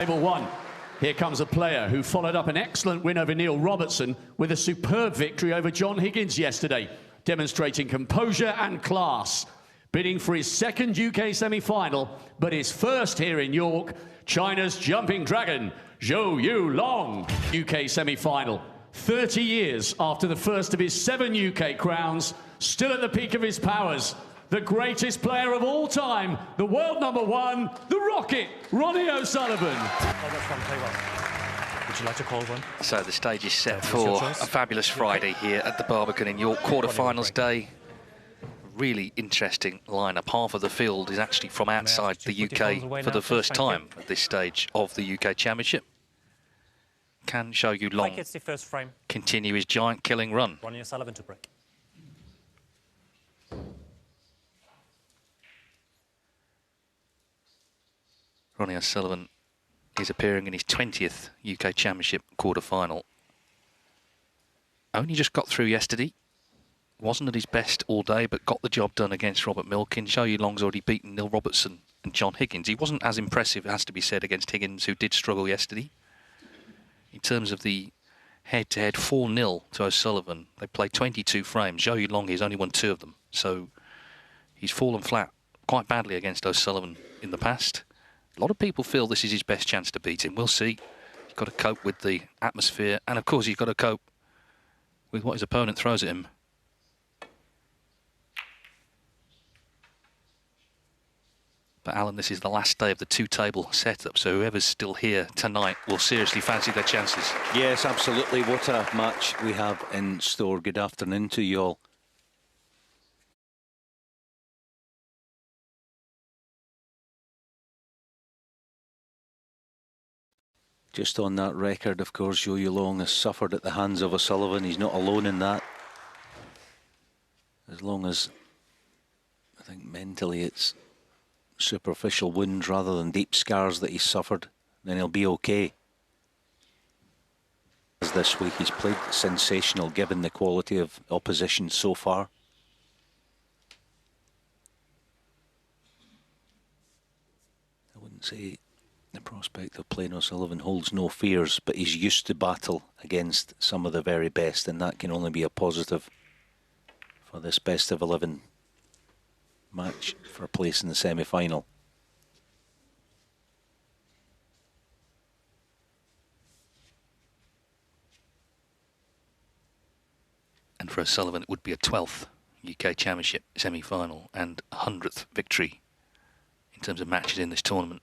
Table 1. Here comes a player who followed up an excellent win over Neil Robertson with a superb victory over John Higgins yesterday, demonstrating composure and class. Bidding for his second UK semi-final, but his first here in York, China's jumping dragon, Zhou Yuelong. UK semi-final. 30 years after the first of his 7 UK crowns, still at the peak of his powers. The greatest player of all time, the world #1, the Rocket, Ronnie O'Sullivan. Would you like to call one? So the stage is set for a fabulous Friday here at the Barbican in York, quarter-finals day. Really interesting lineup. Half of the field is actually from outside the UK for the first time at this stage of the UK Championship. Can Zhou Yuelong continue his giant-killing run? Ronnie O'Sullivan to break. Ronnie O'Sullivan is appearing in his 20th UK Championship quarter-final. Only just got through yesterday. Wasn't at his best all day, but got the job done against Robert Milkin. Zhou Yuelong's already beaten Neil Robertson and John Higgins. He wasn't as impressive, it has to be said, against Higgins, who did struggle yesterday. In terms of the head-to-head, 4-0 to O'Sullivan. They played 22 frames. Zhou Yuelong has only won 2 of them. So he's fallen flat quite badly against O'Sullivan in the past. A lot of people feel this is his best chance to beat him. We'll see. He's got to cope with the atmosphere. And, of course, he's got to cope with what his opponent throws at him. But, Alan, this is the last day of the 2-table setup, so whoever's still here tonight will seriously fancy their chances. Yes, absolutely. What a match we have in store. Good afternoon to you all. Just on that record, of course, Zhou Yuelong has suffered at the hands of O'Sullivan. He's not alone in that. As long as, I think mentally it's superficial wounds rather than deep scars that he's suffered, then he'll be okay. This week he's played sensational given the quality of opposition so far. I wouldn't say the prospect of playing O'Sullivan holds no fears, but he's used to battle against some of the very best, and that can only be a positive for this best of 11 match for a place in the semi-final. And for O'Sullivan, it would be a 12th UK Championship semi-final and 100th victory in terms of matches in this tournament.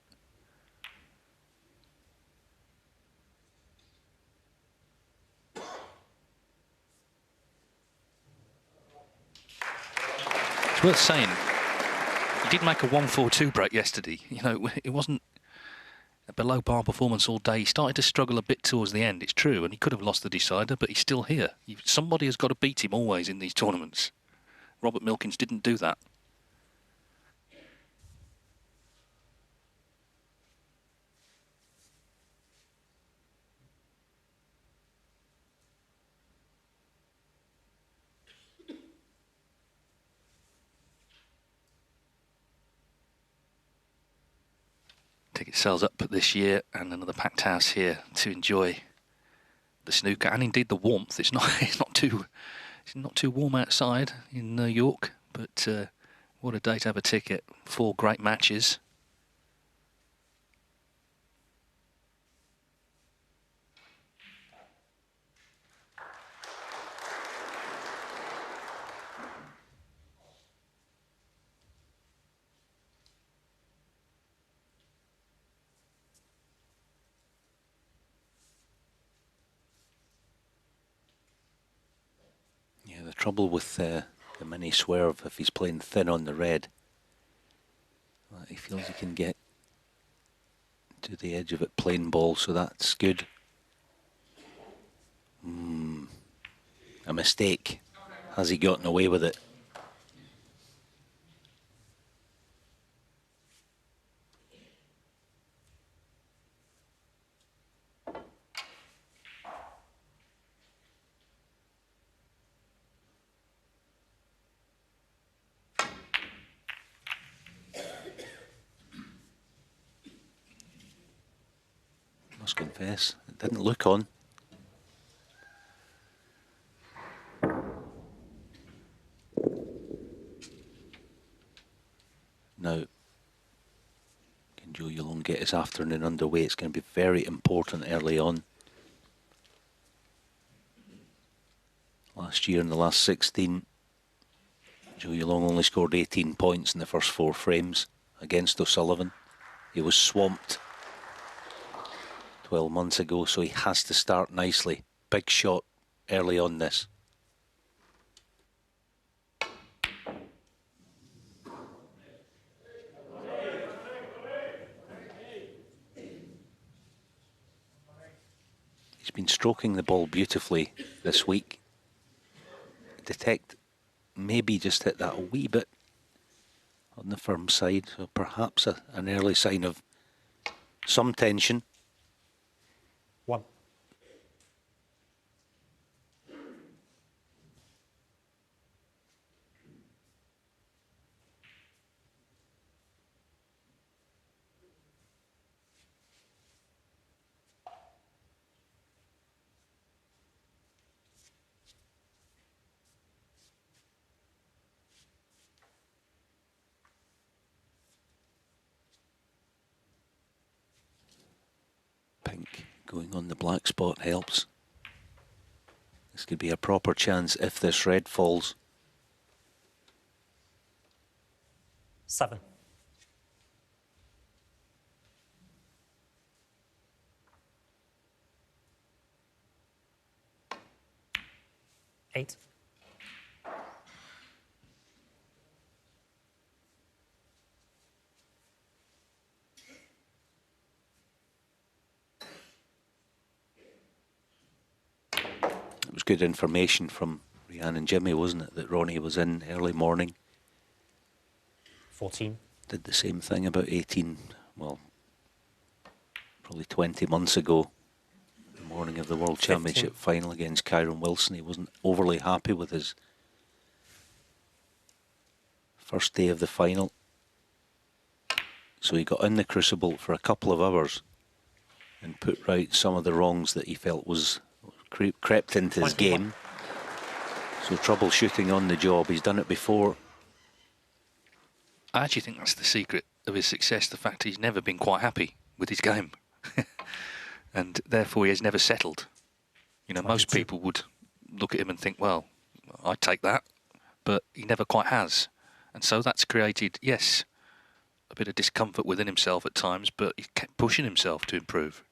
It's worth saying, he did make a 1-4-2 break yesterday. You know, it wasn't a below par performance all day. He started to struggle a bit towards the end, it's true, and he could have lost the decider, but he's still here. Somebody has got to beat him always in these tournaments. Robert Milkins didn't do that. Ticket sales up this year, and another packed house here to enjoy the snooker and indeed the warmth. It's not too warm outside in York, but what a day to have a ticket. 4 great matches. The trouble with the mini swerve, if he's playing thin on the red, he feels he can get to the edge of it plain ball, so that's good. A mistake. Has he gotten away with it? must confess, it didn't look on. Now, can Zhou Yuelong get his afternoon underway? It's going to be very important early on. Last year in the last 16, Zhou Yuelong only scored 18 points in the first 4 frames against O'Sullivan. He was swamped 12 months ago, so he has to start nicely. Big shot early on this. He's been stroking the ball beautifully this week. Detect maybe just hit that a wee bit on the firm side, so perhaps an early sign of some tension. 1. Pink going on the black spot helps. This could be a proper chance if this red falls. 7. 8. 'It was good information from Rianne and Jimmy, wasn't it, that Ronnie was in early morning. 14. Did the same thing about 18, well, probably 20 months ago. The morning of the World 15. Championship final against Kyron Wilson. He wasn't overly happy with his first day of the final. So he got in the crucible for a couple of hours and put right some of the wrongs that he felt was crept into his 21. game. So troubleshooting on the job, he's done it before. I actually think that's the secret of his success, the fact he's never been quite happy with his game. And therefore he has never settled. You know, most 22. people would look at him and think, well, I'd take that, but he never quite has. And so that's created, yes, a bit of discomfort within himself at times, but he kept pushing himself to improve.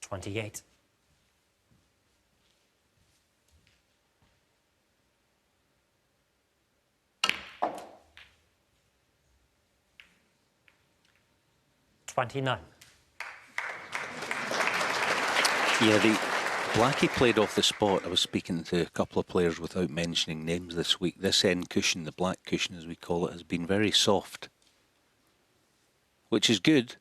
28. 29. Yeah, the Blackie played off the spot. I was speaking to a couple of players without mentioning names this week. This end cushion, the black cushion as we call it, has been very soft, which is good.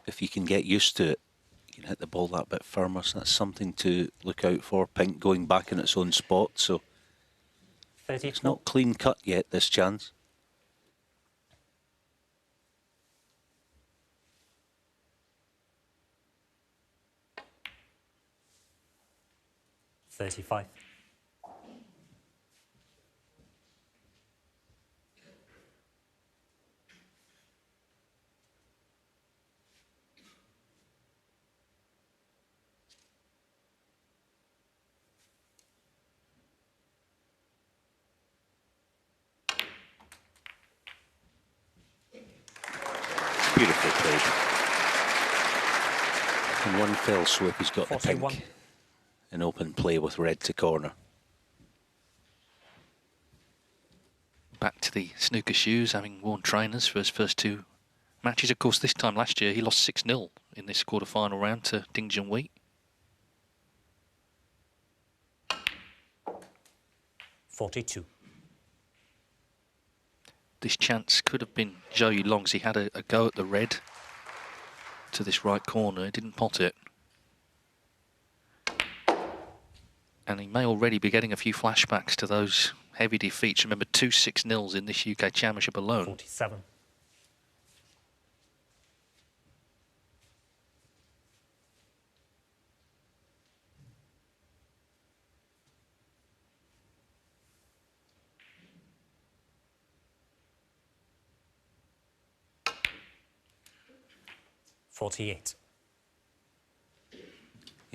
If you can get used to it, you can hit the ball that bit firmer, so that's something to look out for. Pink going back in its own spot, so 34. it's not clean cut yet, this chance. 35. Beautifully played. In one fell swoop, he's got 41. the pink in open play with red to corner. Back to the snooker shoes, having worn trainers for his first 2 matches. Of course, this time last year, he lost 6-0 in this quarter-final round to Ding Junhui. 42. This chance could have been Zhou Yuelong's. He had a go at the red to this right corner. He didn't pot it. And he may already be getting a few flashbacks to those heavy defeats. Remember, 2 6-0s in this UK Championship alone. 47.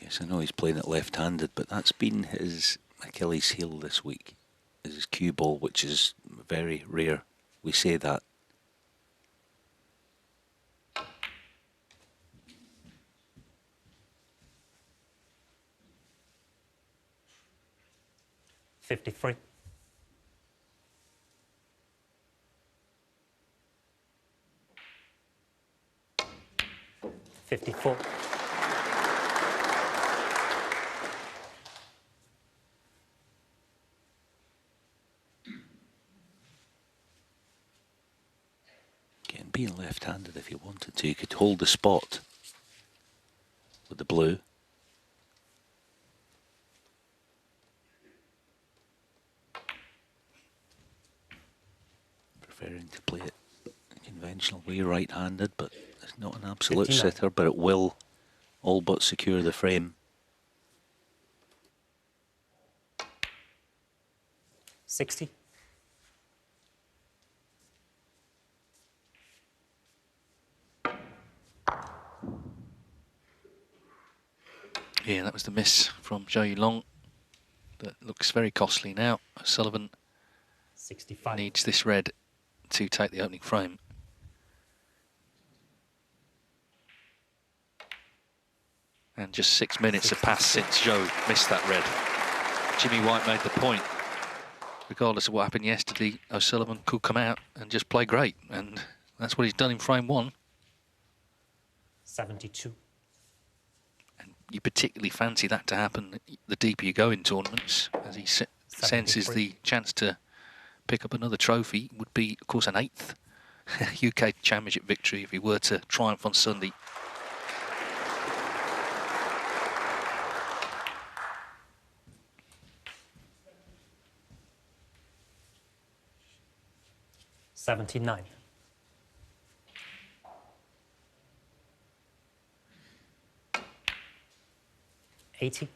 Yes, I know he's playing it left-handed, but that's been his Achilles heel this week. Is his cue ball, which is very rare. We say that. $53. 54. Again, being left-handed, if you wanted to, you could hold the spot with the blue. Preferring to play it a conventional way, right-handed, but it's not an absolute 59. sitter, but it will all but secure the frame. 60. Yeah, that was the miss from Zhou Yuelong. That looks very costly now. O'Sullivan 65. needs this red to take the opening frame. And just 6 minutes have passed since Zhou missed that red. Jimmy White made the point. Regardless of what happened yesterday, O'Sullivan could come out and just play great. And that's what he's done in frame one. 72. And you particularly fancy that to happen the deeper you go in tournaments, as he senses the chance to pick up another trophy would be, of course, an 8th UK Championship victory if he were to triumph on Sunday. $79. 80.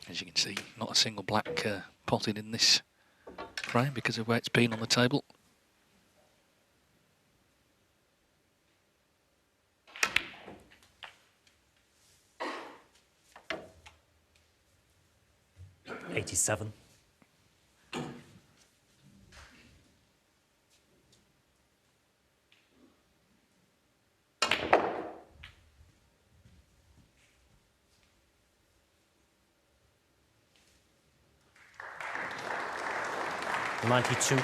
As you can see, not a single black potted in this frame because of where it's been on the table. $87. 92.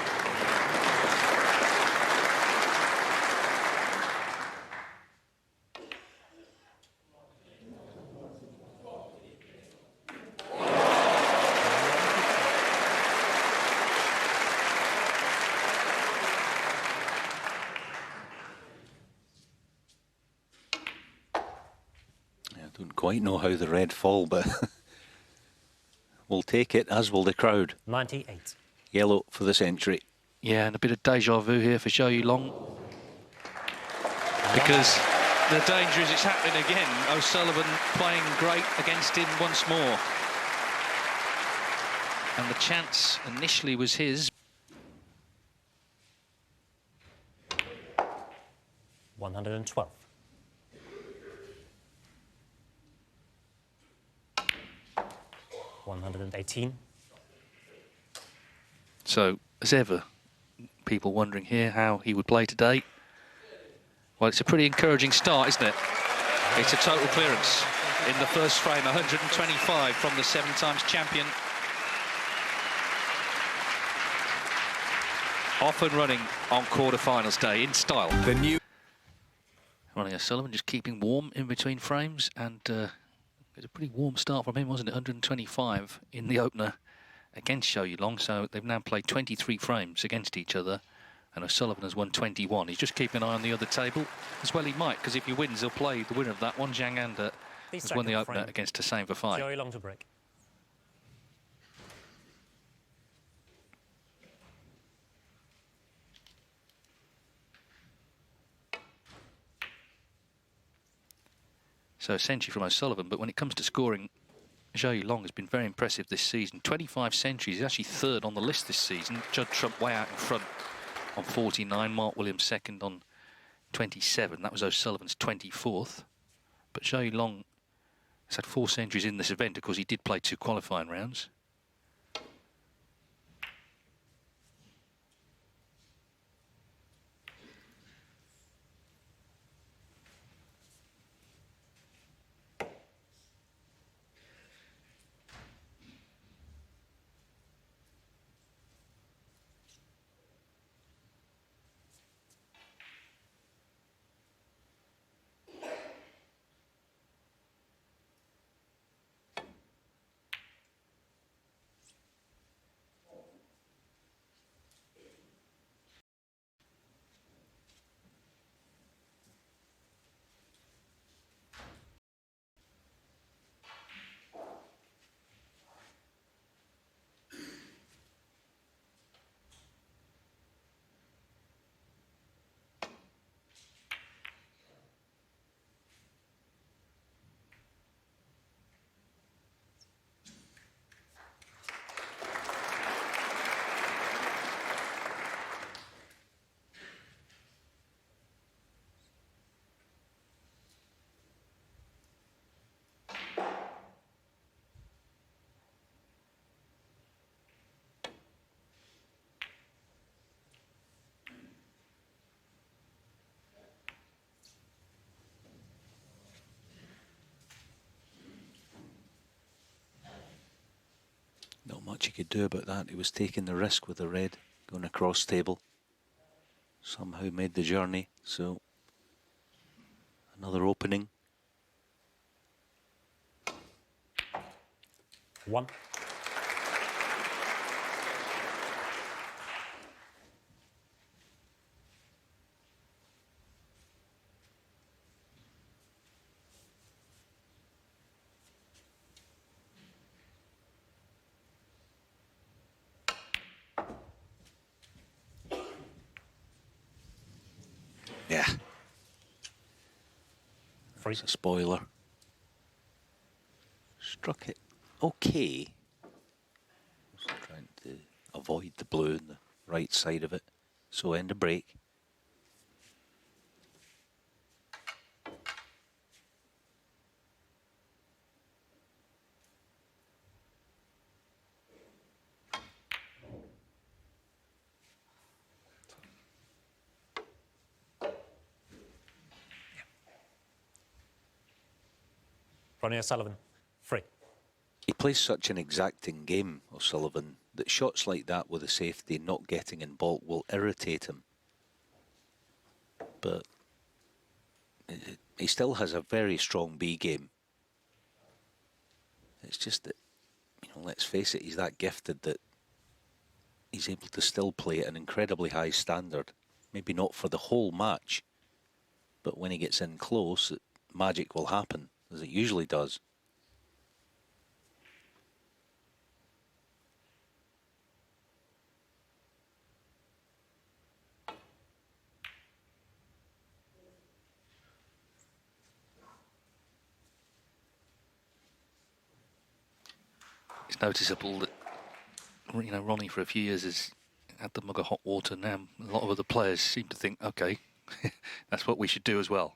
I don't quite know how the red fall, but we'll take it, as will the crowd. 98. Yellow for the century. Yeah, and a bit of deja vu here for Zhou Yuelong. Because the danger is it's happening again. O'Sullivan playing great against him once more. And the chance initially was his. 112. 118. So, as ever, people wondering here how he would play today. Well, it's a pretty encouraging start, isn't it? It's a total clearance in the first frame, 125 from the 7 times champion. Off and running on quarterfinals day in style. The new Ronnie O'Sullivan just keeping warm in between frames, and it was a pretty warm start from him, wasn't it? 125 in the opener against Zhou Yuelong, so they've now played 23 frames against each other, and O'Sullivan has won 21. He's just keeping an eye on the other table. As well he might, because if he wins, he'll play the winner of that one. Zhang Anda has won the opener against Hussein for 5. Zhou Yuelong to break. So a century from O'Sullivan, but when it comes to scoring, Zhou Yuelong has been very impressive this season. 25 centuries. He's actually third on the list this season. Judd Trump way out in front on 49. Mark Williams second on 27. That was O'Sullivan's 24th. But Zhou Yuelong has had 4 centuries in this event. Of course, he did play 2 qualifying rounds. Not much he could do about that. He was taking the risk with the red, going across table. Somehow made the journey, so another opening. 1. Yeah, Free. it's a spoiler. Struck it okay. Just trying to avoid the blue on the right side of it. So end of break. Ronnie O'Sullivan, free. He plays such an exacting game, O'Sullivan, that shots like that with a safety not getting in baulk will irritate him. But he still has a very strong B game. It's just that, you know, let's face it, he's that gifted that he's able to still play at an incredibly high standard. Maybe not for the whole match, but when he gets in close, magic will happen, as it usually does. It's noticeable that, you know, Ronnie for a few years has had the mug of hot water. Now a lot of other players seem to think, okay, that's what we should do as well.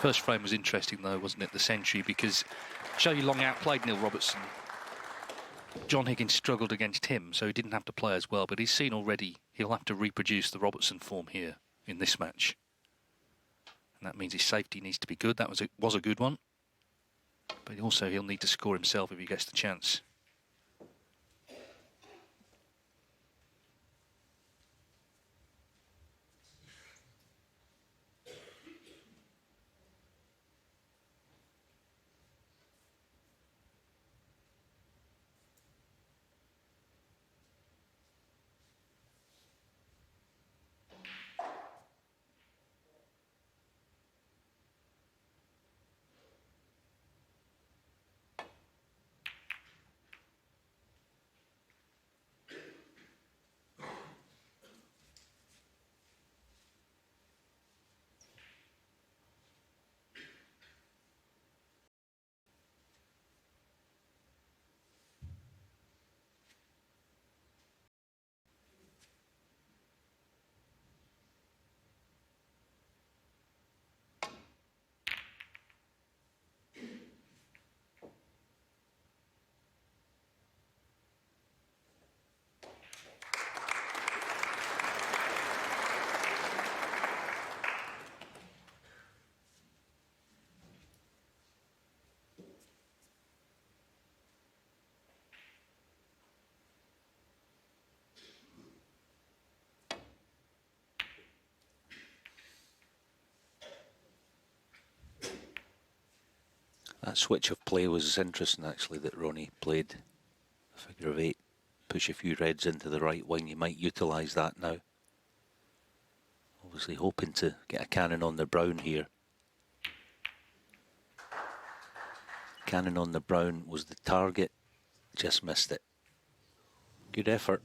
First frame was interesting though, wasn't it, the century, because Zhou Yuelong outplayed Neil Robertson. John Higgins struggled against him, so he didn't have to play as well, but he's seen already he'll have to reproduce the Robertson form here in this match. And that means his safety needs to be good. That was a good one. But also he'll need to score himself if he gets the chance. That switch of play was interesting, actually, that Ronnie played. A figure of 8, push a few reds into the right wing. You might utilise that now. Obviously hoping to get a cannon on the brown here. Cannon on the brown was the target, just missed it. Good effort.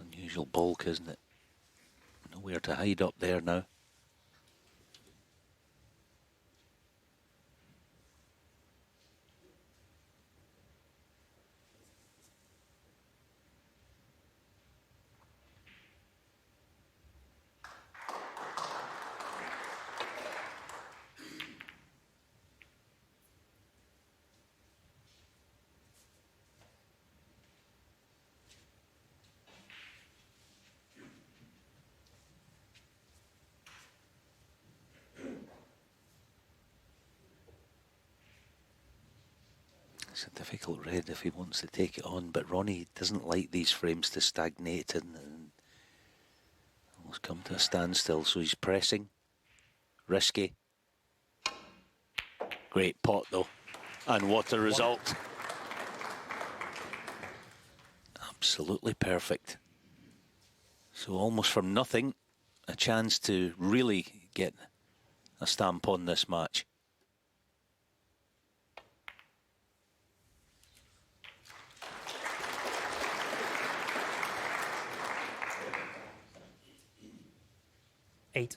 Unusual bulk, isn't it? Nowhere to hide up there now. It's a difficult red if he wants to take it on, but Ronnie doesn't like these frames to stagnate and almost come to a standstill, so he's pressing. Risky. Great pot though, and what a result. Absolutely perfect. So almost from nothing, a chance to really get a stamp on this match. Eight.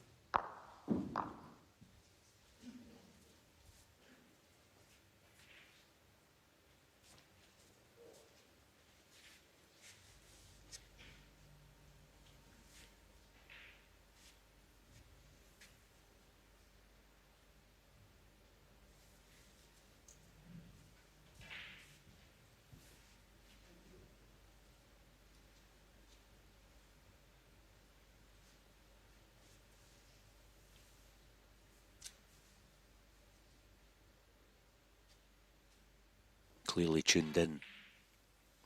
Clearly tuned in,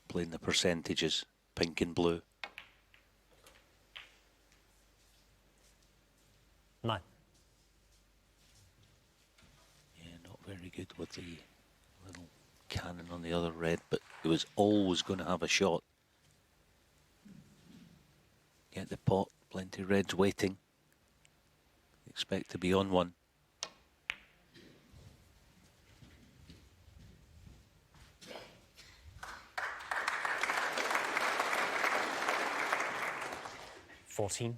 playing the percentages, pink and blue. 9. Yeah, not very good with the little cannon on the other red, but it was always going to have a shot. Get the pot, plenty of reds waiting. Expect to be on one. Fourteen.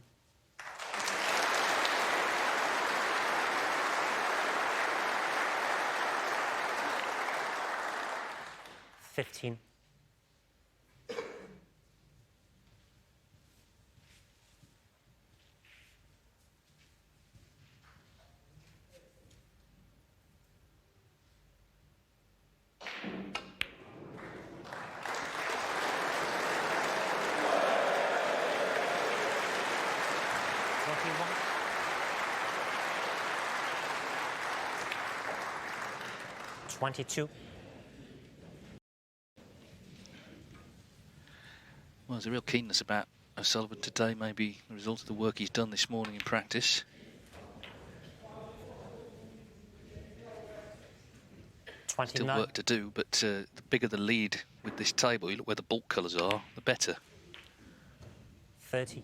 15. 22. Well, there's a real keenness about O'Sullivan today, maybe the result of the work he's done this morning in practice. Still 29. work to do, but the bigger the lead with this table, you look where the bulk colours are, the better. 30.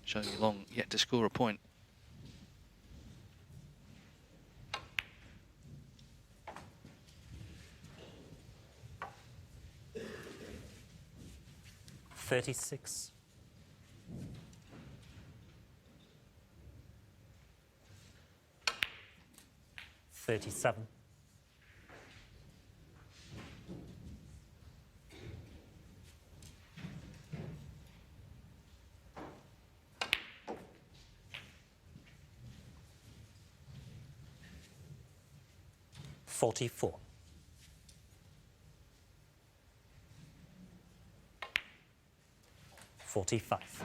Zhou Yuelong yet to score a point. $36. 37. 44. 45.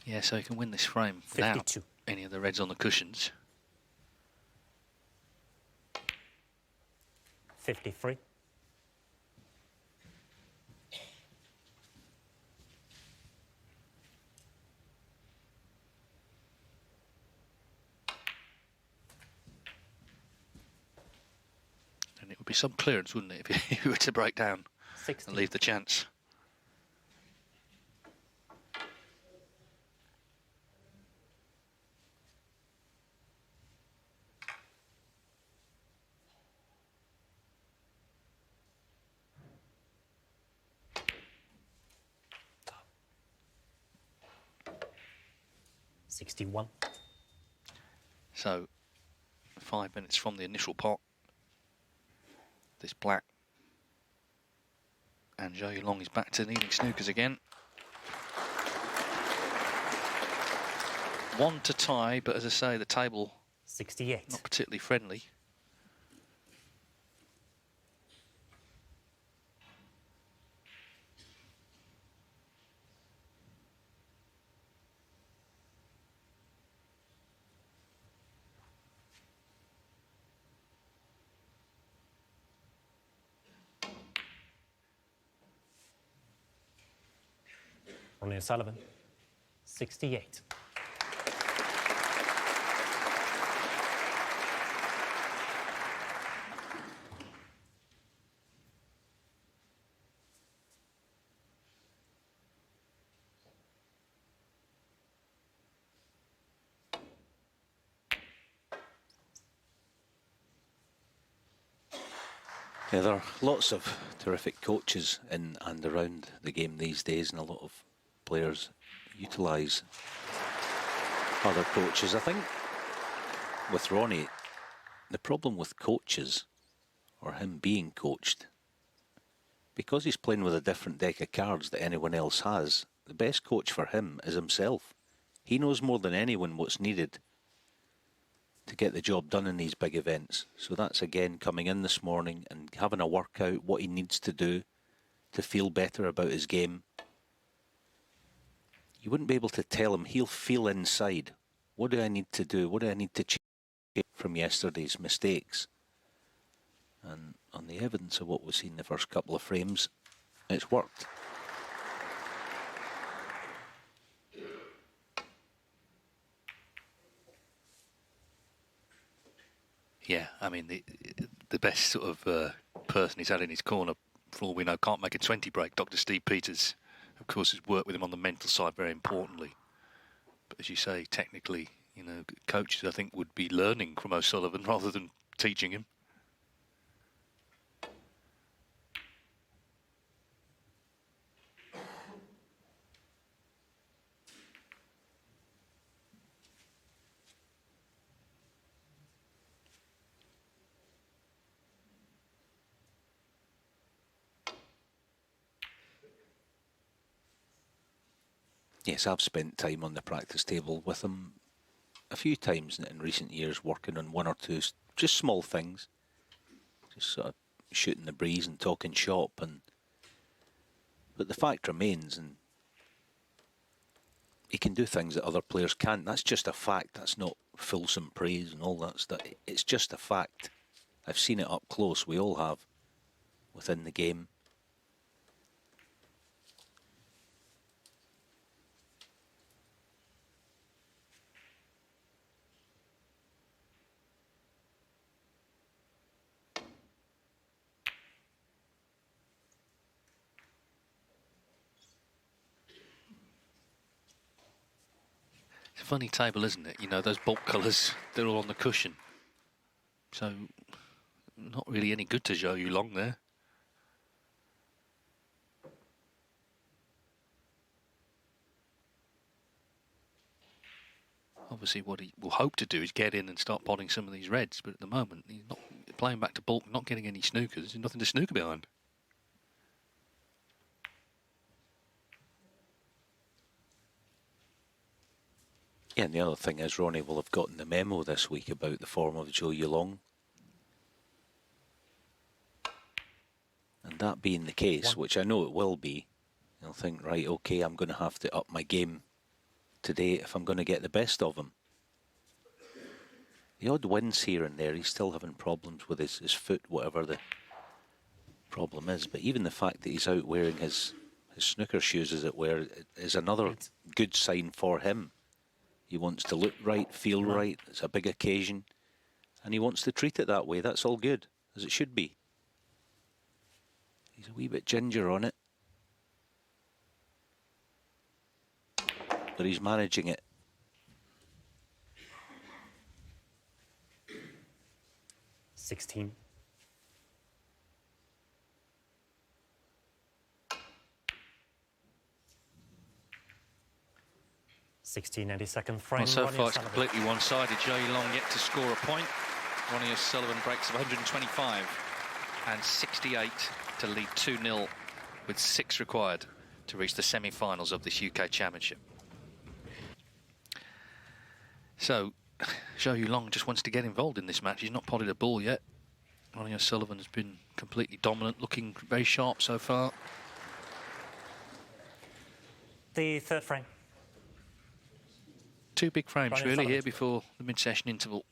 Yeah, so he can win this frame without 52. any of the reds on the cushions. 53. And it would be some clearance, wouldn't it, if you were to break down 60. and leave the chance. $61. So, 5 minutes from the initial pot, this black and Zhou Yuelong is back to needing snookers again. 1 to tie, but as I say, the table 68. not particularly friendly. Ronnie O'Sullivan. 68. Yeah, there are lots of terrific coaches in and around the game these days, and a lot of players utilise other coaches. I think with Ronnie, the problem with coaches, or him being coached, because he's playing with a different deck of cards that anyone else has, the best coach for him is himself. He knows more than anyone what's needed to get the job done in these big events. So that's again coming in this morning and having a workout, what he needs to do to feel better about his game. You wouldn't be able to tell him. He'll feel inside, what do I need to do? What do I need to change from yesterday's mistakes? And on the evidence of what we've seen in the first couple of frames, it's worked. Yeah, I mean, the best sort of person he's had in his corner, for all we know, can't make a 20 break. Dr. Steve Peters, of course, has worked with him on the mental side very importantly. But as you say, technically, you know, coaches, I think, would be learning from O'Sullivan rather than teaching him. Yes, I've spent time on the practice table with him a few times in recent years, working on one or two just small things, just sort of shooting the breeze and talking shop. But the fact remains, and he can do things that other players can't. That's just a fact. That's not fulsome praise and all that stuff. It's just a fact. I've seen it up close. We all have within the game. It's a funny table, isn't it? You know, those bulk colours, they're all on the cushion. So, not really any good to Zhou Yuelong there. Obviously, what he will hope to do is get in and start potting some of these reds, but at the moment, he's not playing back to bulk, not getting any snookers. There's nothing to snooker behind. Yeah, and the other thing is Ronnie will have gotten the memo this week about the form of Zhou Yuelong. And that being the case, which I know it will be, you'll think, right, okay, I'm going to have to up my game today if I'm going to get the best of him. The odd wins here and there, he's still having problems with his foot, whatever the problem is. But even the fact that he's out wearing his snooker shoes, as it were, is another good sign for him. He wants to look right, feel right. It's a big occasion. And he wants to treat it that way. That's all good, as it should be. He's a wee bit ginger on it. But he's managing it. $16. $16.92 frame. Well, so Ronnie far it's O'Sullivan. completely one-sided. Zhou Yuelong yet to score a point. Ronnie O'Sullivan breaks of 125 and 68 to lead 2-0 with 6 required to reach the semi-finals of this UK Championship. So, Zhou Yuelong just wants to get involved in this match. He's not potted a ball yet. Ronnie O'Sullivan has been completely dominant, looking very sharp so far. The third frame. 2 big frames Ronnie really O'Sullivan. here before the mid-session interval.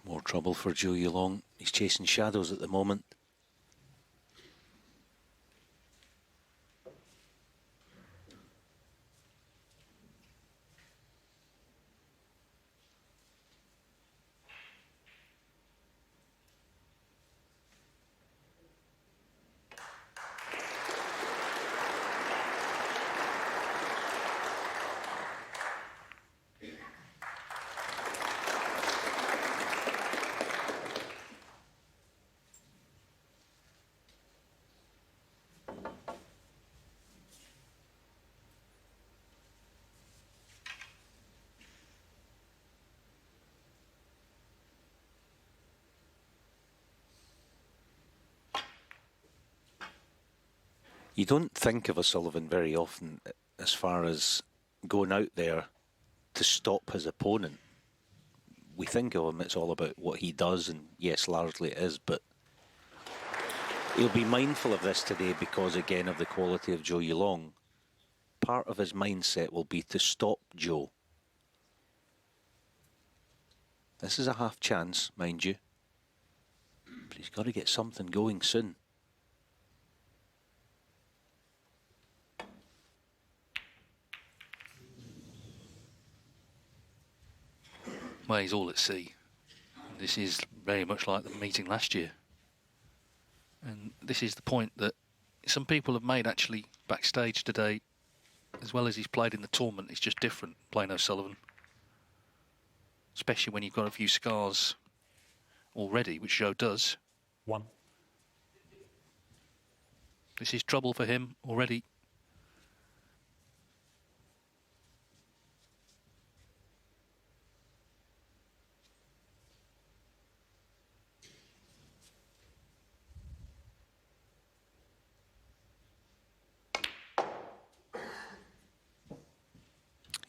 More trouble for Zhou Yuelong. He's chasing shadows at the moment. You don't think of O'Sullivan very often as far as going out there to stop his opponent. We think of him, it's all about what he does, and yes, largely it is, but he'll be mindful of this today because, again, of the quality of Zhou Yuelong. Part of his mindset will be to stop Zhou. This is a half chance, mind you, but he's got to get something going soon. Well, he's all at sea. This is very much like the meeting last year. And this is the point that some people have made actually backstage today, as well as he's played in the tournament. It's just different playing O'Sullivan. Especially when you've got a few scars already, which Zhou does. 1. This is trouble for him already.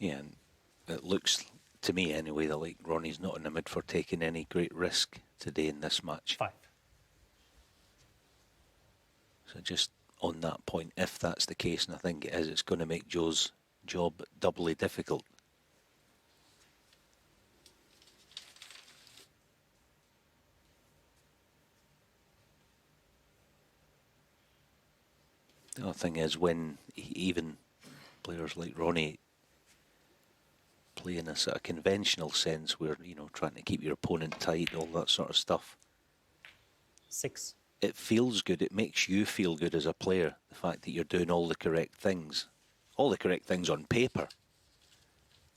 Yeah, and it looks to me anyway that like Ronnie's not in the mood for taking any great risk today in this match. 5. So just on that point, if that's the case, and I think it is, it's going to make Zhou's job doubly difficult. The other thing is when even players like Ronnie play in a sort of conventional sense where, you know, trying to keep your opponent tight, all that sort of stuff. 6. It feels good, it makes you feel good as a player, the fact that you're doing all the correct things on paper.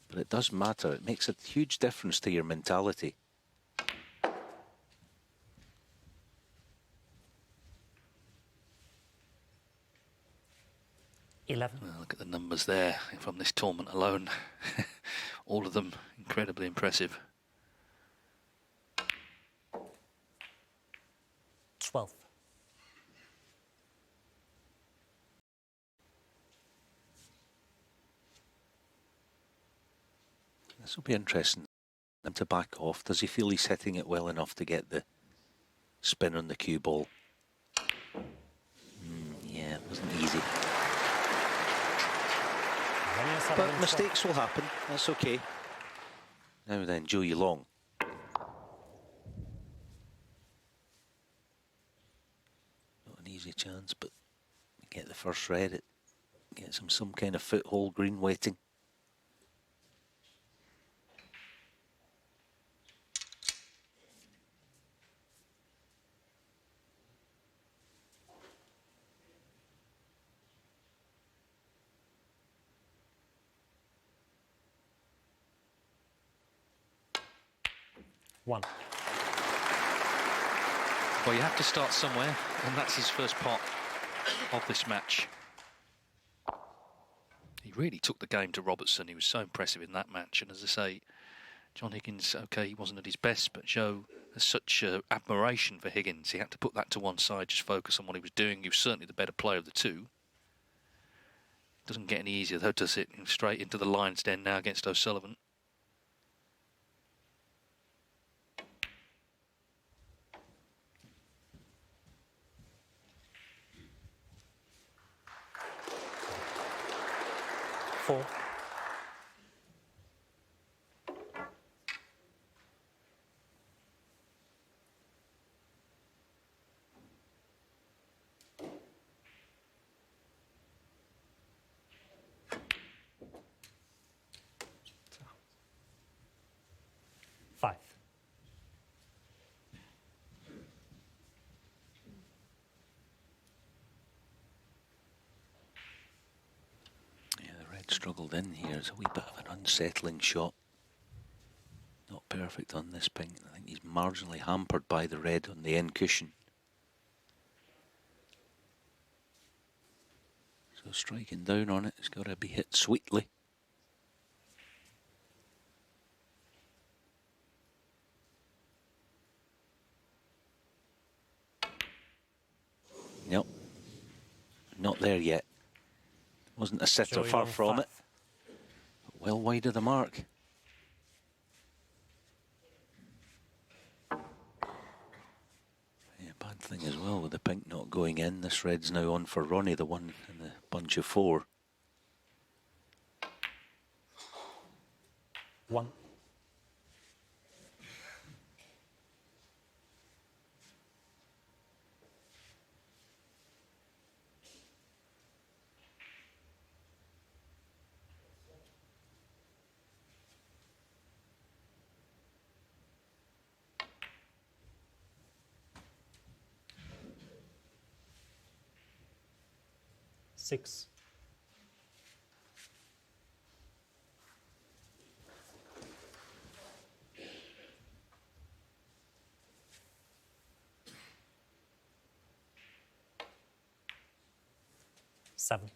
But it does matter, it makes a huge difference to your mentality. 11. Well, look at the numbers there from this tournament alone. All of them incredibly impressive. 12. This will be interesting. Him to back off. Does he feel he's hitting it well enough to get the spin on the cue ball? Yeah, it wasn't easy. But mistakes will happen. That's okay. Now then, Zhou Yuelong. Not an easy chance, but get the first red. It gets him some kind of foothold green waiting. One. Well, you have to start somewhere, and that's his first pot of this match. He really took the game to Robertson. He was so impressive in that match. And as I say, John Higgins, okay, he wasn't at his best, but Zhou has such admiration for Higgins. He had to put that to one side, just focus on what he was doing. He was certainly the better player of the two. Doesn't get any easier, though, does it? Straight into the lion's den now against O'Sullivan. Four. Five. Yeah, the red struggled in here. It's a wee bit of an unsettling shot. Not perfect on this pink. I think he's marginally hampered by the red on the end cushion. So striking down on it, it's got to be hit sweetly. Yep. Not there yet. Wasn't a sitter, Zhou far Yuelong, from it. 5. Well wide of the mark. Yeah, bad thing as well with the pink not going in. This red's now on for Ronnie, the one in the bunch of 4. 1. Six. Seven.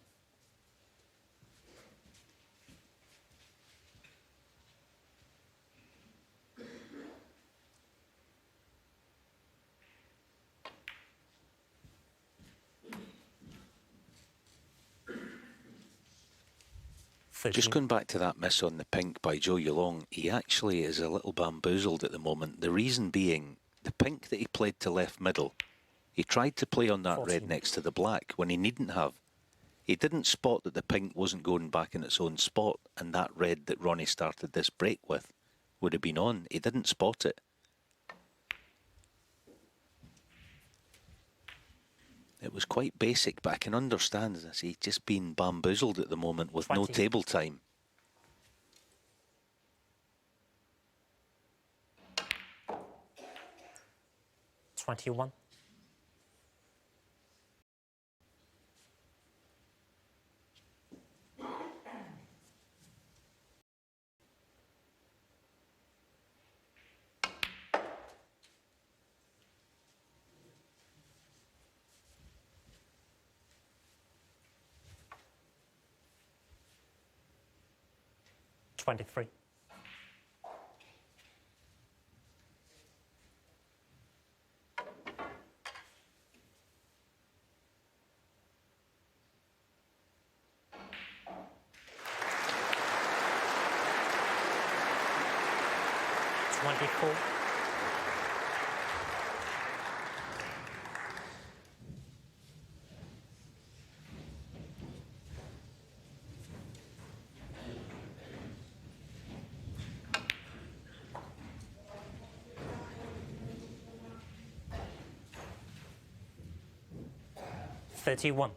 Just going back to that miss on the pink by Zhou Yuelong, he actually is a little bamboozled at the moment. The reason being, the pink that he played to left middle, he tried to play on that 14. red next to the black when he needn't have. He didn't spot that the pink wasn't going back in its own spot, and that red that Ronnie started this break with would have been on. He didn't spot it. It was quite basic, but I can understand this. He's just been bamboozled at the moment with no 20. table time. $21. 23. 24. 31.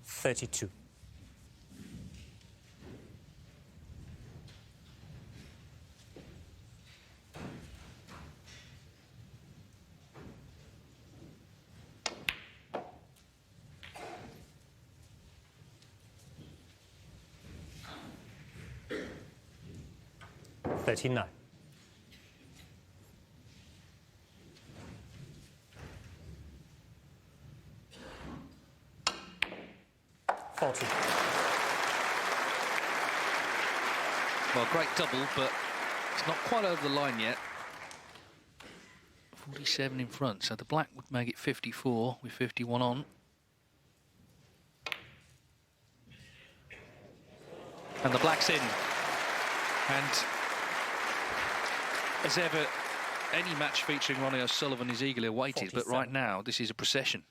32. 39. 40. Well, great double, but it's not quite over the line yet. 47 in front, so the black would make it 54 with 51 on. And the black's in. And as ever, any match featuring Ronnie O'Sullivan is eagerly awaited, but 47. right now, this is a procession.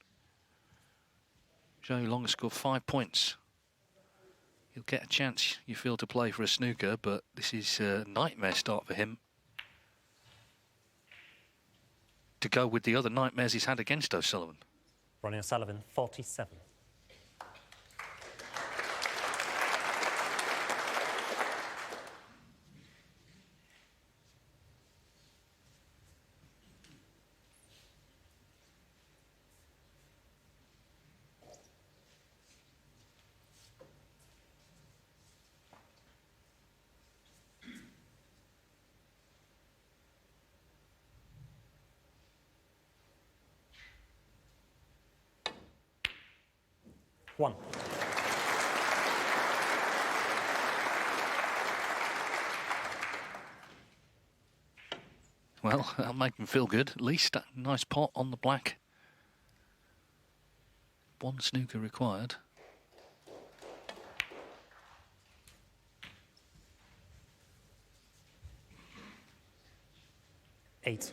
Zhou Yuelong has scored 5 points. He'll get a chance, you feel, to play for a snooker, but this is a nightmare start for him. To go with the other nightmares he's had against O'Sullivan. Ronnie O'Sullivan, 47. One. Well, that'll make him feel good. At least a nice pot on the black. 1 snooker required. Eight.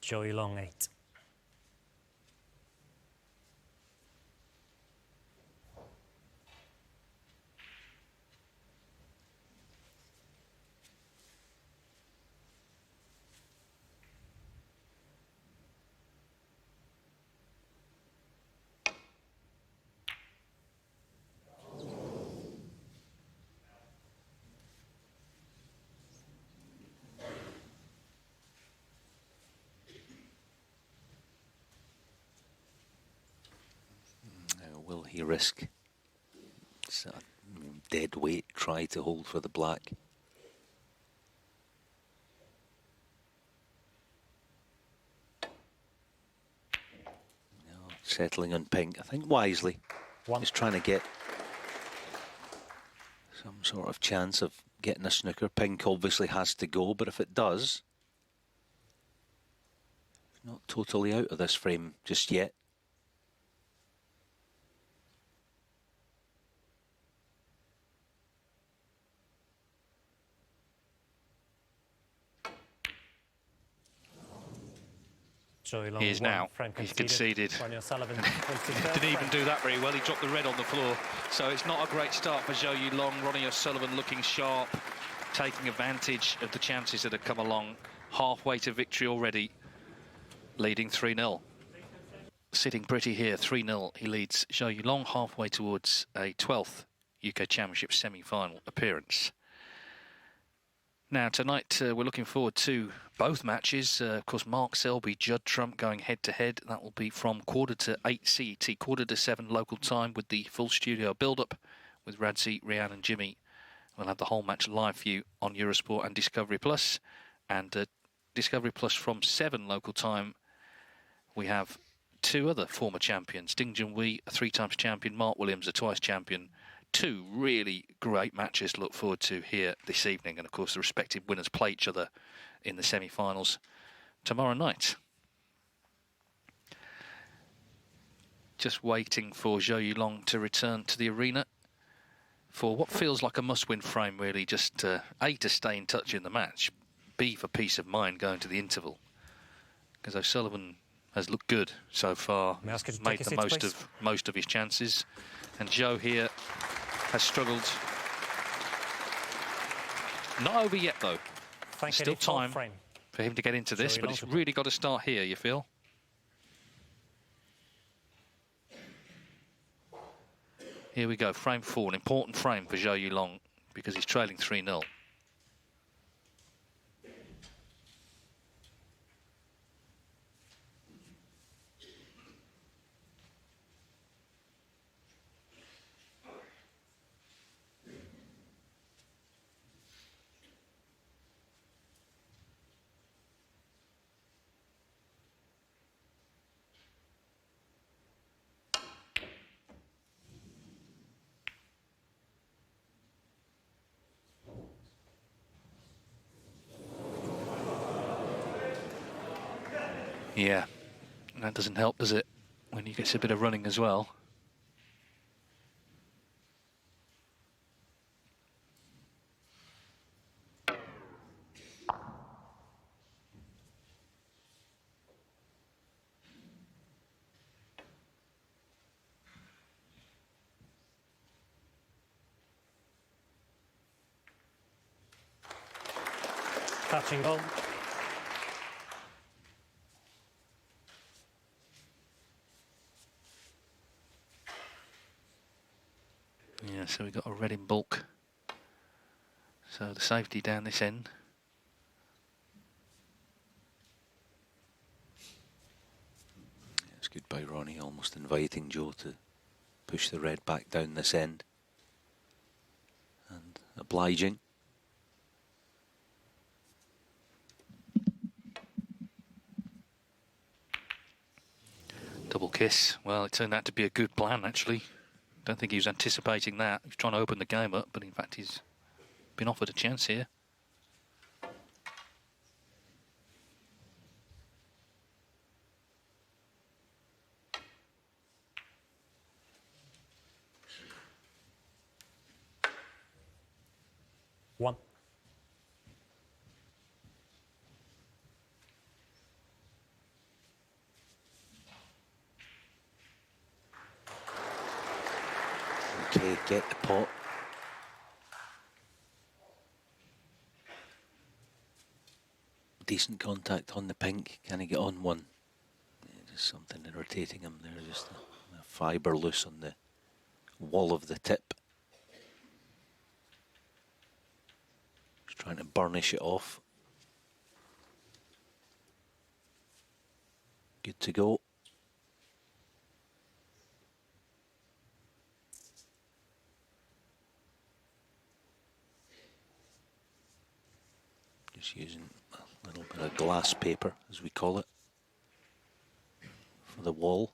Yuelong 8. Will he risk a dead weight try to hold for the black? No, settling on pink, I think wisely. He's trying to get some sort of chance of getting a snooker. Pink obviously has to go, but if it does, it's not totally out of this frame just yet. He is now. He's conceded. Didn't even do that very well. He dropped the red on the floor. So it's not a great start for Zhou Yuelong. Ronnie O'Sullivan looking sharp, taking advantage of the chances that have come along. Halfway to victory already, leading 3-0. Sitting pretty here, 3-0. He leads Zhou Yuelong halfway towards a 12th UK Championship semi-final appearance. Now, tonight, we're looking forward to both matches. Of course, Mark Selby, Judd Trump going head-to-head. That will be from 8:45 CET, 7:15 local time with the full studio build-up with Radzi, Rian and Jimmy. We'll have the whole match live for you on Eurosport and Discovery Plus. And Discovery Plus from 7 local time, we have 2 other former champions. Ding Junhui, a 3-times champion. Mark Williams, a twice champion. 2 really great matches to look forward to here this evening. And, of course, the respective winners play each other in the semi-finals tomorrow night. Just waiting for Zhou Yuelong to return to the arena for what feels like a must-win frame, really. Just, A, to stay in touch in the match. B, for peace of mind going to the interval. Because O'Sullivan has looked good so far. Made the most of his chances. And Zhou here has struggled. Not over yet, though. Still time for him to get into this, but it's really got to start here, you feel? Here we go, frame 4, an important frame for Zhou Yuelong because he's trailing 3-0. Yeah, that doesn't help, does it, when you get a bit of running as well. Touching goal. Yeah, so we've got a red in bulk. So the safety down this end. It's good by Ronnie, almost inviting Zhou to push the red back down this end. And obliging. Double kiss. Well, it turned out to be a good plan, actually. Don't think he was anticipating that. He was trying to open the game up, but in fact he's been offered a chance here. One. Okay, get the pot. Decent contact on the pink. Can he get on one? Yeah, just something irritating him there. Just a fibre loose on the wall of the tip. Just trying to burnish it off. Good to go. Just using a little bit of glass paper, as we call it, for the wall.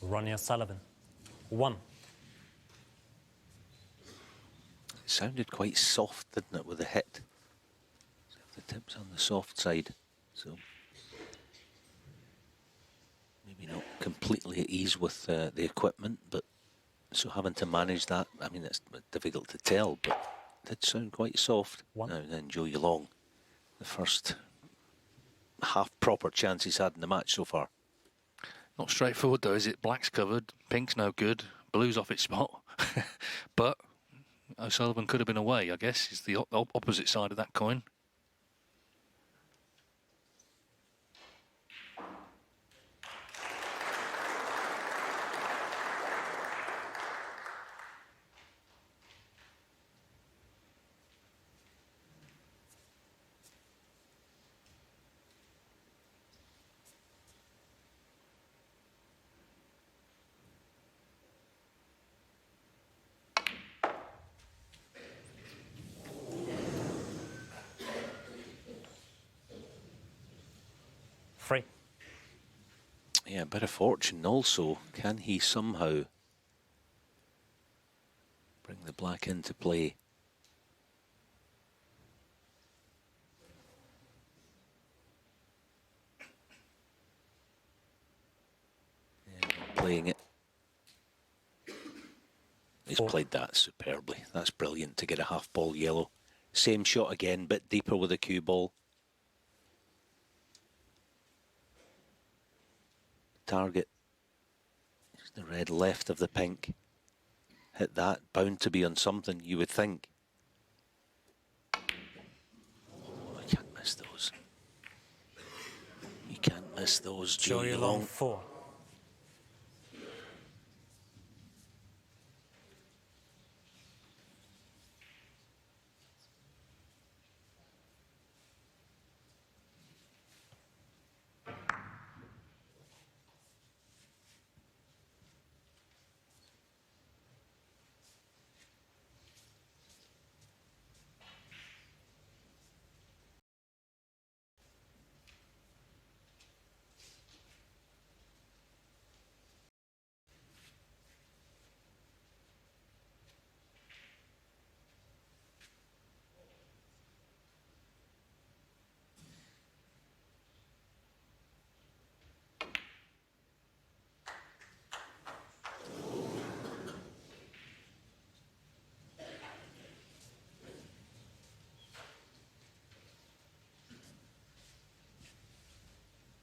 Ronnie O'Sullivan. One. It sounded quite soft, didn't it, with the hit? So the tip's on the soft side, so maybe not completely at ease with the equipment, but so having to manage that, I mean, it's difficult to tell, but it did sound quite soft. One. Now then, Zhou Yuelong, the first half proper chance he's had in the match so far. Not straightforward though, is it? Black's covered, pink's no good, blue's off its spot. But O'Sullivan could have been away, I guess, is the opposite side of that coin. Three. Yeah, a bit of fortune also. Can he somehow bring the black into play? Yeah, playing it. He's Four. played that superbly. That's brilliant to get a half ball yellow. Same shot again, bit deeper with a cue ball. Target is the red left of the pink. Hit that, bound to be on something, you would think. Oh, I can't miss those. You can't miss those, Zhou Yuelong. Yuelong. Four.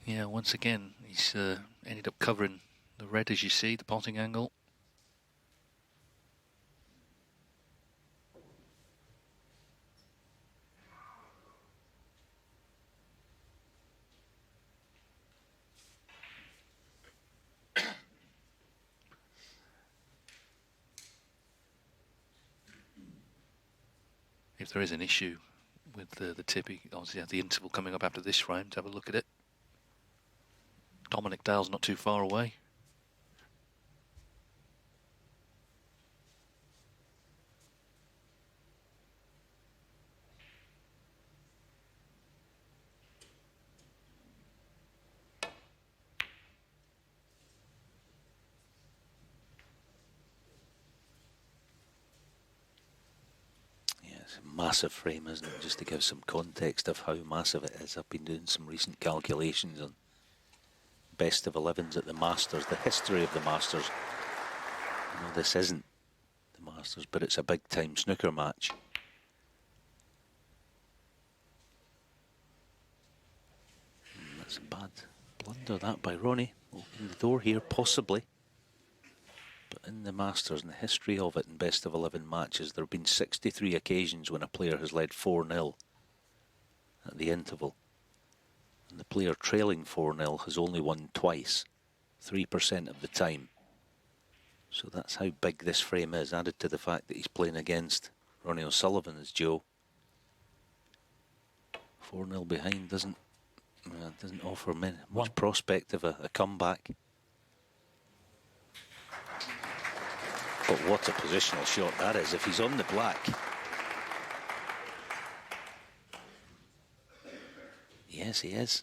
Yeah, once again, he's ended up covering the red, as you see, the potting angle. if there is an issue with the tip, he obviously has the interval coming up after this round to have a look at it. Dominic Dale's not too far away. Massive frame, isn't it? Just to give some context of how massive it is. I've been doing some recent calculations on best of 11s at the Masters, the history of the Masters. I know this isn't the Masters, but it's a big time snooker match. That's a bad blunder, that by Ronnie. Open the door here, possibly. But in the Masters, in the history of it, in best of 11 matches, there have been 63 occasions when a player has led 4-0 at the interval. And the player trailing 4-0 has only won twice, 3% of the time. So that's how big this frame is, added to the fact that he's playing against Ronnie O'Sullivan as Zhou. 4-0 behind doesn't offer much prospect of a comeback. But what a positional shot that is if he's on the black. Yes, he is.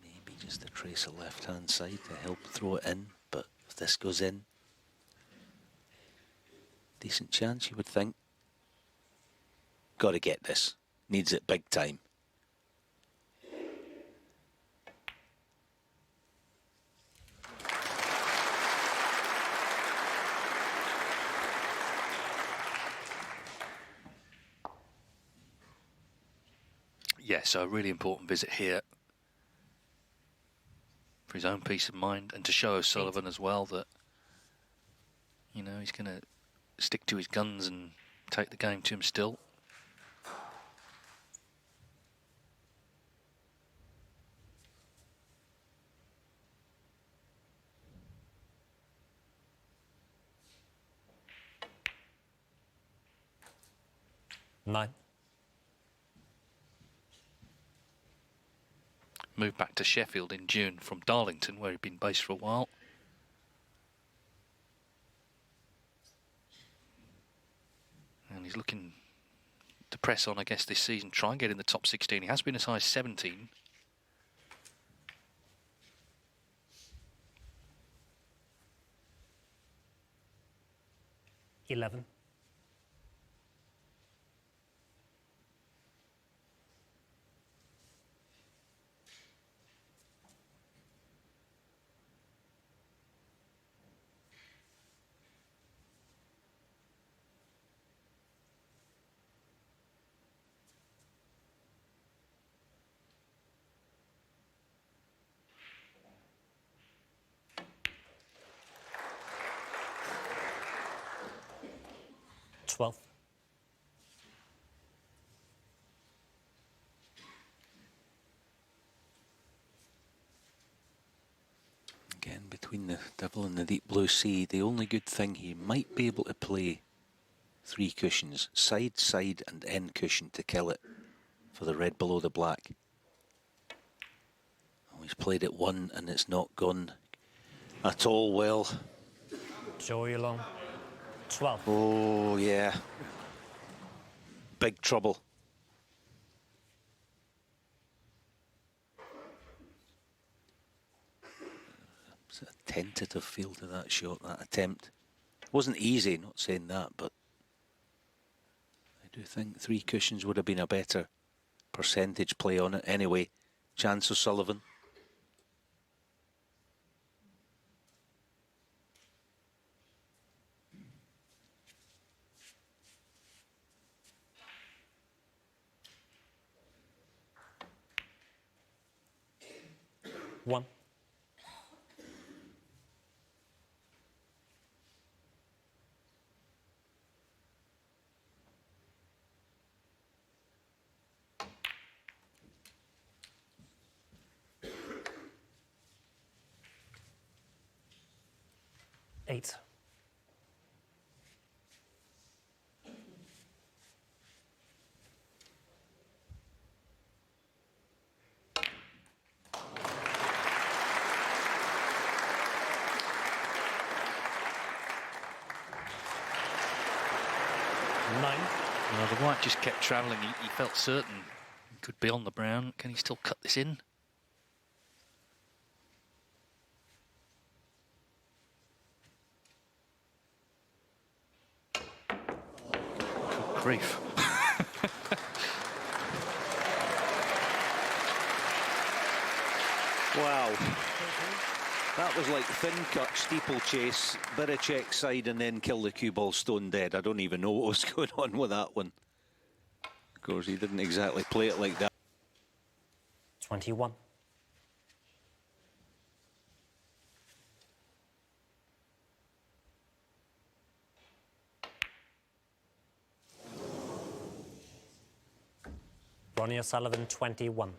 Maybe just a trace of left-hand side to help throw it in, but if this goes in, decent chance you would think. Got to get this. Needs it big time. Yeah, so a really important visit here for his own peace of mind and to show O'Sullivan as well that, you know, he's going to stick to his guns and take the game to him still. Nine. Moved back to Sheffield in June from Darlington, where he'd been based for a while. And he's looking to press on, I guess, this season, try and get in the top 16. He has been as high as 17. $11. $12. Again, between the Devil and the Deep Blue Sea, the only good thing, he might be able to play 3 cushions, side, side and end cushion to kill it for the red below the black. Oh, he's played it 1 and it's not gone at all well. Zhou Yuelong. 12. Oh, yeah. Big trouble. It's a tentative feel to that shot, that attempt. Wasn't easy, not saying that, but I do think 3 cushions would have been a better percentage play on it. Anyway, chance O'Sullivan. One. Eight. 9. Well, the white just kept travelling. He felt certain he could be on the brown. Can he still cut this in? Good grief. Wow. That was like thin cut steeplechase, bit of check side, and then kill the cue ball stone dead. I don't even know what was going on with that one. Of course, he didn't exactly play it like that. 21. Ronnie O'Sullivan, 21.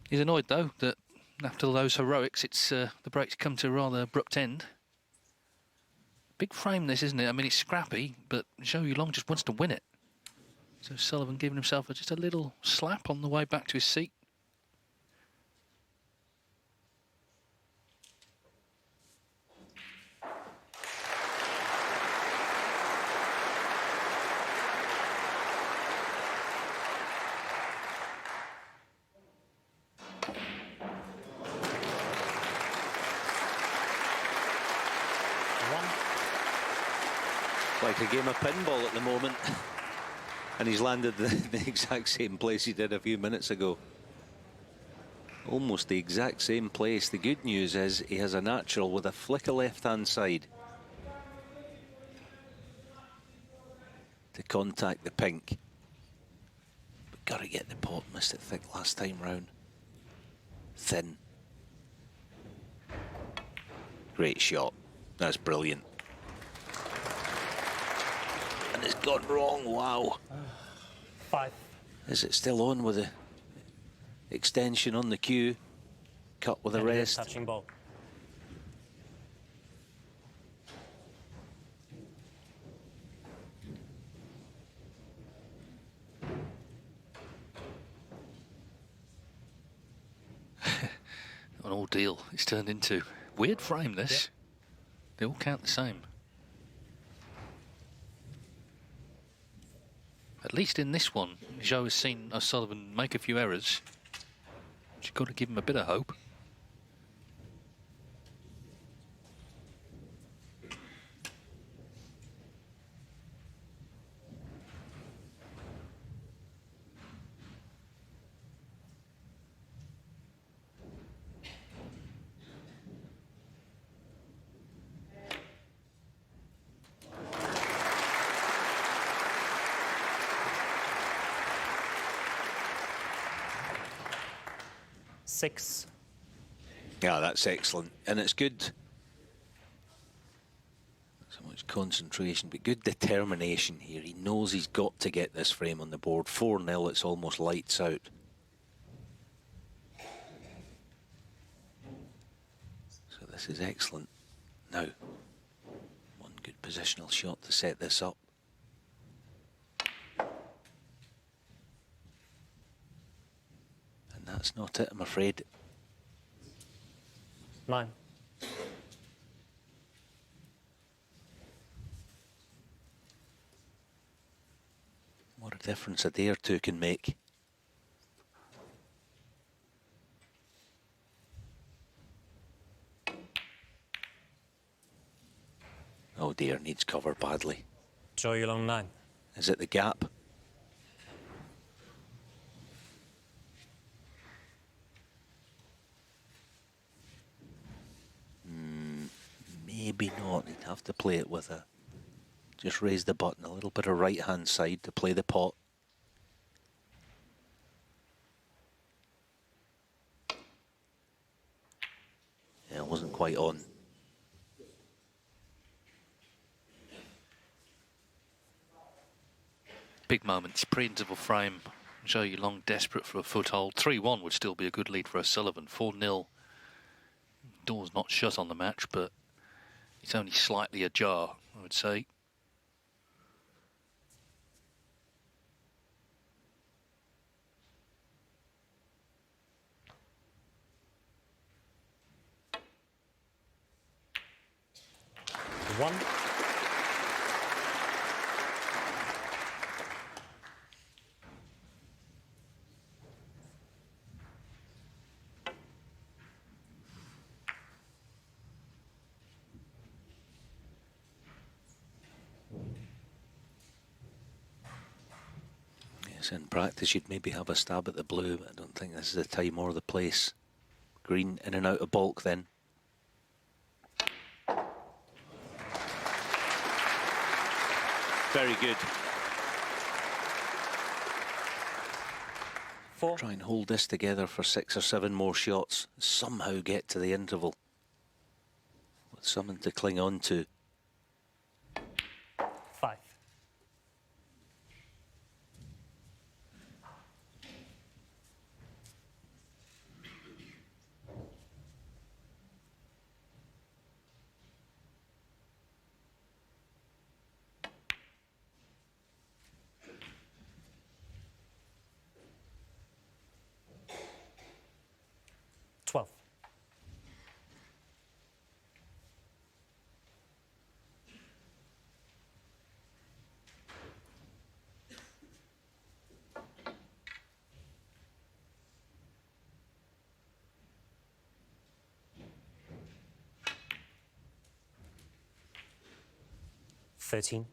He's annoyed, though, that after those heroics, the break's come to a rather abrupt end. Big frame, this, isn't it? I mean, it's scrappy, but Zhou Yuelong just wants to win it. So Sullivan giving himself just a little slap on the way back to his seat. Like a game of pinball at the moment. And he's landed the exact same place he did a few minutes ago. Almost the exact same place. The good news is he has a natural with a flick of left-hand side to contact the pink. But got to get the pot. Missed it thick last time round. Thin. Great shot. That's brilliant. And it's gone wrong. Wow. 5. Is it still on with the extension on the cue? Cut with the And it is rest. touching ball. An ordeal it's turned into. Weird frame, this. Yep. They all count the same. At least in this one, Zhou has seen O'Sullivan make a few errors. You've got to give him a bit of hope. Six. Yeah, that's excellent. And it's good. So much concentration, but good determination here. He knows he's got to get this frame on the board. 4-0, it's almost lights out. So this is excellent. Now, one good positional shot to set this up. And that's not it, I'm afraid. 9. What a difference a day or two can make. Oh dear, needs cover badly. Zhou Yuelong, 9. Is it the gap? Maybe not. He'd have to play it with a... Just raise the button a little bit of right-hand side to play the pot. Yeah, it wasn't quite on. Big moments, pre-interval frame. Zhou Yuelong desperate for a foothold. 3-1 would still be a good lead for O'Sullivan. 4-0. Door's not shut on the match, but it's only slightly ajar, I would say. One. Yes, in practice you'd maybe have a stab at the blue, but I don't think this is the time or the place. Green in and out of baulk then. Very good. 4. Try and hold this together for 6 or 7 more shots. Somehow get to the interval with something to cling on to. 5. Twelve. Thirteen.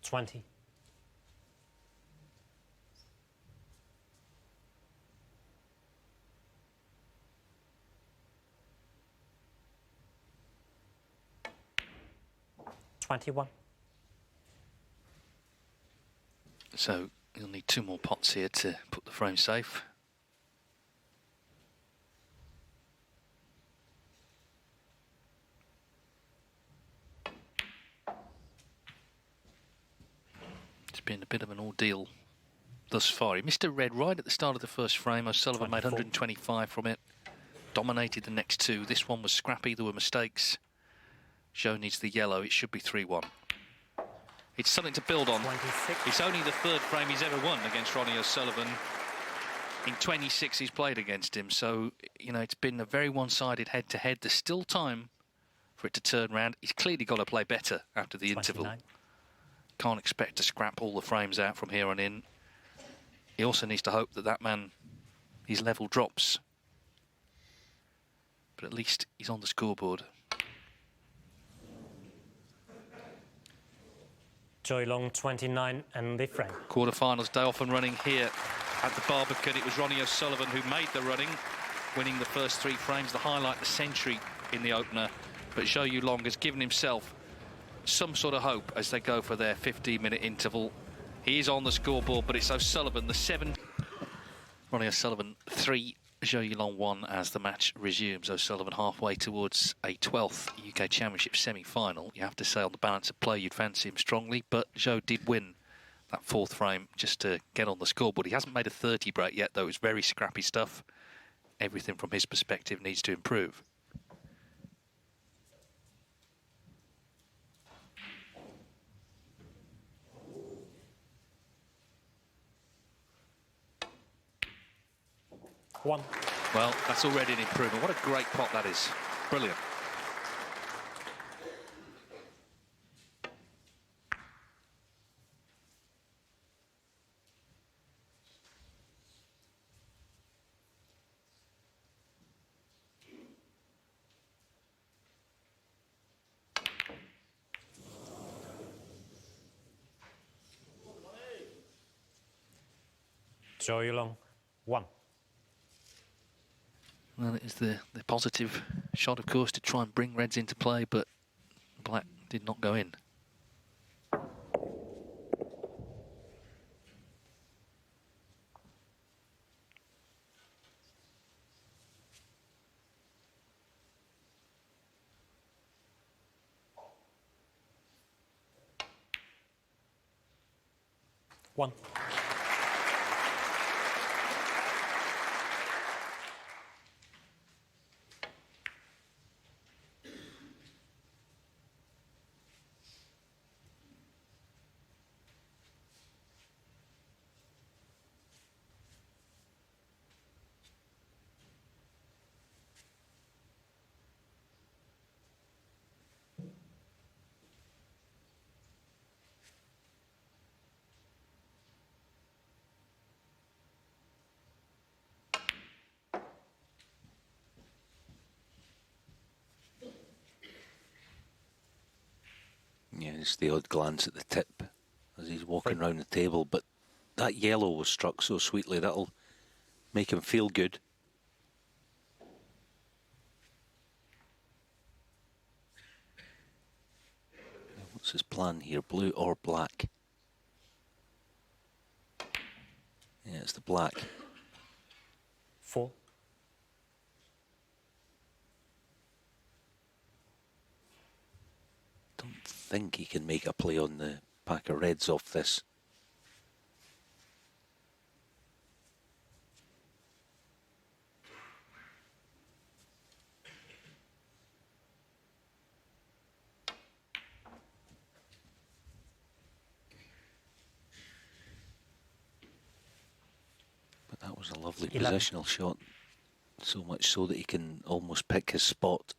Twenty. 21. So you'll need 2 more pots here to put the frame safe. It's been a bit of an ordeal thus far. He missed a red right at the start of the first frame. O'Sullivan made 125 from it. Dominated the next 2. This one was scrappy. There were mistakes. Zhou needs the yellow. It should be 3-1. It's something to build on. 26. It's only the 3rd frame he's ever won against Ronnie O'Sullivan. In 26 he's played against him. So, you know, it's been a very one-sided head-to-head. There's still time for it to turn round. He's clearly got to play better after the 29. interval. Can't expect to scrap all the frames out from here on in. He also needs to hope that that man, his level drops. But at least he's on the scoreboard. Yuelong 29 and the frame. Quarterfinals day off and running here at the Barbican. It was Ronnie O'Sullivan who made the running, winning the first 3 frames, the highlight, the century in the opener. But Zhou Yuelong has given himself some sort of hope as they go for their 15-minute interval. He is on the scoreboard, but it's O'Sullivan, the 7. Ronnie O'Sullivan 3, Zhou Yuelong 1 as the match resumes. O'Sullivan halfway towards a 12th UK Championship semi-final. You have to say on the balance of play you'd fancy him strongly, but Zhou did win that 4th frame just to get on the scoreboard. He hasn't made a 30 break yet, though. It's very scrappy stuff. Everything from his perspective needs to improve. One. Well, that's already an improvement. What a great pot that is. Brilliant. Zhou Yuelong 1. Well, it is the positive shot, of course, to try and bring reds into play, but black did not go in. One. Yeah, just the odd glance at the tip as he's walking round the table, but that yellow was struck so sweetly, that'll make him feel good. What's his plan here, blue or black? Yeah, it's the black. 4. Don't think he can make a play on the pack of reds off this. But that was a lovely 11. positional shot, so much so that he can almost pick his spot.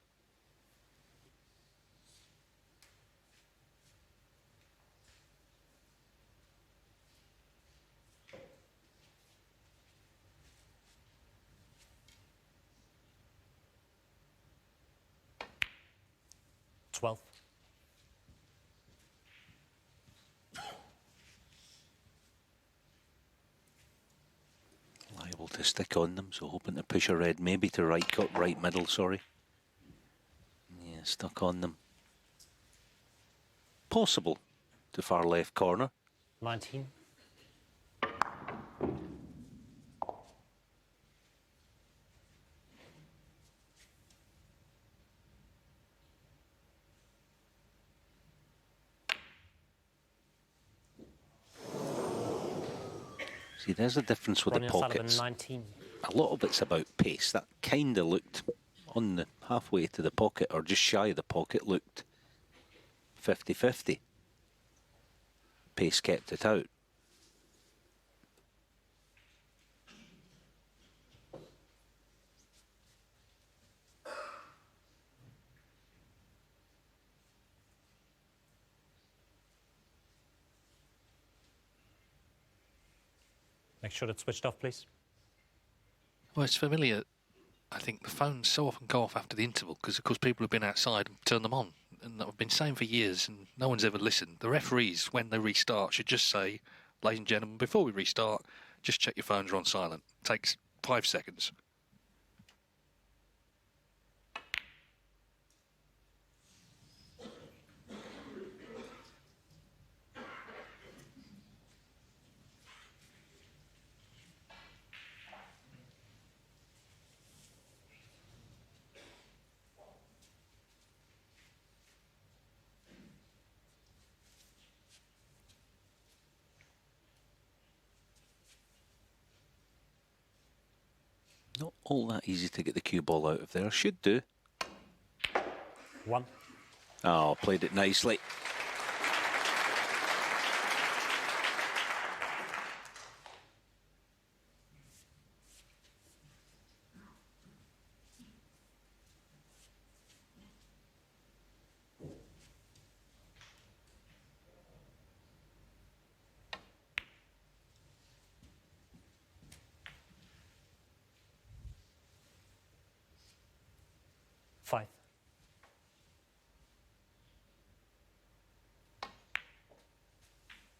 Twelve. Liable to stick on them, so hoping to push a red, maybe to right middle, sorry. Yeah, stuck on them. Possible to far left corner. 19. See, there's a difference with Ronnie the O'Sullivan, pockets. 19. A lot of it's about pace. That kind of looked on the halfway to the pocket, or just shy of the pocket, looked 50-50. Pace kept it out. Make sure it's switched off, please. Well, it's familiar. I think the phones so often go off after the interval because, of course, people have been outside and turned them on. And I've been saying for years, and no one's ever listened. The referees, when they restart, should just say, ladies and gentlemen, before we restart, just check your phones are on silent. It takes 5 seconds. Not all that easy to get the cue ball out of there. Should do. 1. Oh, played it nicely. Five.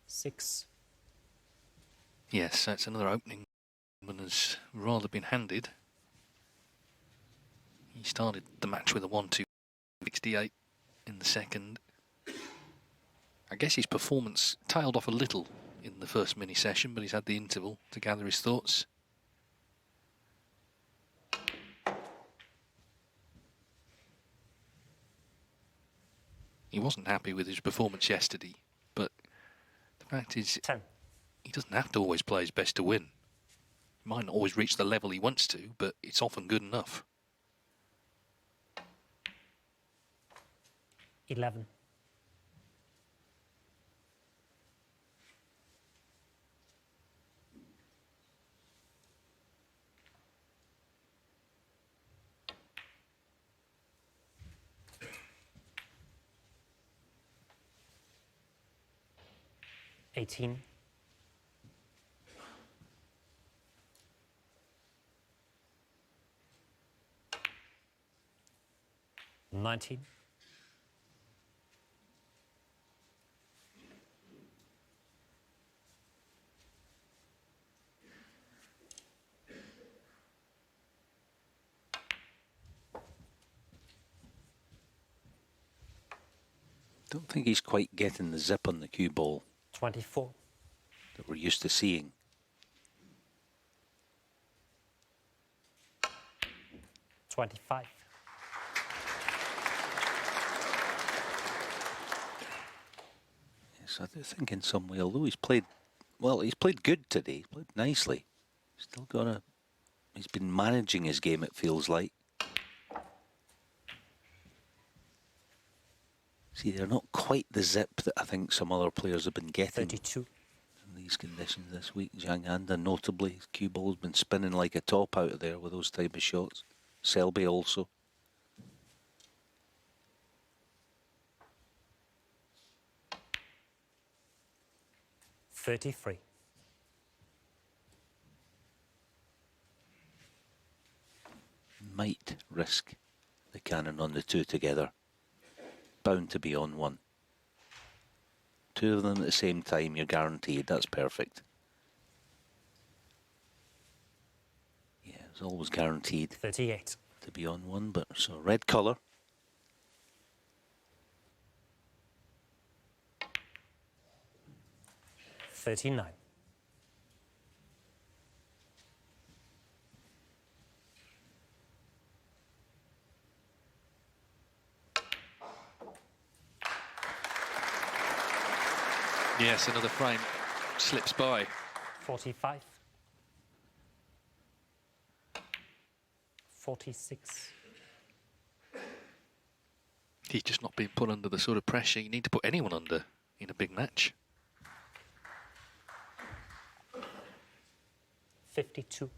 Six. Yes, that's another opening that has rather been handed. He started the match with a 1-2, 68 in the second. I guess his performance tailed off a little in the first mini session, but he's had the interval to gather his thoughts. He wasn't happy with his performance yesterday, but the fact is, 10. he doesn't have to always play his best to win. He might not always reach the level he wants to, but it's often good enough. 11. Eighteen. 19. Don't think he's quite getting the zip on the cue ball 24. that we're used to seeing. 25. Yes, I do think in some way, although he's played good today, he's played nicely. Still he's been managing his game, it feels like. See, they're not quite the zip that I think some other players have been getting 32. in these conditions this week. Zhang Anda, notably, his cue ball's been spinning like a top out of there with those type of shots. Selby also. $33. Might risk the cannon on the two together. Bound to be on one. Two of them at the same time, you're guaranteed. That's perfect. Yeah, it's always guaranteed 38. to be on one, but so red colour. $39. Yes, another frame slips by. 45. 46. He's just not being put under the sort of pressure you need to put anyone under in a big match. 52.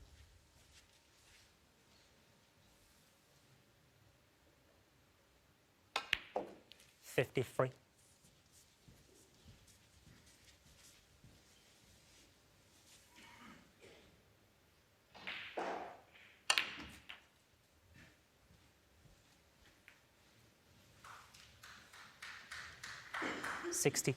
53. 60.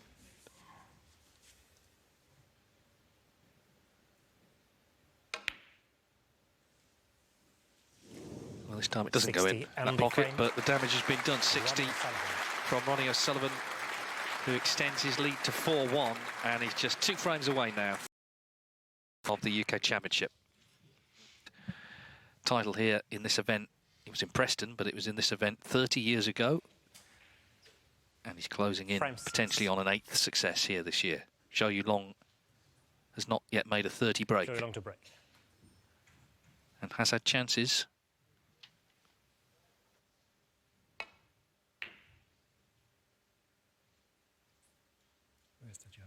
Well, this time it doesn't go in 60 and that the pocket, frame. but the damage has been done. 60 Ronnie O'Sullivan. from Ronnie O'Sullivan, who extends his lead to 4-1, and he's just 2 frames away now of the UK Championship. Title here in this event, it was in Preston, but it was in this event 30 years ago. And he's closing in Frame 6. potentially on an 8th success here this year. Zhou Yuelong has not yet made a 30 break Yuelong to break. and has had chances. Where's the Jonah?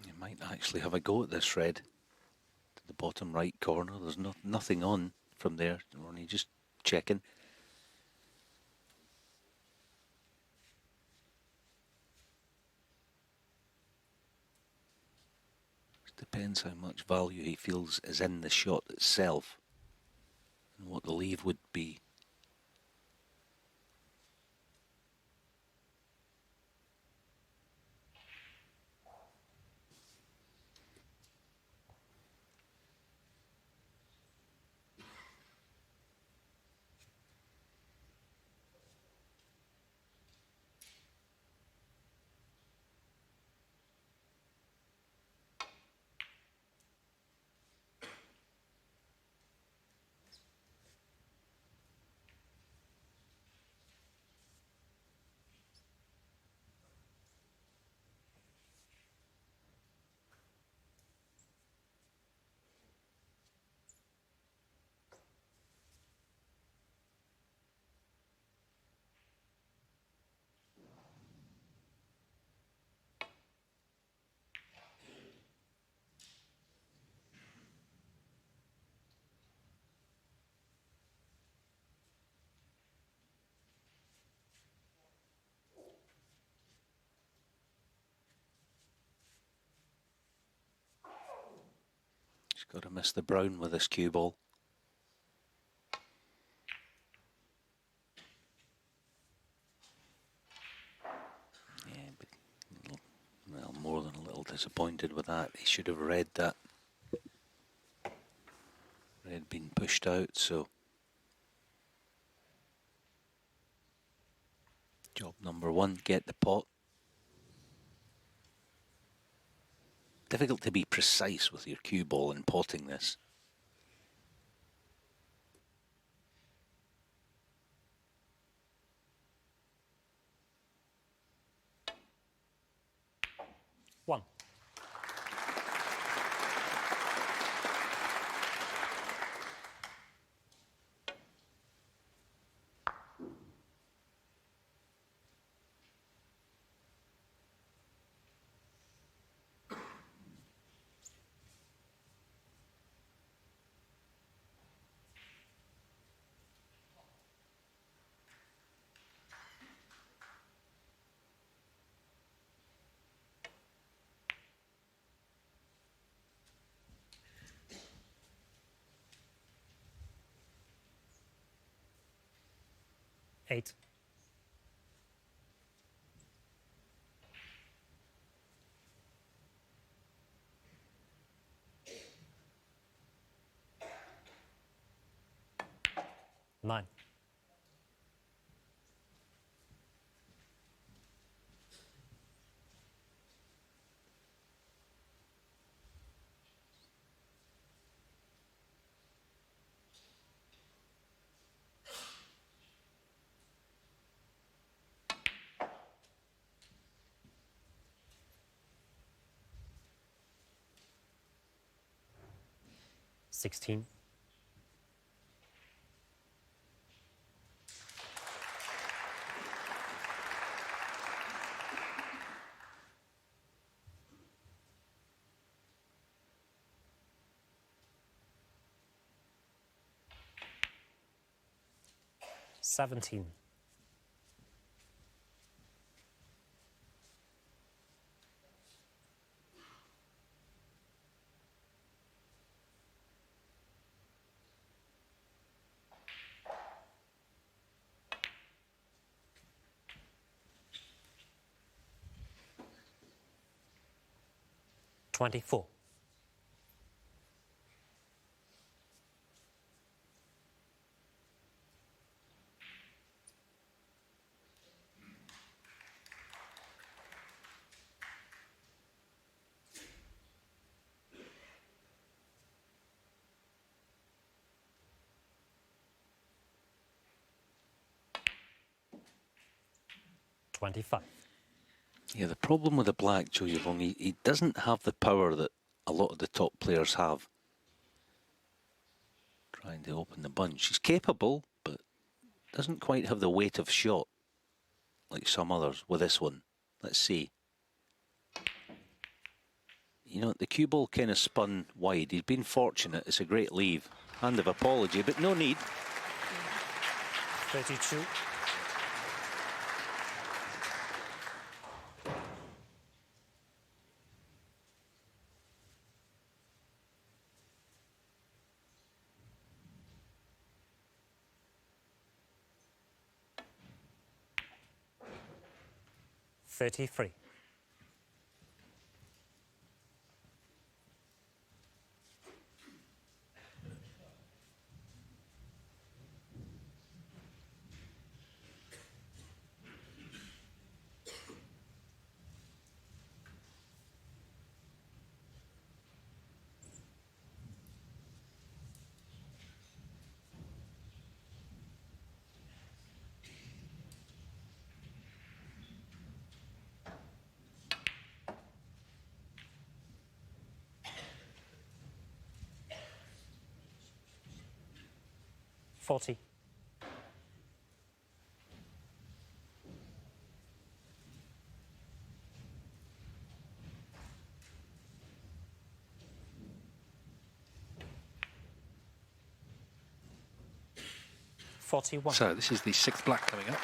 You might actually have a go at this red. To the bottom right corner. There's nothing on from there. Ronnie just checking. It depends how much value he feels is in the shot itself and what the leave would be. Got to miss the brown with this cue ball. Yeah, but well, more than a little disappointed with that. He should have read that. Red been pushed out, so job number one, get the pot. Difficult to be precise with your cue ball in potting this. One. Eight. Nine. Sixteen. Seventeen. Twenty-four. $25. Yeah, the problem with the black, Zhou Yuelong, he doesn't have the power that a lot of the top players have. Trying to open the bunch. He's capable, but doesn't quite have the weight of shot like some others with this one. Let's see. You know, the cue ball kind of spun wide. He's been fortunate. It's a great leave. Hand of apology, but no need. 32. $33. 40. $41. So this is the sixth black coming up.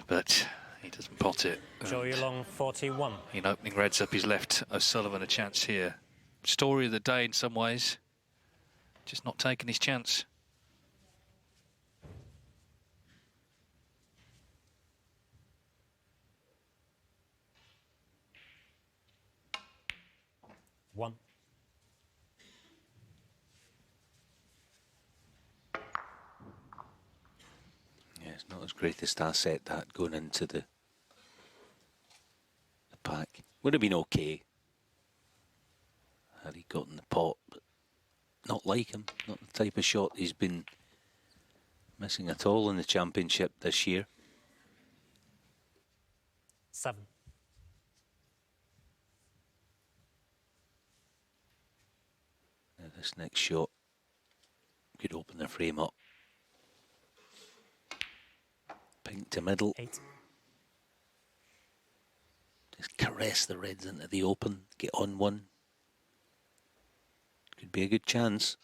but he doesn't pot it. Zhou Yuelong, 41. In opening reds up, he's left O'Sullivan a chance here. Story of the day in some ways, just not taking his chance. One. Yeah, it's not his greatest asset, that, going into the pack. Would have been okay had he gotten the pot, but not like him. Not the type of shot he's been missing at all in the championship this year. 7. Now this next shot could open the frame up. Pink to middle. 8. Just caress the reds into the open. Get on one. Could be a good chance.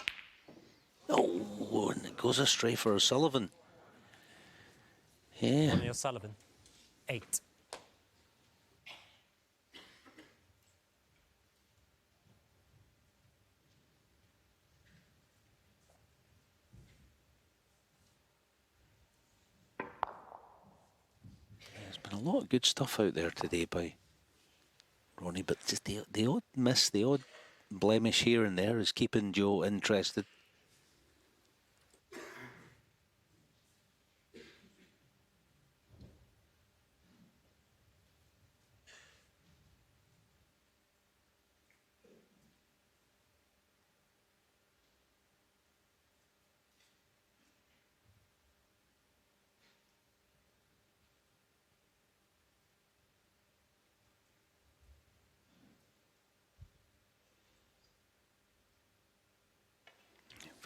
Oh, and it goes astray for O'Sullivan. Yeah. Ronnie O'Sullivan, 8. There's been a lot of good stuff out there today by Ronnie, but just the odd miss, the odd blemish here and there is keeping Zhou interested.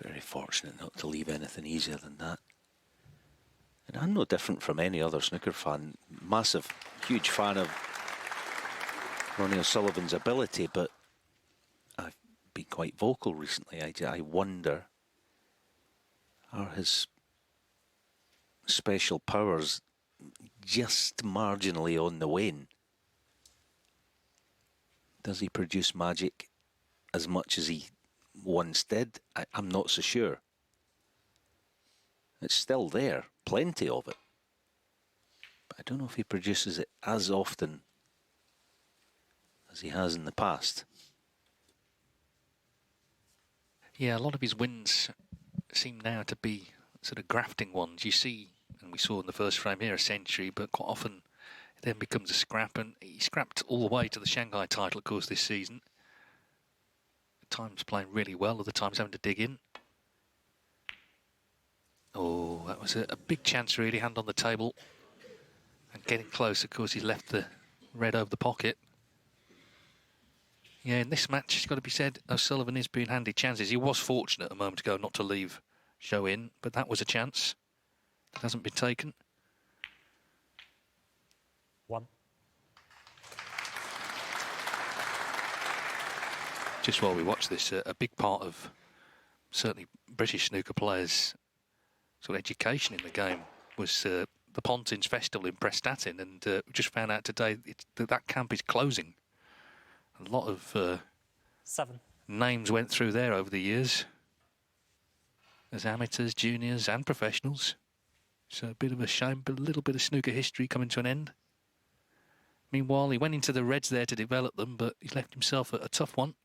Very fortunate not to leave anything easier than that. And I'm no different from any other snooker fan. Massive, huge fan of Ronnie O'Sullivan's ability, but I've been quite vocal recently. I wonder, are his special powers just marginally on the wane? Does he produce magic as much as he once did? I'm not so sure. It's still there, plenty of it. But I don't know if he produces it as often as he has in the past. Yeah, a lot of his wins seem now to be sort of grafting ones. You see, and we saw in the first frame here, a century, but quite often it then becomes a scrap, and he scrapped all the way to the Shanghai title, of course, this season. At times playing really well, other times having to dig in. Oh, that was a big chance, really, hand on the table. And getting close, of course, he's left the red over the pocket. Yeah, in this match, it's got to be said, O'Sullivan is being handed chances. He was fortunate a moment ago not to leave Zhou in, but that was a chance that hasn't been taken. 1. Just while we watch this, a big part of certainly British snooker players' sort of education in the game was the Pontins Festival in Prestatyn, and we just found out today that camp is closing. A lot of 7. names went through there over the years as amateurs, juniors and professionals. So a bit of a shame, but a little bit of snooker history coming to an end. Meanwhile, he went into the Reds there to develop them, but he's left himself a tough one.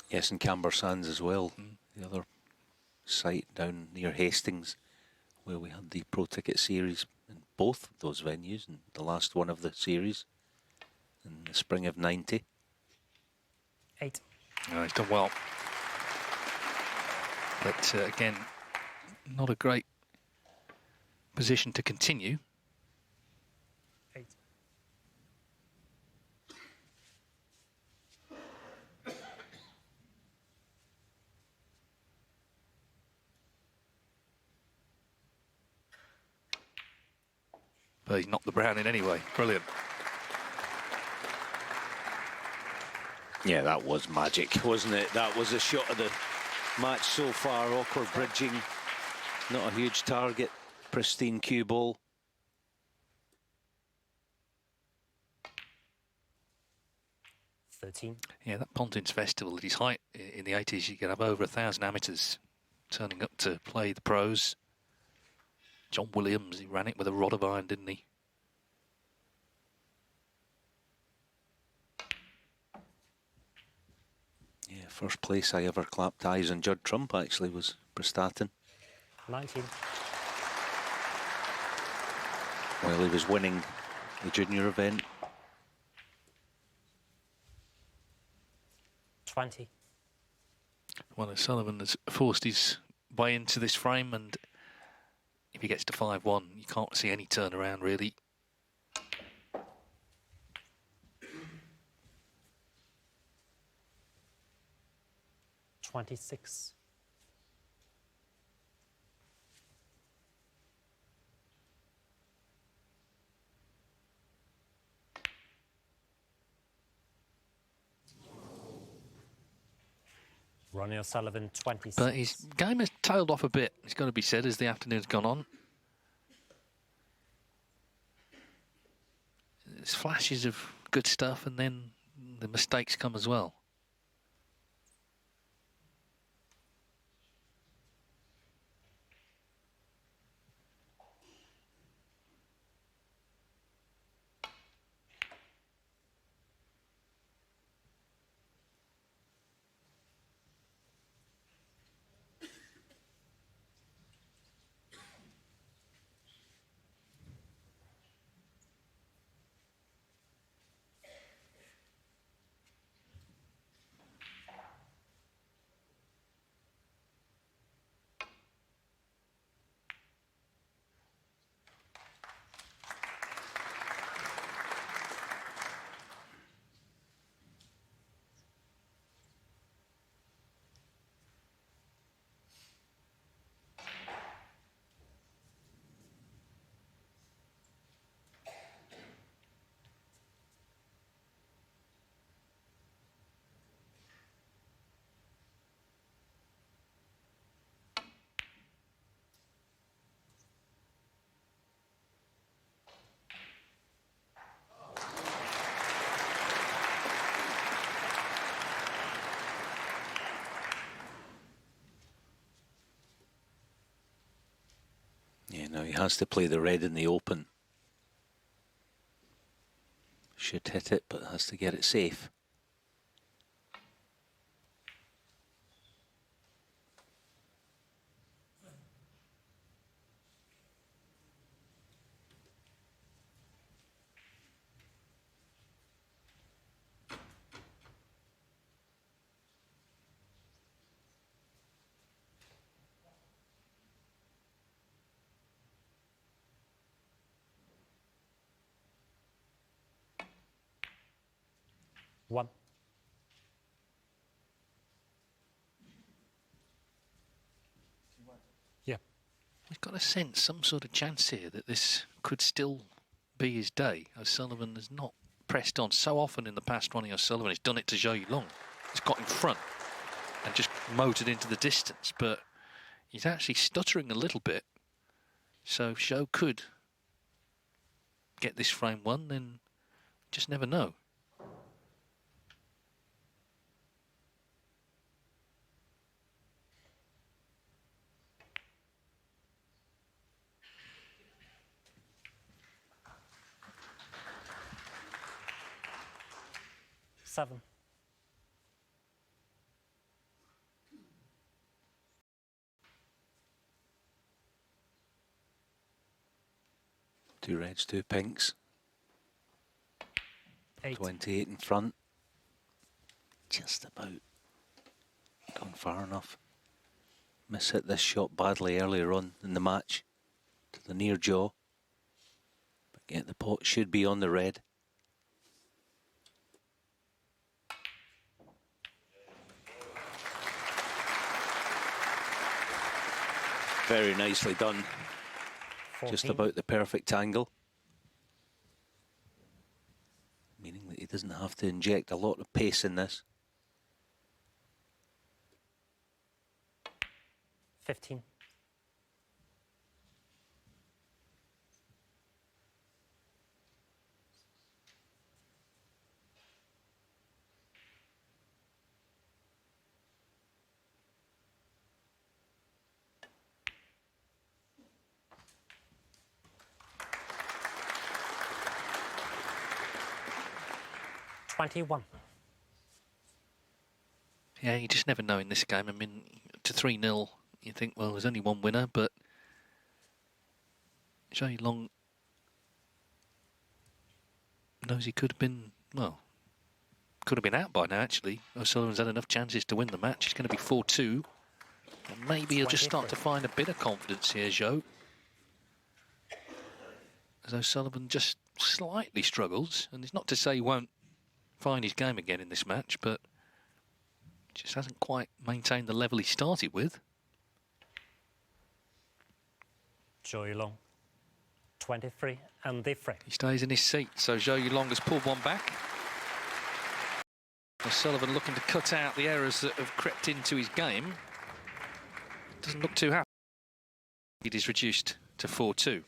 Yes, and Camber Sands as well, the other site down near Hastings, where we had the Pro Ticket Series in both of those venues, and the last one of the series in the spring of '90. 8. Oh, he's done well. But again, not a great position to continue. 8. But he's knocked the brown in anyway. Brilliant. Yeah, that was magic, wasn't it? That was a shot of the match so far. Awkward bridging, not a huge target. Pristine cue ball. Yeah, that Pontins Festival at his height in the 80s, you could have over 1,000 amateurs turning up to play the pros. John Williams, he ran it with a rod of iron, didn't he? Yeah, first place I ever clapped eyes on Judd Trump actually was Prestatyn. 19. While he was winning the junior event. 20. Well, O'Sullivan has forced his way into this frame, and if he gets to 5-1, you can't see any turnaround, really. $26. Ronnie O'Sullivan, 26. But his game has tailed off a bit, it's got to be said, as the afternoon's gone on. There's flashes of good stuff, and then the mistakes come as well. Yeah, now he has to play the red in the open. Should hit it, but has to get it safe. One. Yeah. We've got a sense, some sort of chance here that this could still be his day. O'Sullivan has not pressed on so often in the past. Ronnie O'Sullivan has done it to Zhou Yuelong. He's got in front and just motored into the distance, but he's actually stuttering a little bit. So if Zhou could get this frame won, then just never know. Seven. Two reds, two pinks. 8. 28 in front. Just about gone far enough. Miss hit this shot badly earlier on in the match to the near jaw. But yet the pot should be on the red. Very nicely done. 14. Just about the perfect angle. Meaning that he doesn't have to inject a lot of pace in this. 15. 21. Yeah, you just never know in this game. I mean, to 3-0, you think, well, there's only one winner, but Zhou Yuelong knows he could have been, well, could have been out by now, actually. O'Sullivan's had enough chances to win the match. It's going to be 4-2. And maybe he'll just start to find a bit of confidence here, Zhou. As O'Sullivan just slightly struggles, and it's not to say he won't find his game again in this match, but just hasn't quite maintained the level he started with. Zhou Yuelong, 23 and the frame. He stays in his seat, so Zhou Yuelong has pulled one back. O'Sullivan looking to cut out the errors that have crept into his game. Doesn't look too happy. It is reduced to 4-2.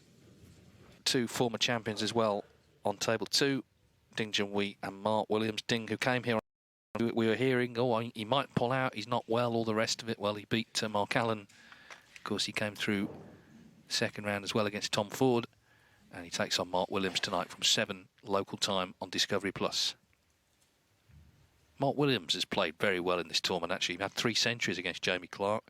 Two former champions as well on table 2, Ding Junhui and Mark Williams. Ding, who came here, we were hearing, oh, he might pull out, he's not well, all the rest of it. Well, he beat Mark Allen. Of course, he came through the second round as well against Tom Ford. And he takes on Mark Williams tonight from 7 local time on Discovery+. Mark Williams has played very well in this tournament, actually. He had 3 centuries against Jamie Clark.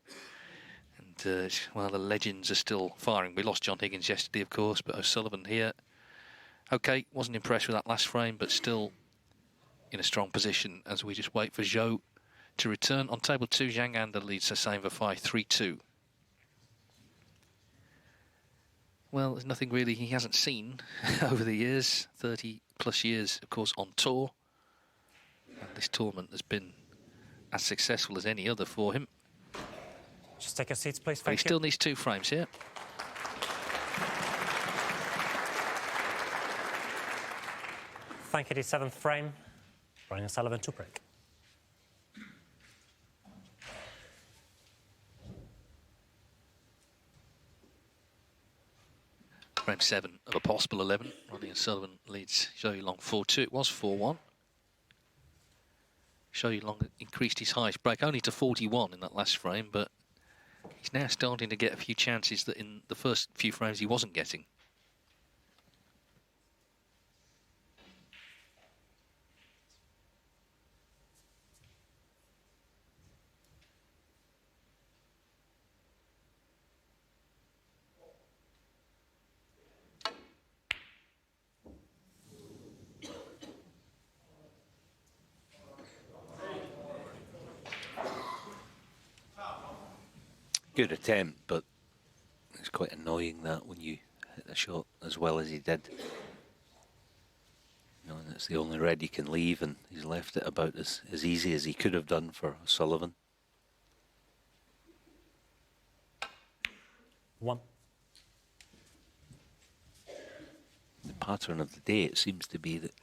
And, well, the legends are still firing. We lost John Higgins yesterday, of course, but O'Sullivan here. OK, wasn't impressed with that last frame, but still in a strong position as we just wait for Zhou to return. On table 2, Zhang Anda leads Sasain Vafai 3-2. Well, there's nothing really he hasn't seen over the years. 30+ years, of course, on tour. And this tournament has been as successful as any other for him. Just take your seats, please. But he still needs 2 frames here. Thank you, the 7th frame. Ronnie and Sullivan to break. Frame 7 of a possible 11. Ronnie and Sullivan leads Zhou Yuelong 4-2. It was 4-1. Zhou Yuelong increased his highest break only to 41 in that last frame, but he's now starting to get a few chances that in the first few frames he wasn't getting. Good attempt, but it's quite annoying that when you hit the shot as well as he did. You know, and it's the only red he can leave, and he's left it about as easy as he could have done for Sullivan. 1. The pattern of the day, it seems to be that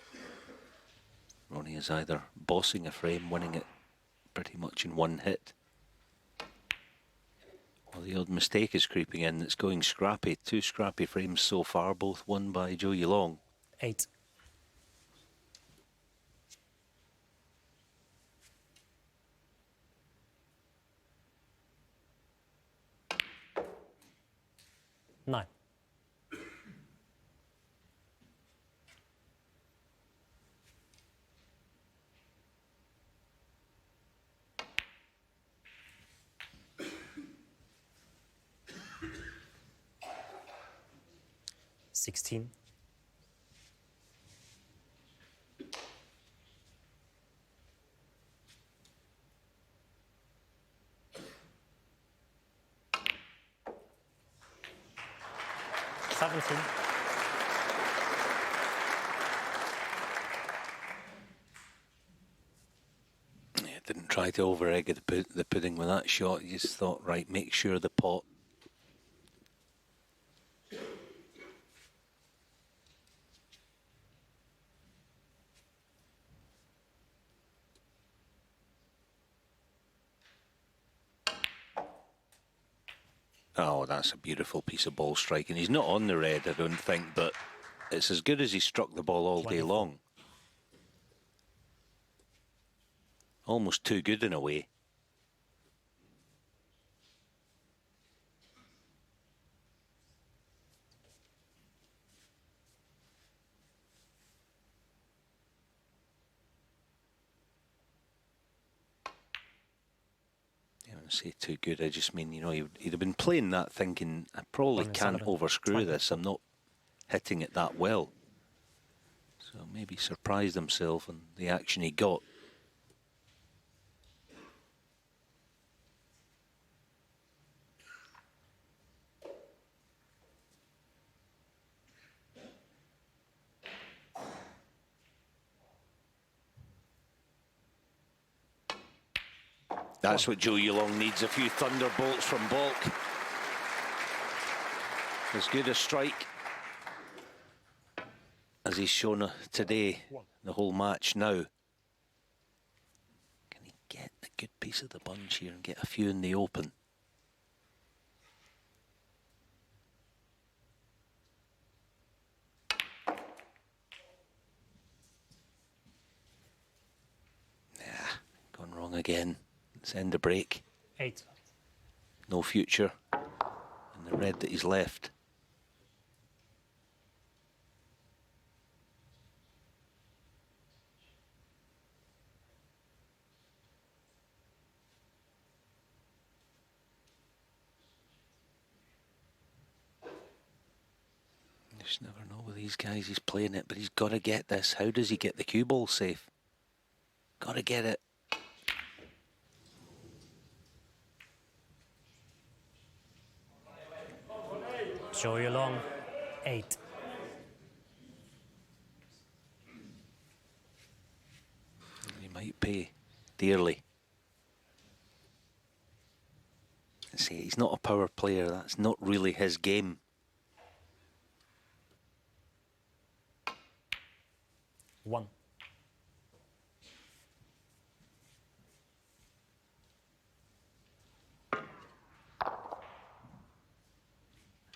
Ronnie is either bossing a frame, winning it pretty much in one hit, well, the odd mistake is creeping in. It's going scrappy. 2 scrappy frames so far, both won by Zhou Yuelong. 8. Nine. Sixteen. 17. Yeah, didn't try to over-egg the pudding with that shot. He just thought, right, make sure the pot. Oh, that's a beautiful piece of ball striking. He's not on the red, I don't think, but it's as good as he struck the ball all day long. Almost too good in a way. wouldn't say too good. I just mean, you know, he'd have been playing that thinking, I probably Ronnie can't Sullivan, overscrew 20. this. I'm not hitting it that well. So maybe surprised himself in the action he got. That's what Zhou Yuelong needs, a few thunderbolts from Balk. As good a strike as he's shown today, the whole match now. Can he get a good piece of the bunch here and get a few in the open? Yeah, gone wrong again. Let's end the break. 8. No future in the red that he's left. You just never know with these guys. He's playing it, but he's got to get this. How does he get the cue ball safe? Got to get it. Zhou Yuelong, 8. He might pay dearly. See, he's not a power player. That's not really his game. One.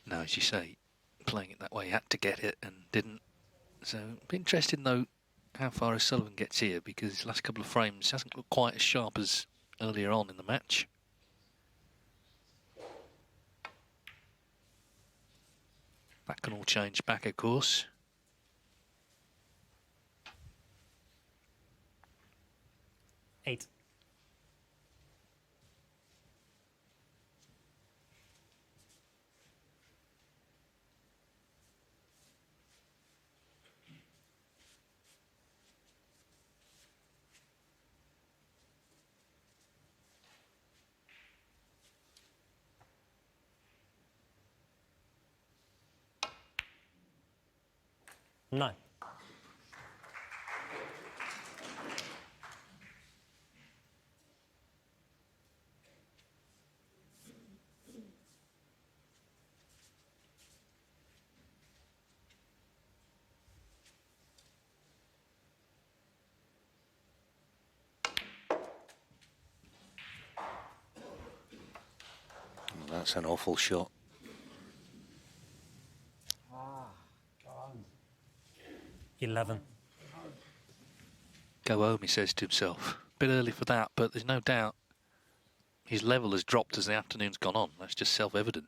No, as you say, playing it that way, had to get it and didn't. So, be interesting though how far O'Sullivan gets here, because his last couple of frames hasn't looked quite as sharp as earlier on in the match. That can all change back, of course. Eight. Nine. That's an awful shot. 11. Go home, he says to himself. Bit early for that, but there's no doubt his level has dropped as the afternoon's gone on. That's just self-evident.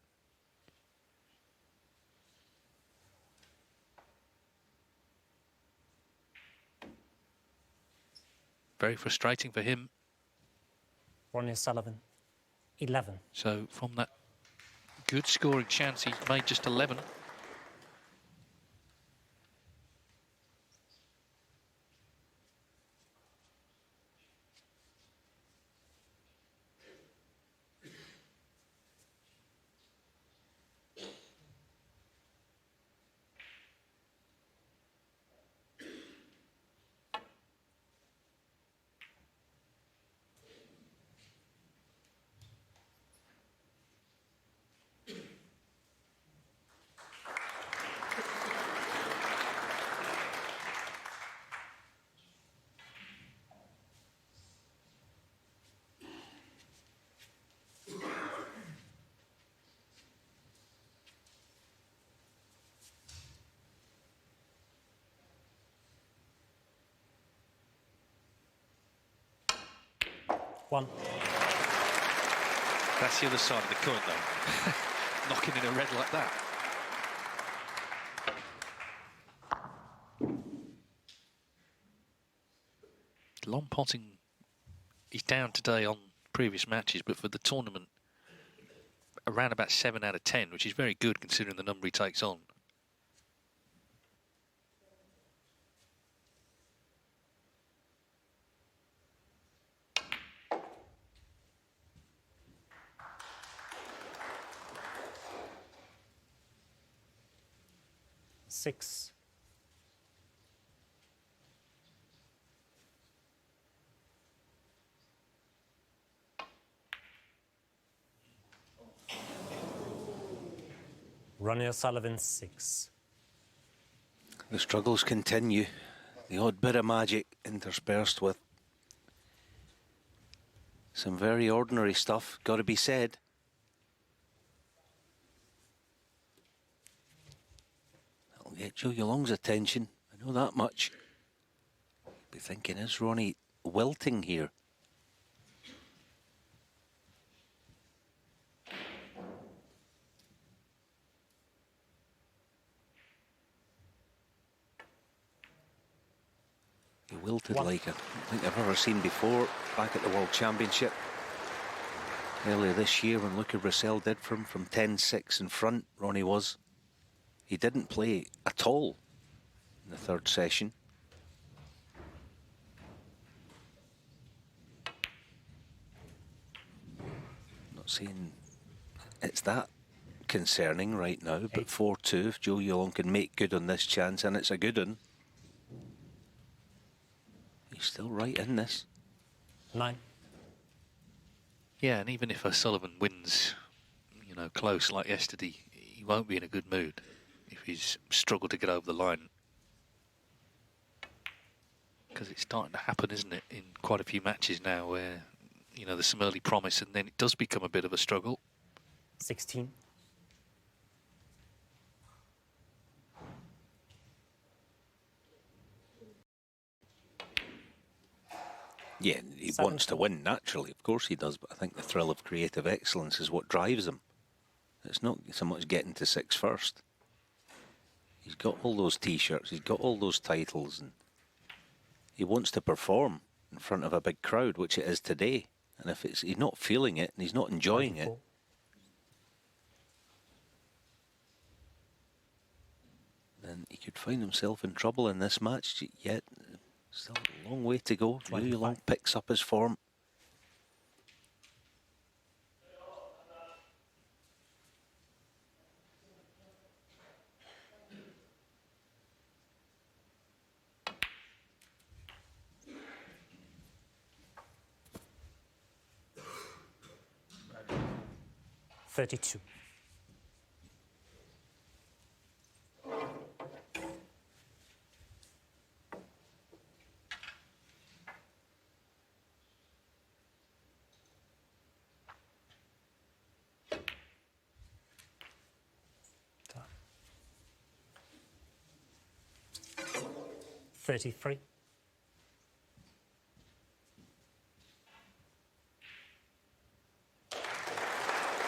Very frustrating for him. Ronnie Sullivan, 11. So from that good scoring chance, he's made just 11. One. That's the other side of the coin, though. Knocking in a red like that. Long potting, he's down today on previous matches, but for the tournament, around about 7 out of 10, which is very good considering the number he takes on. Six. Ronnie O'Sullivan, 6. The struggles continue. The odd bit of magic interspersed with some very ordinary stuff, got to be said. That'll get Zhou Yuelong's attention, I know that much. Be thinking, is Ronnie wilting here? He wilted like I don't think I've ever seen before back at the World Championship earlier this year when Luca Brissell did from 10-6 in front. Ronnie was. He didn't play at all in the third session. Not saying it's that concerning right now, but 4-2, if Zhou Yuelong can make good on this chance, and it's a good one. He's still right in this. 9. Yeah, and even if O'Sullivan wins, you know, close like yesterday, he won't be in a good mood if he's struggled to get over the line. Because it's starting to happen, isn't it, in quite a few matches now where, you know, there's some early promise and then it does become a bit of a struggle. 16. Yeah, he wants to win naturally, of course he does, but I think the thrill of creative excellence is what drives him. It's not so much getting to 6 first. He's got all those t-shirts, he's got all those titles, and he wants to perform in front of a big crowd, which it is today. And if he's not feeling it and he's not enjoying 24. it, then he could find himself in trouble in this match. Yet still a long way to go. Yuelong picks up his form. $32. $33.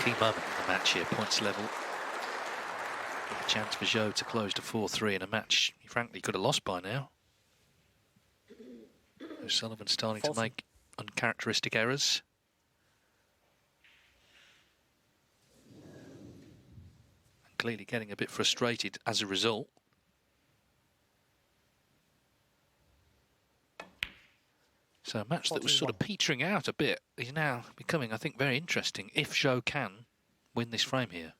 Key moment in the match here, points level. A chance for Zhou to close to 4-3 in a match he frankly could have lost by now. O'Sullivan starting to make uncharacteristic errors. And clearly getting a bit frustrated as a result. So a match that was sort of petering out a bit is now becoming, I think, very interesting if Zhou can win this frame here.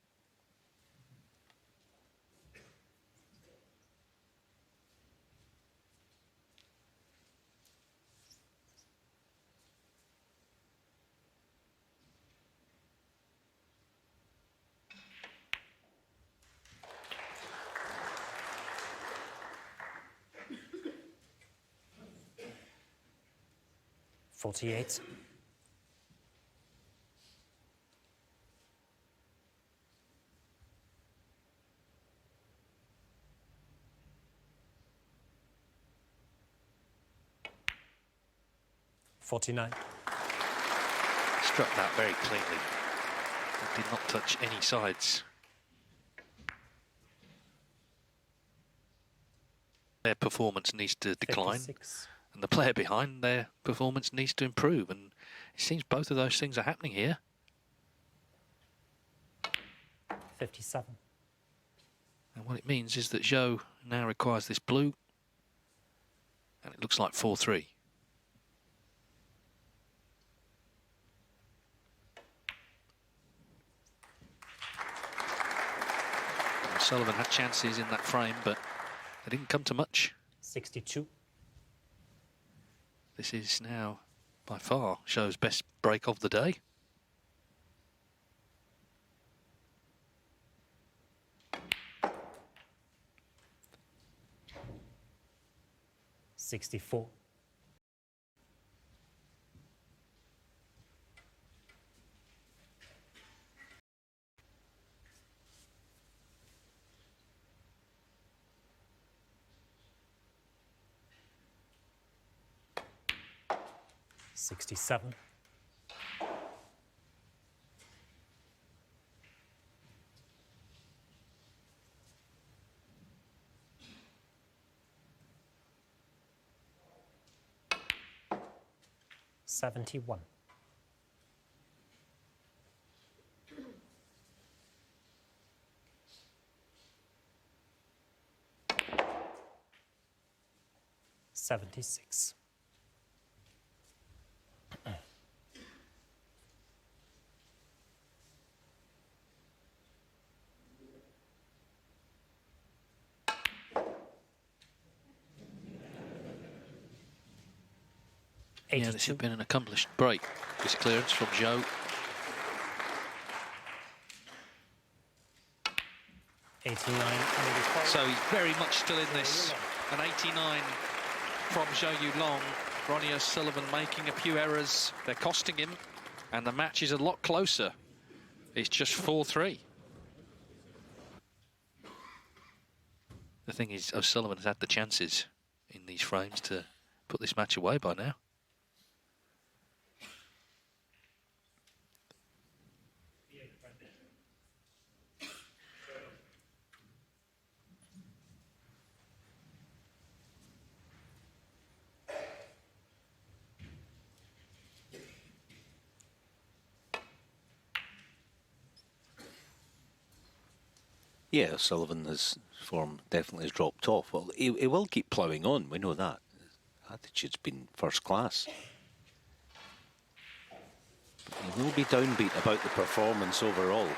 $48. $49. Struck that very cleanly. It did not touch any sides. Their performance needs to decline. 56. And the player behind their performance needs to improve, and it seems both of those things are happening here. 57. And what it means is that Zhou now requires this blue, and it looks like 4-3. Sullivan had chances in that frame, but they didn't come to much. 62. This is now, by far, Zhou's best break of the day. $64. $67. $71. $76. Yeah, this has been an accomplished break. This clearance from Zhou. 89. So he's very much still in this. An 89 from Zhou Yuelong. Ronnie O'Sullivan making a few errors. They're costing him, and the match is a lot closer. It's just 4-3. The thing is, O'Sullivan has had the chances in these frames to put this match away by now. Yeah, Sullivan's form definitely has dropped off. Well, he will keep ploughing on, we know that. His attitude's been first class. But he will be downbeat about the performance overall.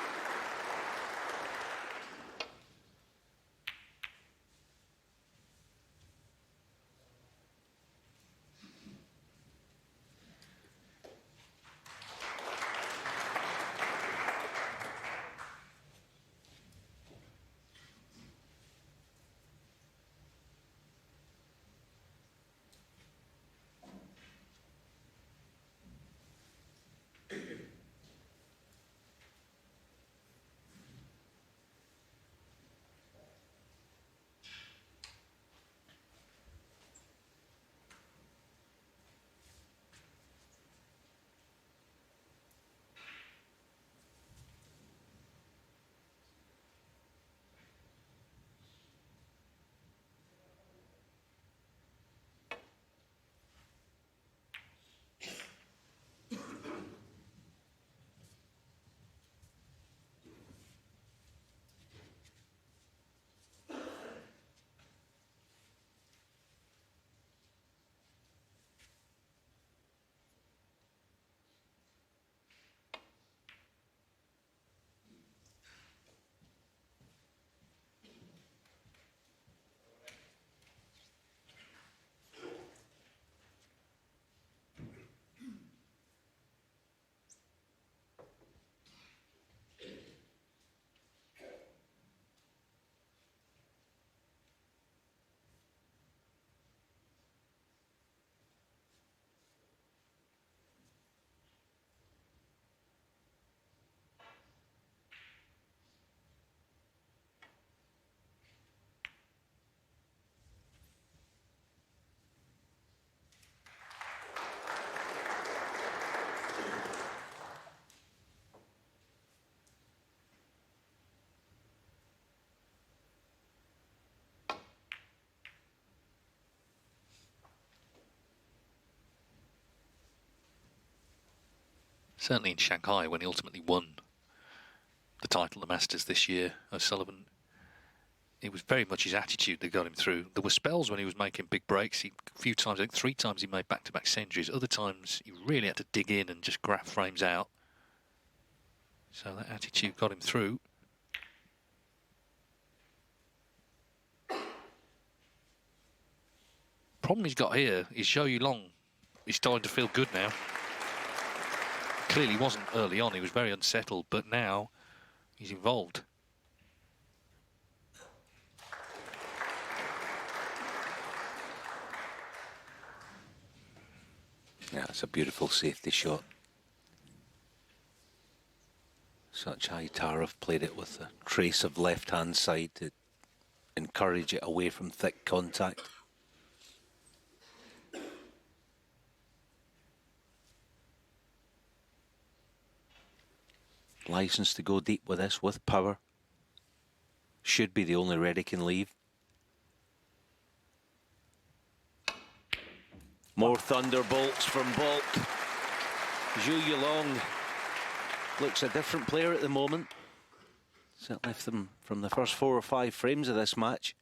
Certainly in Shanghai, when he ultimately won the title, the Masters this year, O'Sullivan, it was very much his attitude that got him through. There were spells when he was making big breaks. A few times, I think 3 times he made back-to-back centuries. Other times he really had to dig in and just grab frames out. So that attitude got him through. Problem he's got here is Zhou Yuelong. He's starting to feel good now. Clearly wasn't early on. He was very unsettled, but now he's involved. Yeah, it's a beautiful safety shot. Such high Tariff played it with a trace of left-hand side to encourage it away from thick contact. License to go deep with this, with power. Should be the only red he can leave. More thunderbolts from Bolt. Zhou Yuelong looks a different player at the moment. Certainly from the first 4 or 5 frames of this match.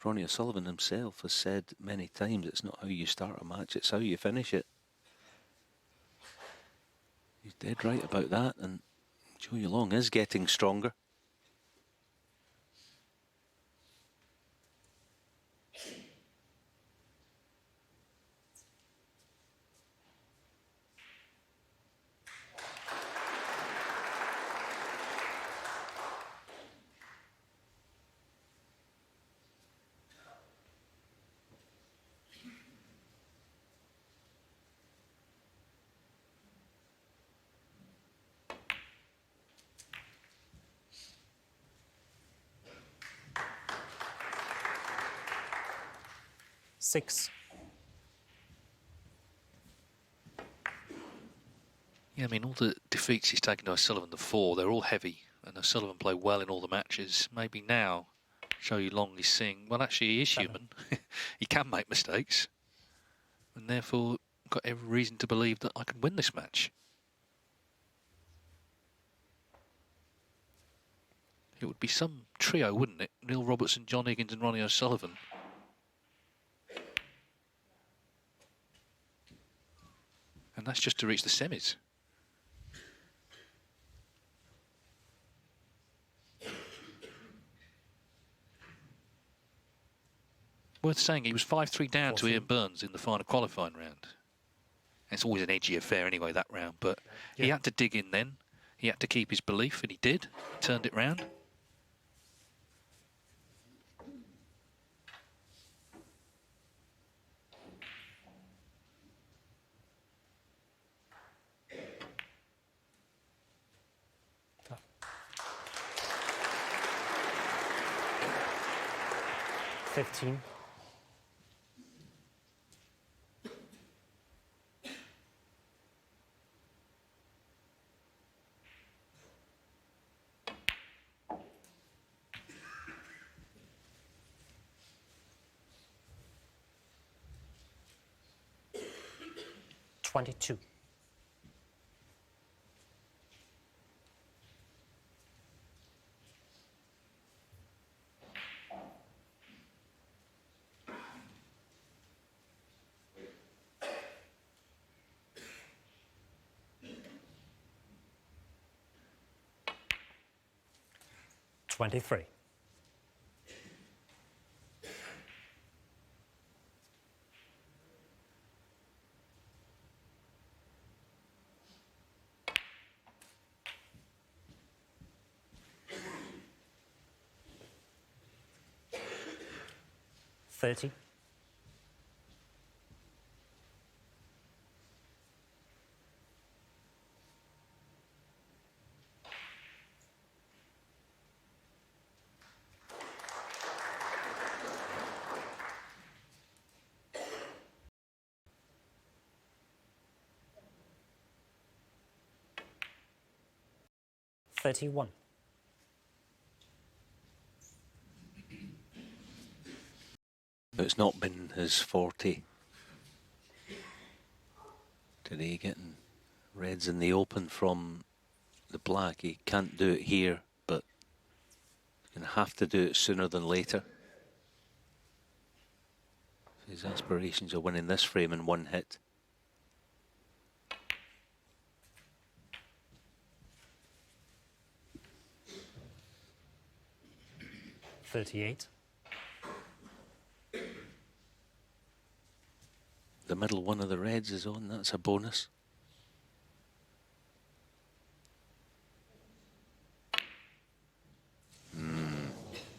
Ronnie O'Sullivan himself has said many times it's not how you start a match, it's how you finish it. He's dead right about that, and Zhou Yuelong is getting stronger. Six. Yeah, I mean, all the defeats he's taken to O'Sullivan, the 4, they're all heavy, and O'Sullivan played well in all the matches. Maybe now Zhou Yuelong is seeing, well, actually, he is 7. human. He can make mistakes, and therefore got every reason to believe that I can win this match. It would be some trio, wouldn't it? Neil Robertson, John Higgins and Ronnie O'Sullivan. And that's just to reach the semis. Worth saying, he was 5-3 down 14. to Ian Burns in the final qualifying round. It's always an edgy affair anyway, that round, but he had to dig in then. He had to keep his belief, and he did. Turned it round. Oh. 15. $22. $23. $30. $31. It's not been his forte today, getting reds in the open from the black. He can't do it here, but he's going to have to do it sooner than later. His aspirations are winning this frame in one hit. $38. The middle one of the reds is on, that's a bonus.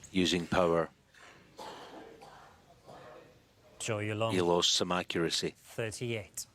Using power. Zhou Yuelong. He lost some accuracy. 38.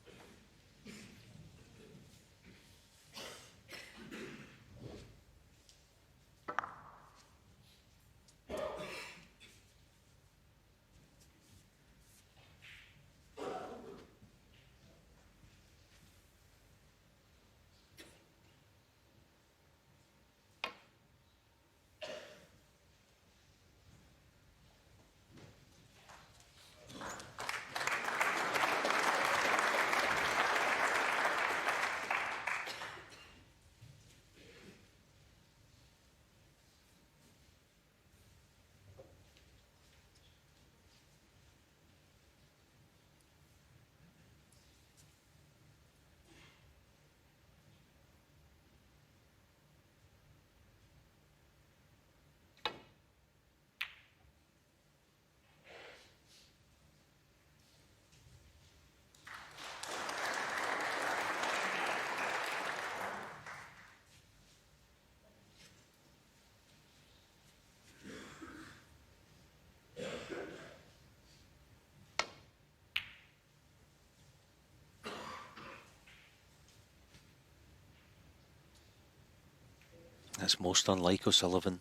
That's most unlike O'Sullivan.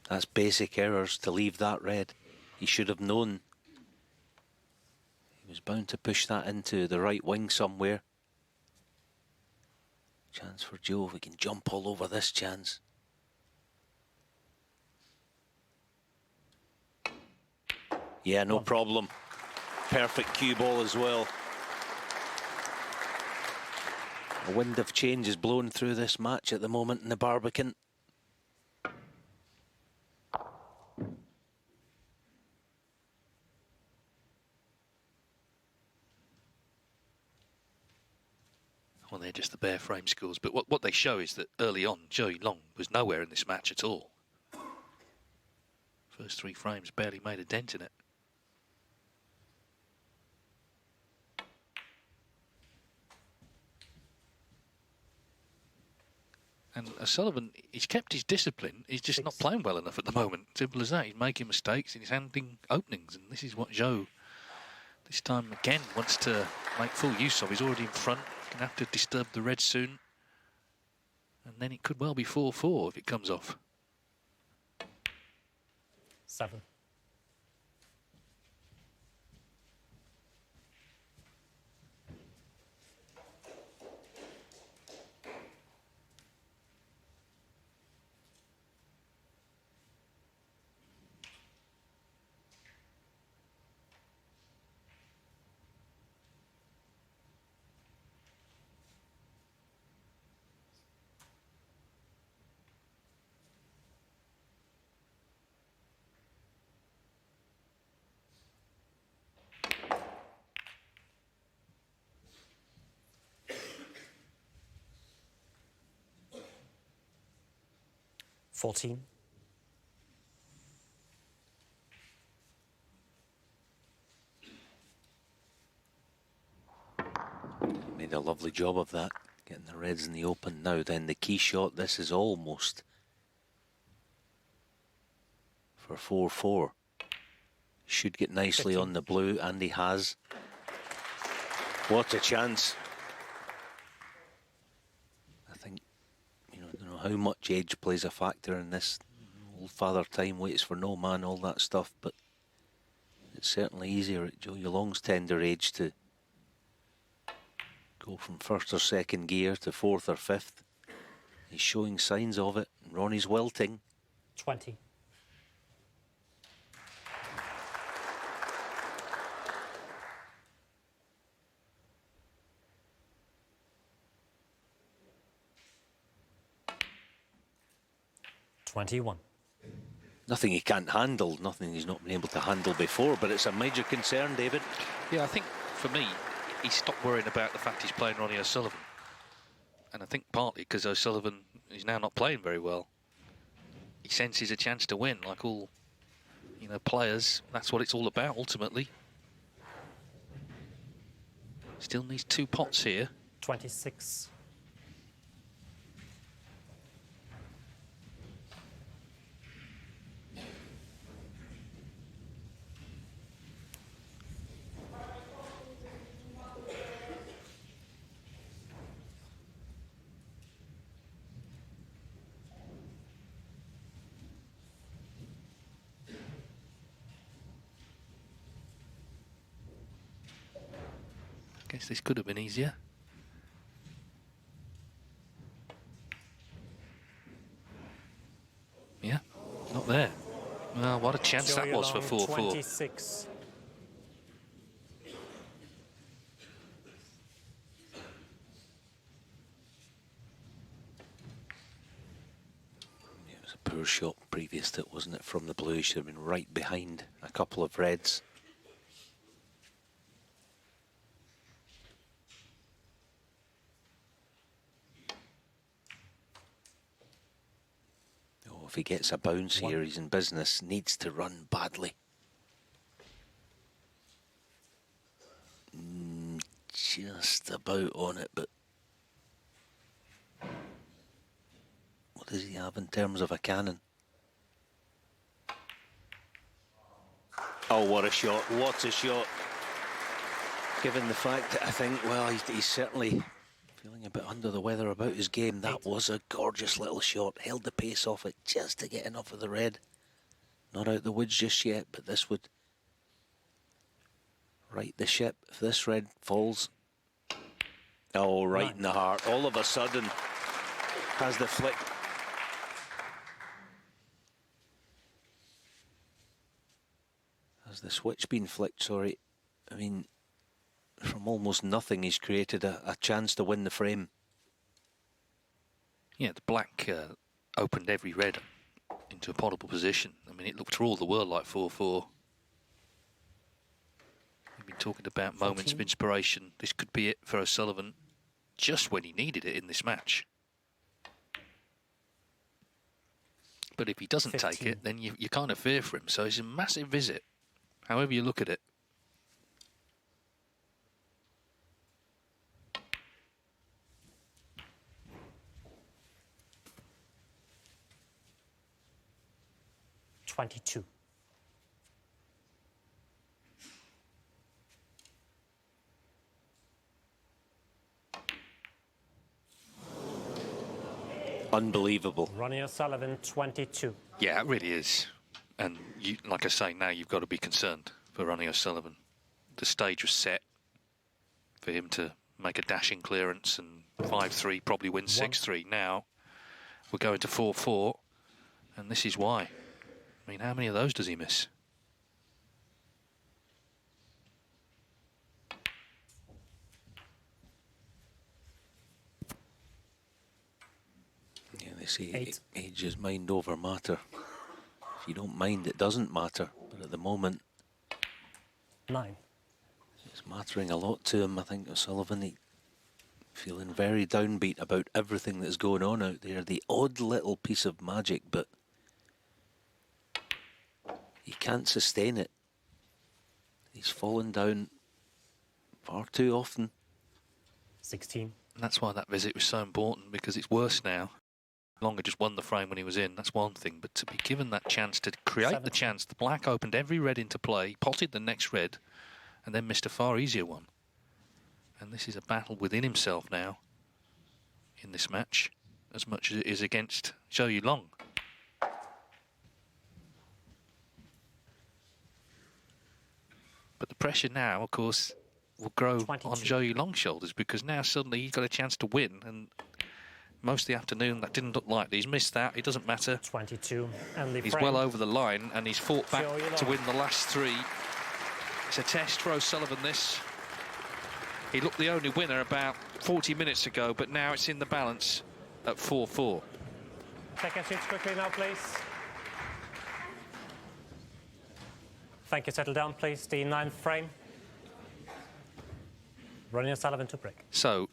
That's basic errors to leave that red. He should have known. He was bound to push that into the right wing somewhere. Chance for Zhou, if we can jump all over this chance. Yeah, no problem. Perfect cue ball as well. A wind of change is blowing through this match at the moment in the Barbican. Well, they're just the bare frame scores, but what they show is that early on, Zhou Yuelong was nowhere in this match at all. First 3 frames barely made a dent in it. And O'Sullivan, he's kept his discipline, he's just not playing well enough at the moment. Simple as that. He's making mistakes and he's handling openings, and this is what Zhou, this time again, wants to make full use of. He's already in front, going to have to disturb the red soon. And then it could well be 4-4 if it comes off. 7. $14. Made a lovely job of that, getting the reds in the open. Now then, the key shot. This is almost for 4-4. Should get nicely 15. on the blue, and he has. What a chance. I think, I don't know how much age plays a factor in this. Old father time waits for no man, all that stuff, but it's certainly easier at Zhou Yuelong's tender age to go from first or second gear to fourth or fifth. He's showing signs of it. Ronnie's wilting. 20. 21. Nothing he can't handle, nothing he's not been able to handle before, but it's a major concern, David. Yeah, I think for me, he stopped worrying about the fact he's playing Ronnie O'Sullivan. And I think partly because O'Sullivan is now not playing very well. He senses a chance to win, like all, you know, players. That's what it's all about, ultimately. Still needs 2 pots here. 26. Guess this could have been easier. Yeah, not there. Well, what a chance that was for Yuelong, 4-4. 26. It was a poor shot previous to it, wasn't it, from the blue? He should have been right behind a couple of reds. Oh, if he gets a bounce here, he's in business. Needs to run badly. Just about on it, but what does he have in terms of a cannon? Oh, what a shot, what a shot. Given the fact that I think, well, he's certainly feeling a bit under the weather about his game. That was a gorgeous little shot. Held the pace off it just to get enough of the red. Not out the woods just yet, but this would right the ship if this red falls. Oh, right in the heart. All of a sudden has the flick. Has the switch been flicked, sorry. I mean, from almost nothing, he's created a chance to win the frame. Yeah, the black opened every red into a potable position. I mean, it looked for all the world like 4-4. We've been talking about moments of inspiration. This could be it for O'Sullivan just when he needed it in this match. But if he doesn't 15. take it, then you kind of fear for him. So it's a massive visit, however you look at it. $22. Unbelievable. Ronnie O'Sullivan, 22. Yeah, it really is. And you, like I say, now you've got to be concerned for Ronnie O'Sullivan. The stage was set for him to make a dashing clearance and 5-3, probably win 6-3. Now we're going to 4-4, and this is why. I mean, how many of those does he miss? Yeah, they say age is mind over matter. If you don't mind, it doesn't matter. But at the moment, 9. it's mattering a lot to him. I think O'Sullivan, he feeling very downbeat about everything that's going on out there. The odd little piece of magic, but he can't sustain it. He's fallen down far too often. 16. And that's why that visit was so important, because it's worse now. Longer just won the frame when he was in, that's one thing, but to be given that chance to create the chance, the black opened every red into play, potted the next red, and then missed a far easier one. And this is a battle within himself now in this match, as much as it is against Zhou Yuelong. But the pressure now, of course, will grow 22. on Zhou Yuelong's shoulders, because now suddenly he's got a chance to win, and most of the afternoon that didn't look likely. He's missed that, it doesn't matter. 22. And He's well over the line, and he's fought back to win the last 3. It's a test for O'Sullivan, this. He looked the only winner about 40 minutes ago, but now it's in the balance at 4-4. Take your seats quickly now, please. Thank you. Settle down, please. The 9th frame. Ronnie O'Sullivan to break. So,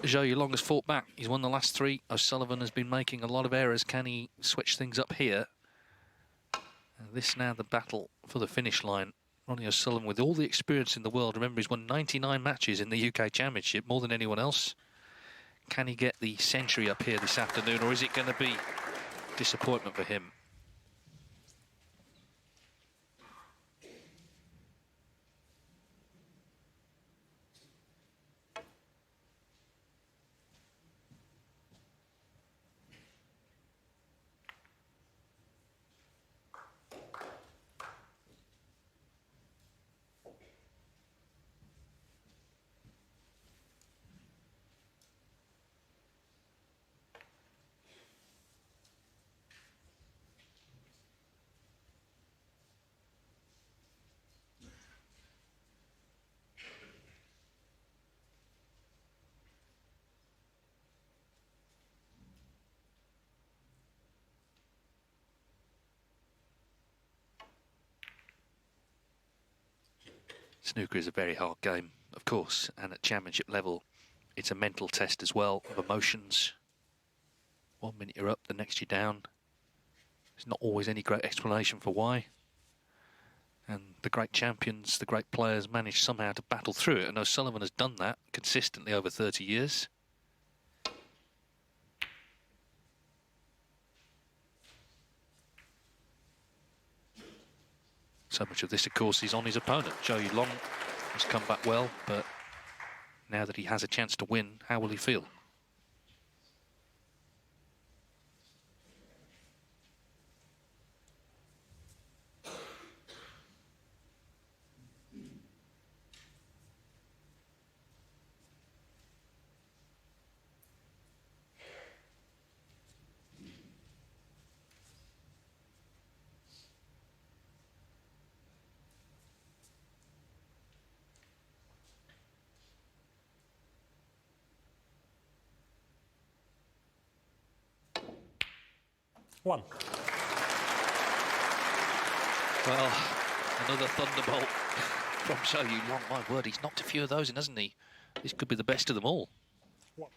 Zhou Yuelong has fought back. He's won the last 3. O'Sullivan has been making a lot of errors. Can he switch things up here? And this now the battle for the finish line. Ronnie O'Sullivan, with all the experience in the world, remember he's won 99 matches in the UK Championship, more than anyone else. Can he get the century up here this afternoon, or is it going to be disappointment for him? Snooker is a very hard game, of course, and at championship level, it's a mental test as well of emotions. 1 minute you're up, the next you're down. There's not always any great explanation for why. And the great champions, the great players manage somehow to battle through it, and O'Sullivan has done that consistently over 30 years. So much of this, of course, is on his opponent. Zhou Yuelong has come back well, but now that he has a chance to win, how will he feel? One. Well, another thunderbolt from Zhou Yuelong. My word, he's knocked a few of those in, hasn't he? This could be the best of them all. One.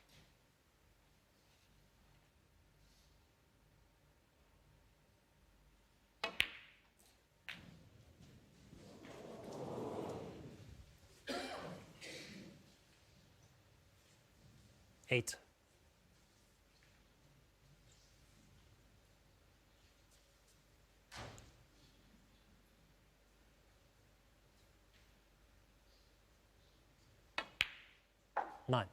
Eight. Nine.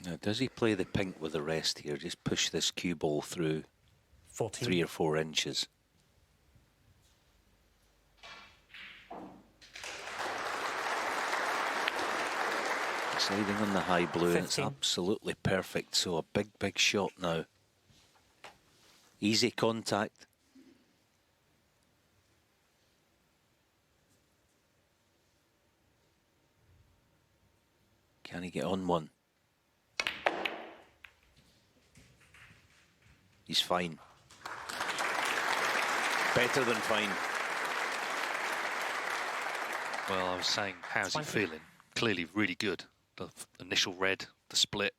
Now, does he play the pink with the rest here? Just push this cue ball through 14. 3 or 4 inches. Sliding on the high blue, and it's 15. absolutely perfect. So a big, big shot now. Easy contact. Can he get on one? He's fine. Better than fine. Well, I was saying, how's he feeling? Clearly really good. The initial red, the split.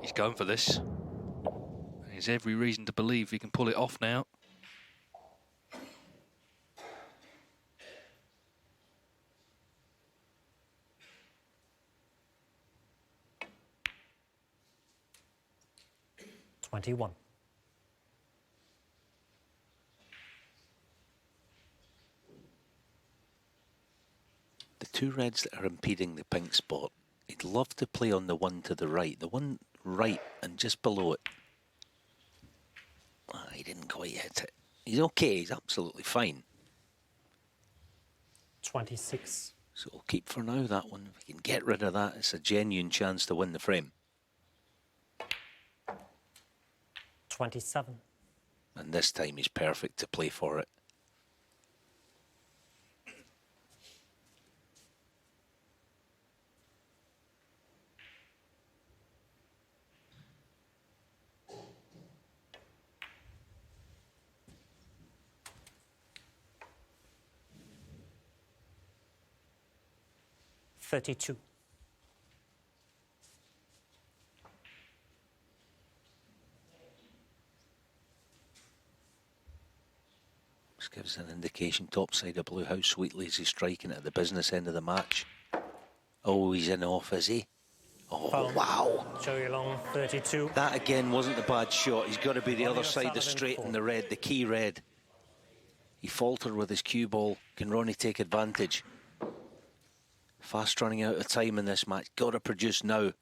He's going for this. And there's every reason to believe he can pull it off now. $21. The 2 reds that are impeding the pink spot, he'd love to play on the one to the right. The one right and just below it. Ah, he didn't quite hit it. He's okay, he's absolutely fine. 26. So we'll keep for now that one. If we can get rid of that, it's a genuine chance to win the frame. 27. And this time he's perfect to play for it. $32. This gives an indication topside of blue how sweetly is he striking at the business end of the match. Oh, he's in off, is he? Oh, Foul. wow. Zhou Yuelong, 32. That again wasn't a bad shot. He's got to be the Ronnie other side, the O'Sullivan, straight 4. and the red, the key red. He faltered with his cue ball. Can Ronnie take advantage? Fast running out of time in this match. Got to produce now.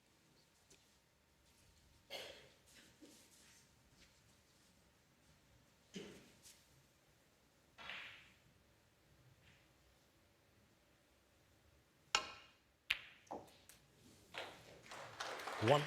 One.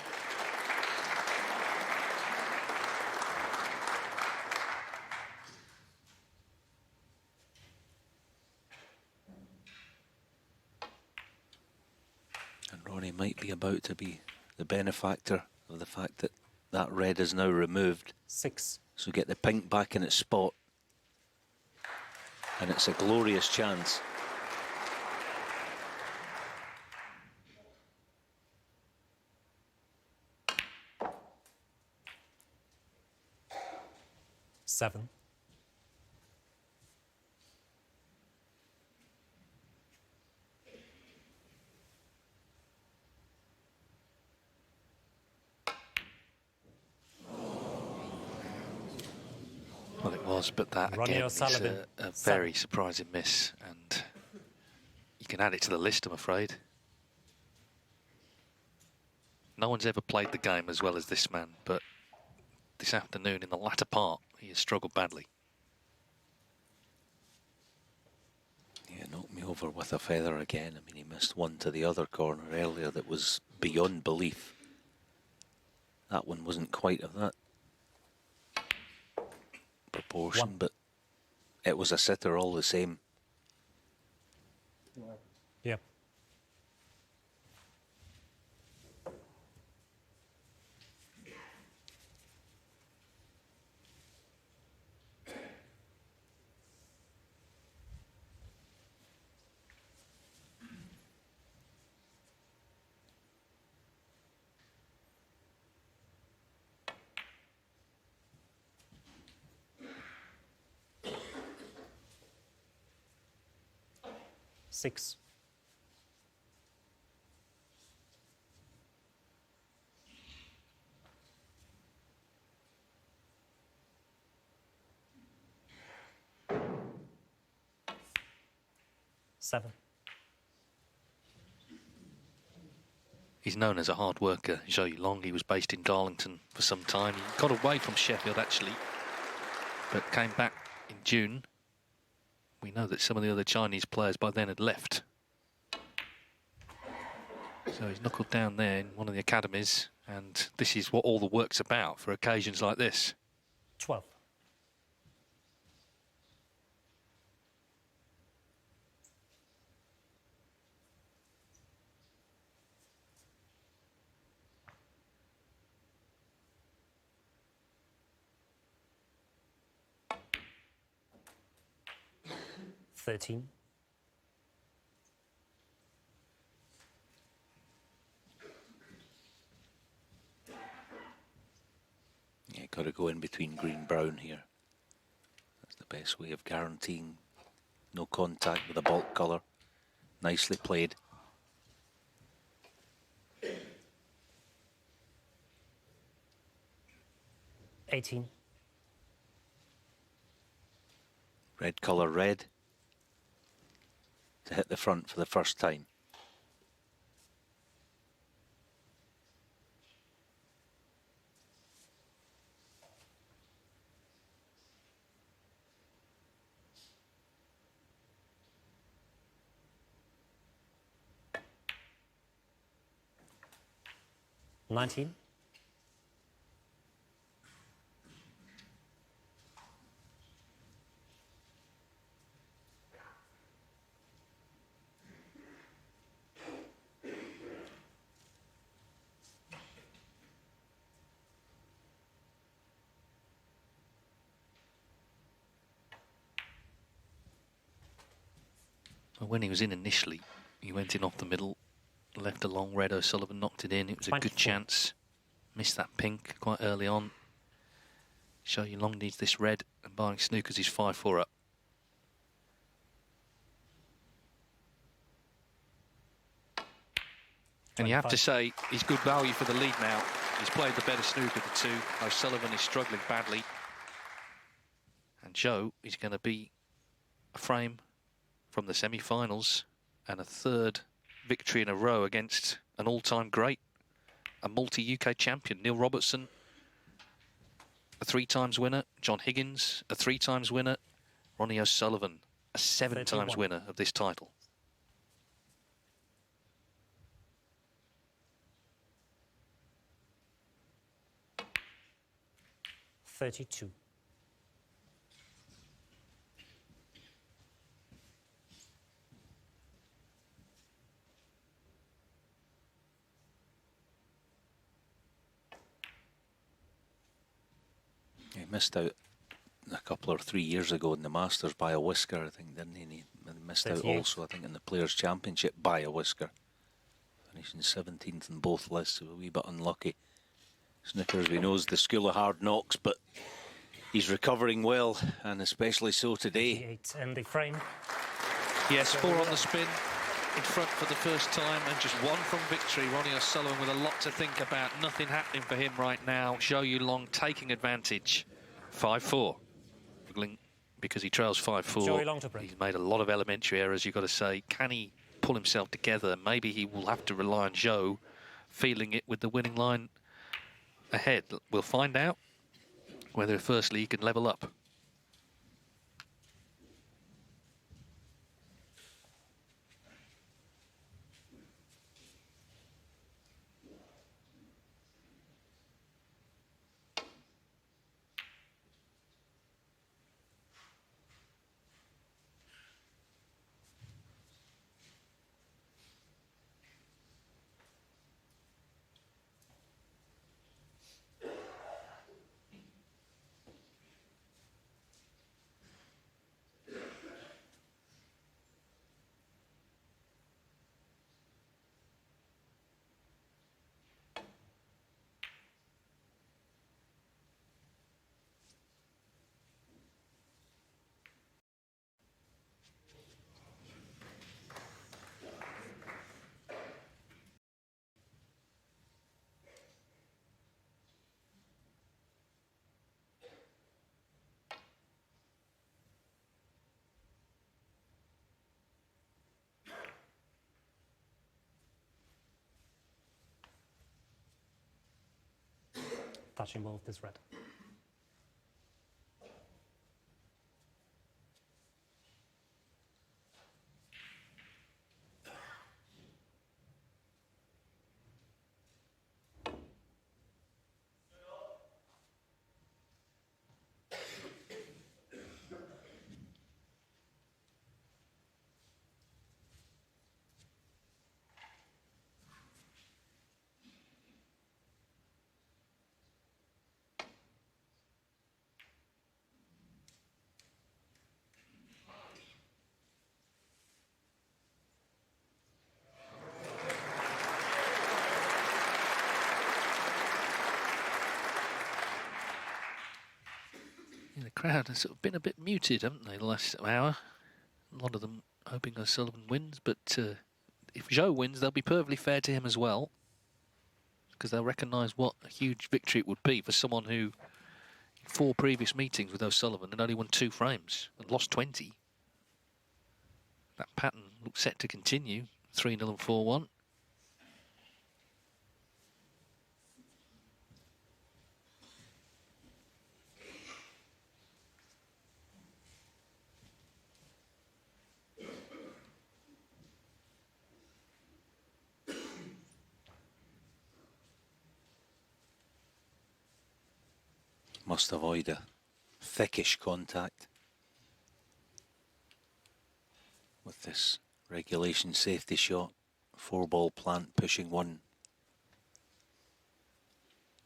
And Ronnie might be about to be the benefactor of the fact that that red is now removed. 6. So get the pink back in its spot. And it's a glorious chance. Seven. Well, it was, but that Ronnie again is O'Sullivan, a 7. very surprising miss, and you can add it to the list, I'm afraid. No one's ever played the game as well as this man, but this afternoon in the latter part, he has struggled badly. Yeah, knocked me over with a feather again. I mean, he missed one to the other corner earlier that was beyond belief. That one wasn't quite of that proportion, 1. but it was a sitter all the same. Yep. Six. Seven. He's known as a hard worker, Zhou Yuelong. He was based in Darlington for some time. He got away from Sheffield, actually, but came back in June. We know that some of the other Chinese players by then had left. So he's knuckled down there in one of the academies, and this is what all the work's about for occasions like this. 12. $13. Yeah, got to go in between green-brown here. That's the best way of guaranteeing no contact with the bulk colour. Nicely played. $18. Red colour red to hit the front for the first time. $19. When he was in initially, he went in off the middle, left a long red. O'Sullivan knocked it in. It was a good chance. Missed that pink quite early on. Zhou Yuelong needs this red, and barring Snookers, he's 5-4 up. And you have to say, he's good value for the lead now. He's played the better snooker of the two. O'Sullivan is struggling badly. And Zhou is going to be a frame from the semi-finals and a third victory in a row against an all-time great, a multi-UK champion, Neil Robertson, a 3-times winner, John Higgins, a 3-times winner, Ronnie O'Sullivan, a 7-times winner of this title. .32. He missed out a couple or 3 years ago in the Masters by a whisker, I think, didn't he? And he missed out also, I think, in the Players' Championship by a whisker. Finishing 17th in both lists, so a wee bit unlucky. Snooker, as we know, is the school of hard knocks, but he's recovering well, and especially so today. 8 in the frame. Yes, 4 on the spin, in front for the first time, and just 1 from victory. Ronnie O'Sullivan with a lot to think about. Nothing happening for him right now. Zhou Yuelong taking advantage. 5-4. Because he trails 5-4. He's made a lot of elementary errors, you've got to say. Can he pull himself together? Maybe he will have to rely on Zhou feeling it with the winning line ahead. We'll find out whether firstly he can level up. Touching both this red. The crowd has sort of been a bit muted, haven't they, the last hour? A lot of them hoping O'Sullivan wins, but if Zhou wins, they'll be perfectly fair to him as well, because they'll recognise what a huge victory it would be for someone who, in 4 previous meetings with O'Sullivan, had only won 2 frames and lost 20. That pattern looks set to continue, 3-0 and 4-1. Must avoid a thickish contact with this regulation safety shot. 4-ball plant pushing one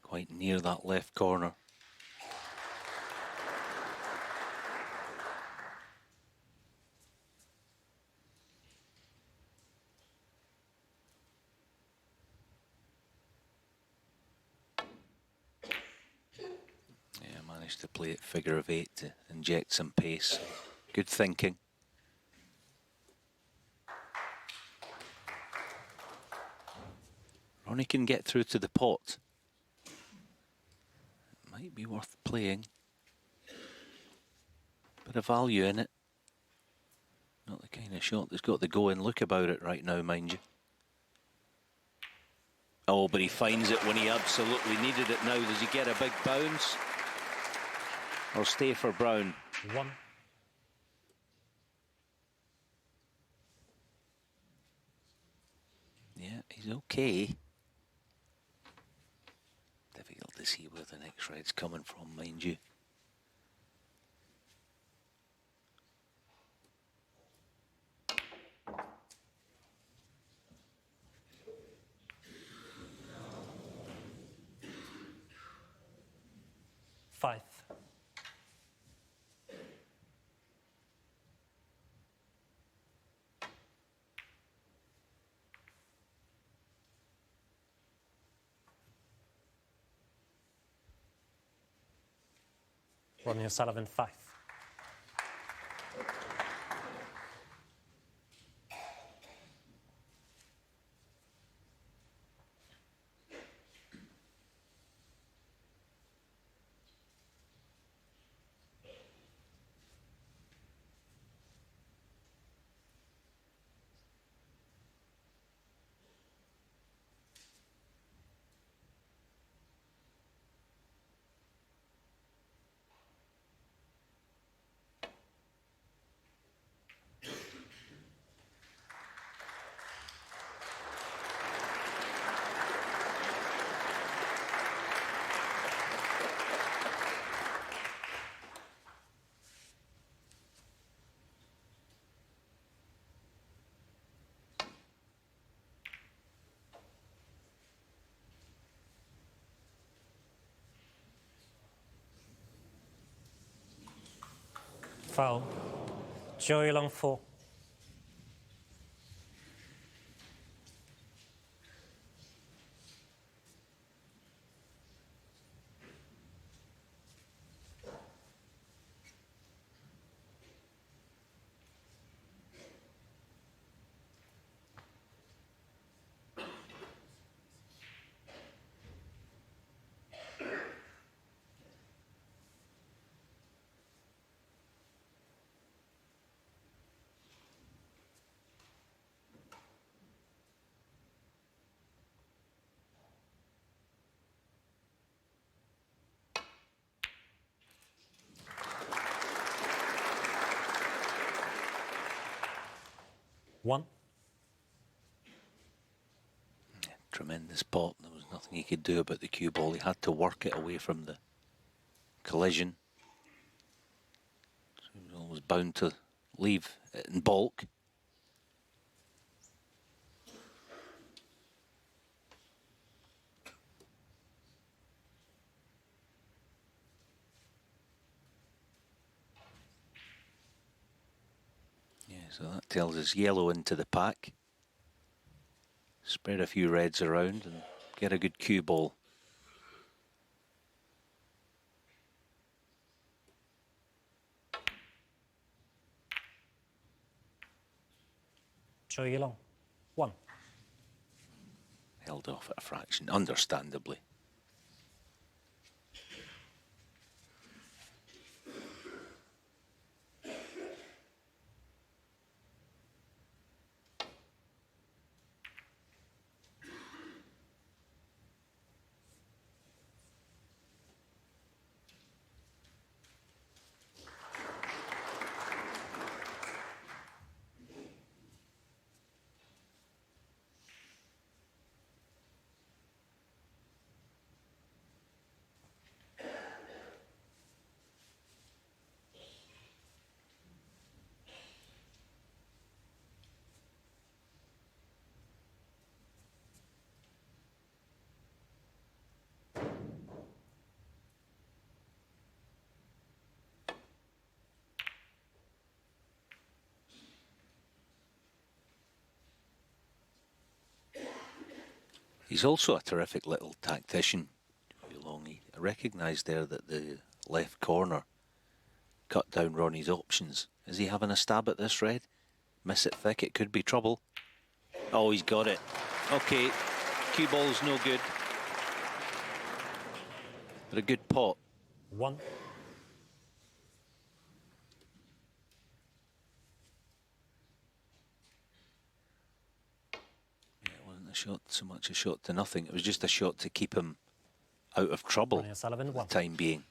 quite near that left corner. Managed to play it figure of 8 to inject some pace. Good thinking. Ronnie can get through to the pot. It might be worth playing. Bit of value in it. Not the kind of shot that's got the go-in look about it right now, mind you. Oh, but he finds it when he absolutely needed it now. Does he get a big bounce? Or stay for Brown? 1. Yeah, he's okay. Difficult to see where the next red's coming from, mind you. Five. Ronnie O'Sullivan, 5. Foul. Zhou Yuelong, 4. One. Tremendous pot. There was nothing he could do about the cue ball. He had to work it away from the collision. So he was always bound to leave it in bulk. Yeah, so that tells us yellow into the pack. Spread a few reds around and get a good cue ball. Zhou Yuelong, 1. Held off at a fraction, understandably. He's also a terrific little tactician. Yuelong. I recognised there that the left corner. Cut down Ronnie's options. Is he having a stab at this red? Miss it thick, it could be trouble. Oh, he's got it. Okay, cue ball's no good. But a good pot. 1. Yeah, it wasn't a shot, so much a shot to nothing. It was just a shot to keep him out of trouble Ronnie O'Sullivan, for the 1. time being.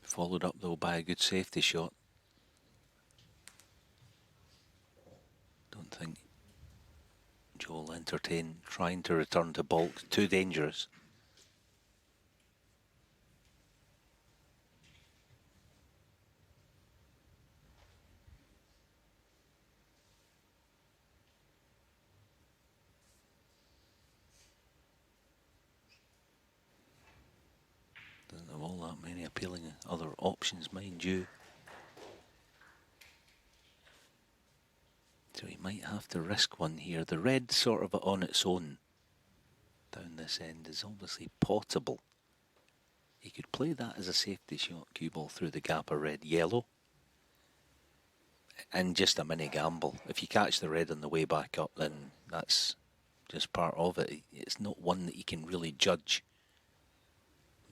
Followed up though by a good safety shot. Don't think Zhou will entertain trying to return to baulk. Too dangerous. Doesn't have all that many appealing other options, mind you. So he might have to risk one here. The red sort of on its own down this end is obviously potable. He could play that as a safety shot, cue ball through the gap of red yellow. And just a mini gamble. If you catch the red on the way back up, then that's just part of it. It's not one that you can really judge.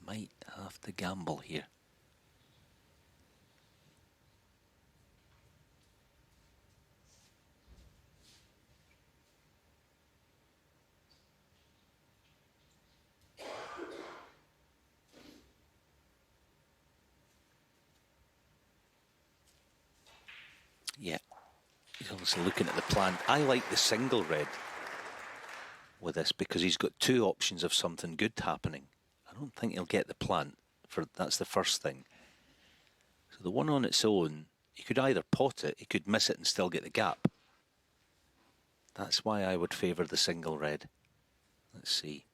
Might have to gamble here. Yeah, he's obviously looking at the plan. I like the single red with this because he's got two options of something good happening. I don't think he'll get the plant. That's the first thing. So the one on its own, he could either pot it, he could miss it and still get the gap. That's why I would favour the single red. Let's see.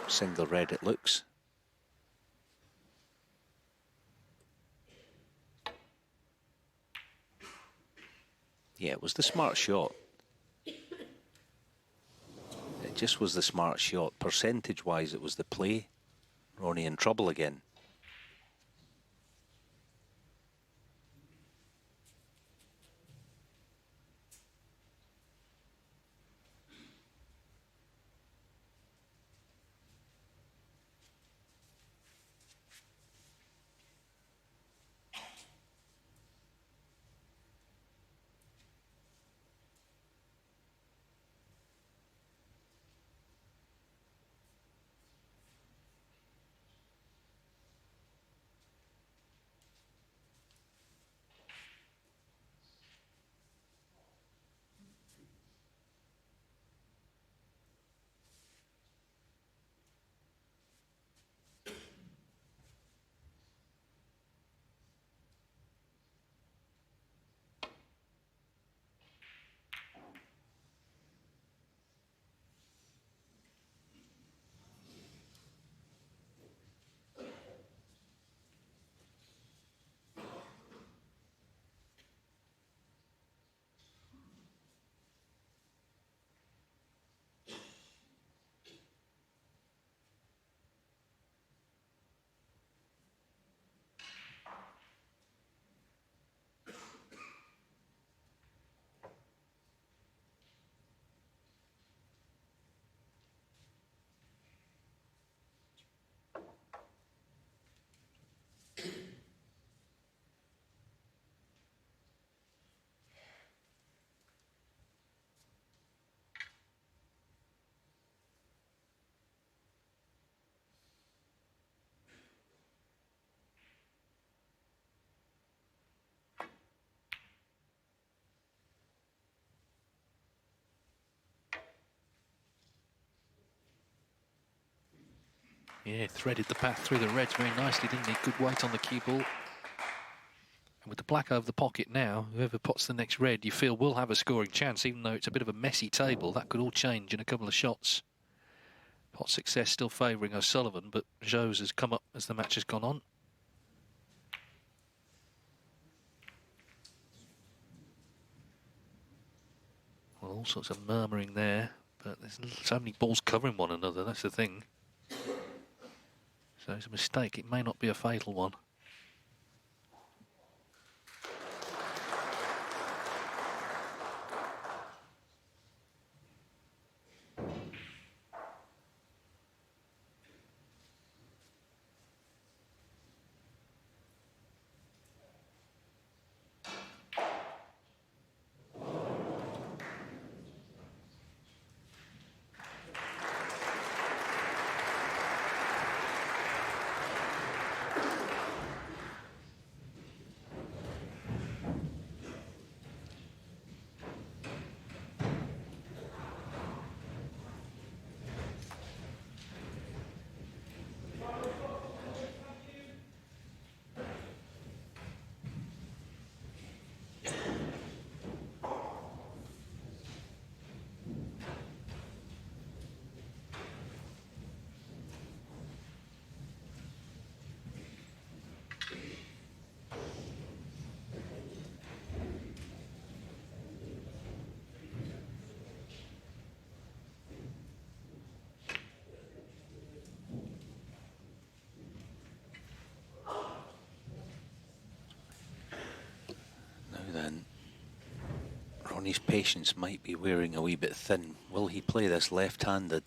Single red it looks. Yeah, it was the smart shot. It just was the smart shot. Percentage-wise, it was the play. Ronnie in trouble again. Yeah, threaded the path through the reds very nicely, didn't he? Good weight on the cue ball. And with the black over the pocket now, whoever pots the next red, you feel will have a scoring chance, even though it's a bit of a messy table. That could all change in a couple of shots. Pot success still favouring O'Sullivan, but Zhou's has come up as the match has gone on. Well, all sorts of murmuring there, but there's so many balls covering one another, that's the thing. So it's a mistake, it may not be a fatal one. Ronnie's patience might be wearing a wee bit thin. Will he play this left-handed?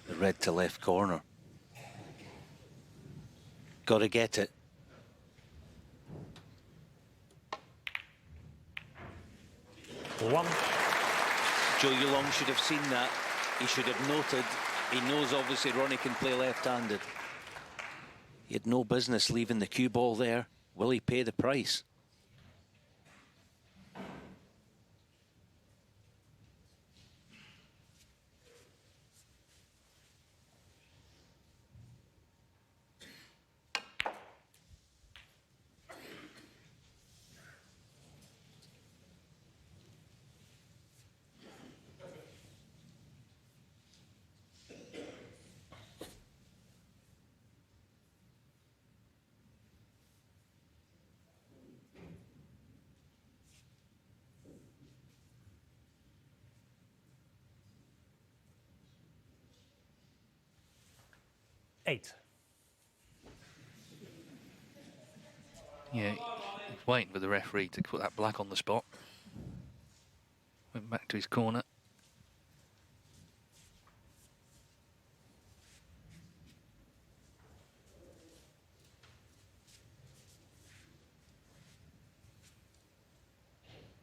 The red to left corner. Got to get it. One. Zhou Yuelong should have seen that. He should have noted. He knows obviously Ronnie can play left-handed. He had no business leaving the cue ball there. Will he pay the price? Eight. Yeah, he's waiting for the referee to put that black on the spot. Went back to his corner.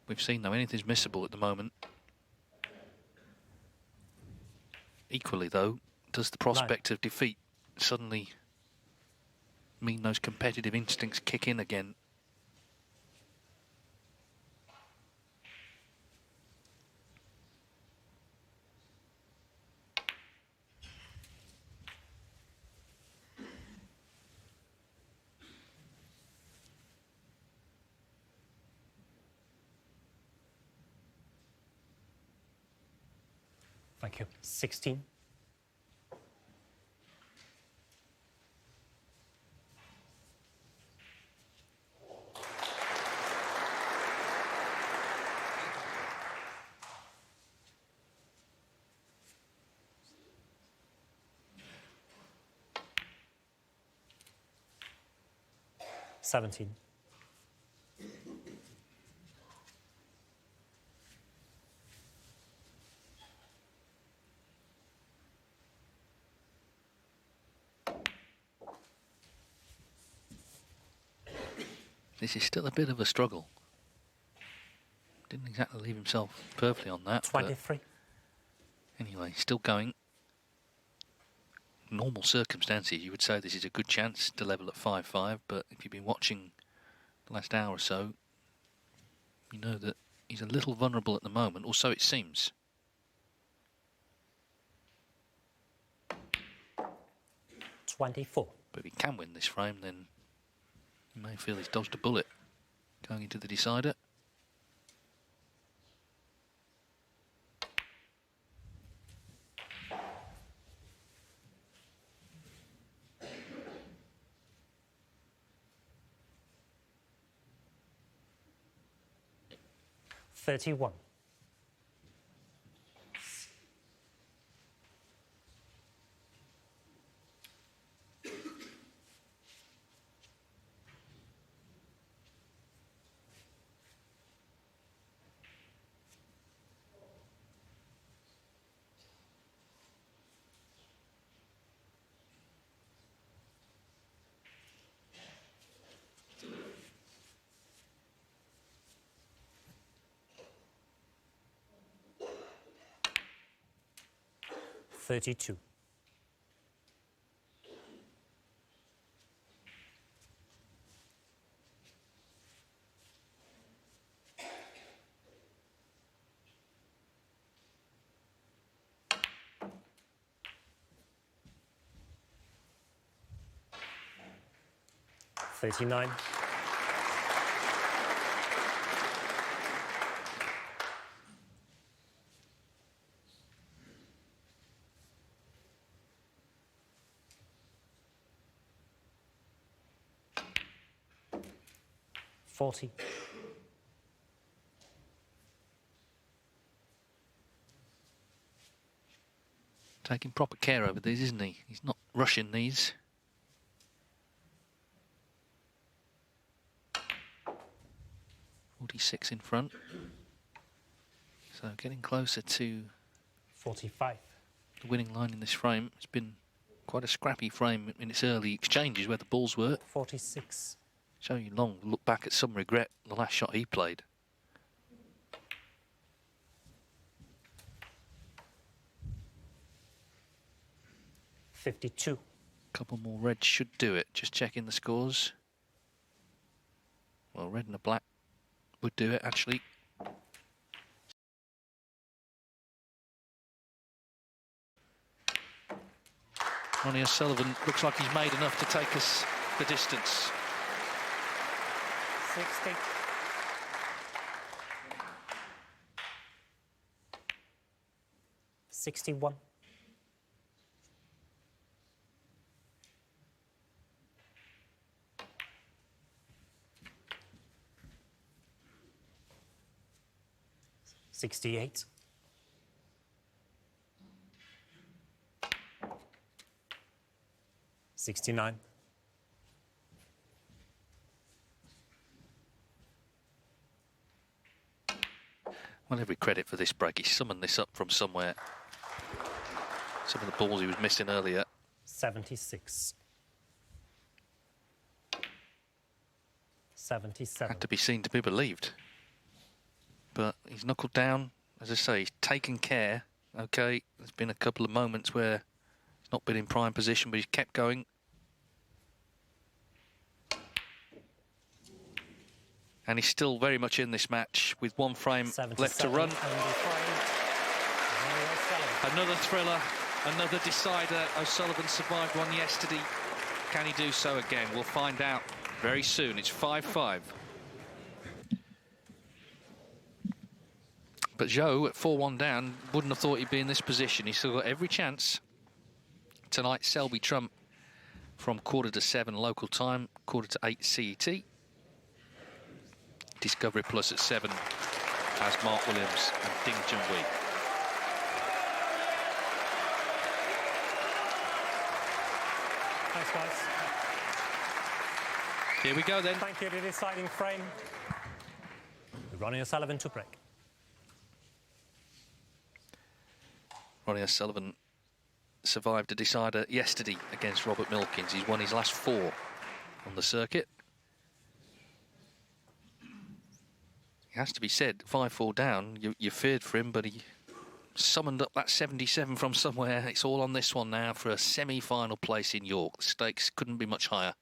We've seen though, anything's missable at the moment. Equally though, does the prospect of defeat suddenly mean those competitive instincts kick in again? Thank you. 16. Seventeen. This is still a bit of a struggle. Didn't exactly leave himself perfectly on that. 23. Anyway, still going. Normal circumstances, you would say this is a good chance to level at 5-5, but if you've been watching the last hour or so, you know that he's a little vulnerable at the moment, or so it seems. 24. But if he can win this frame, then you may feel he's dodged a bullet going into the decider. 31. $32. $39. $40. Taking proper care over these, isn't he? He's not rushing these. $46 in front. So getting closer to $45. the winning line in this frame. It's been quite a scrappy frame in its early exchanges where the balls were. $46. Zhou Yuelong look back at some regret the last shot he played. $52. Couple more reds should do it. Just checking the scores. Well, red and a black would do it, actually. Ronnie O'Sullivan looks like he's made enough to take us the distance. 60. $61. $68. $69. Well, every credit for this break. He summoned this up from somewhere. Some of the balls he was missing earlier. 76. 77. Had to be seen to be believed. But he's knuckled down. As I say, he's taken care. Okay, there's been a couple of moments where he's not been in prime position, but he's kept going. And he's still very much in this match with one frame left to run. Another thriller, another decider. O'Sullivan survived one yesterday. Can he do so again? We'll find out very soon. It's 5-5. But Zhou, at 4-1 down, wouldn't have thought he'd be in this position. He's still got every chance. Tonight, Selby Trump from 6:45 local time, 7:45 CET. Discovery Plus at 7 as Mark Williams and Ding Junhui. Thanks, guys. Here we go then. Thank you. The deciding frame. Ronnie O'Sullivan to break. Ronnie O'Sullivan survived a decider yesterday against Robert Milkins. He's won his last 4 on the circuit. It has to be said, 5-4 down, you feared for him, but he summoned up that 77 from somewhere. It's all on this one now for a semi-final place in York. The stakes couldn't be much higher.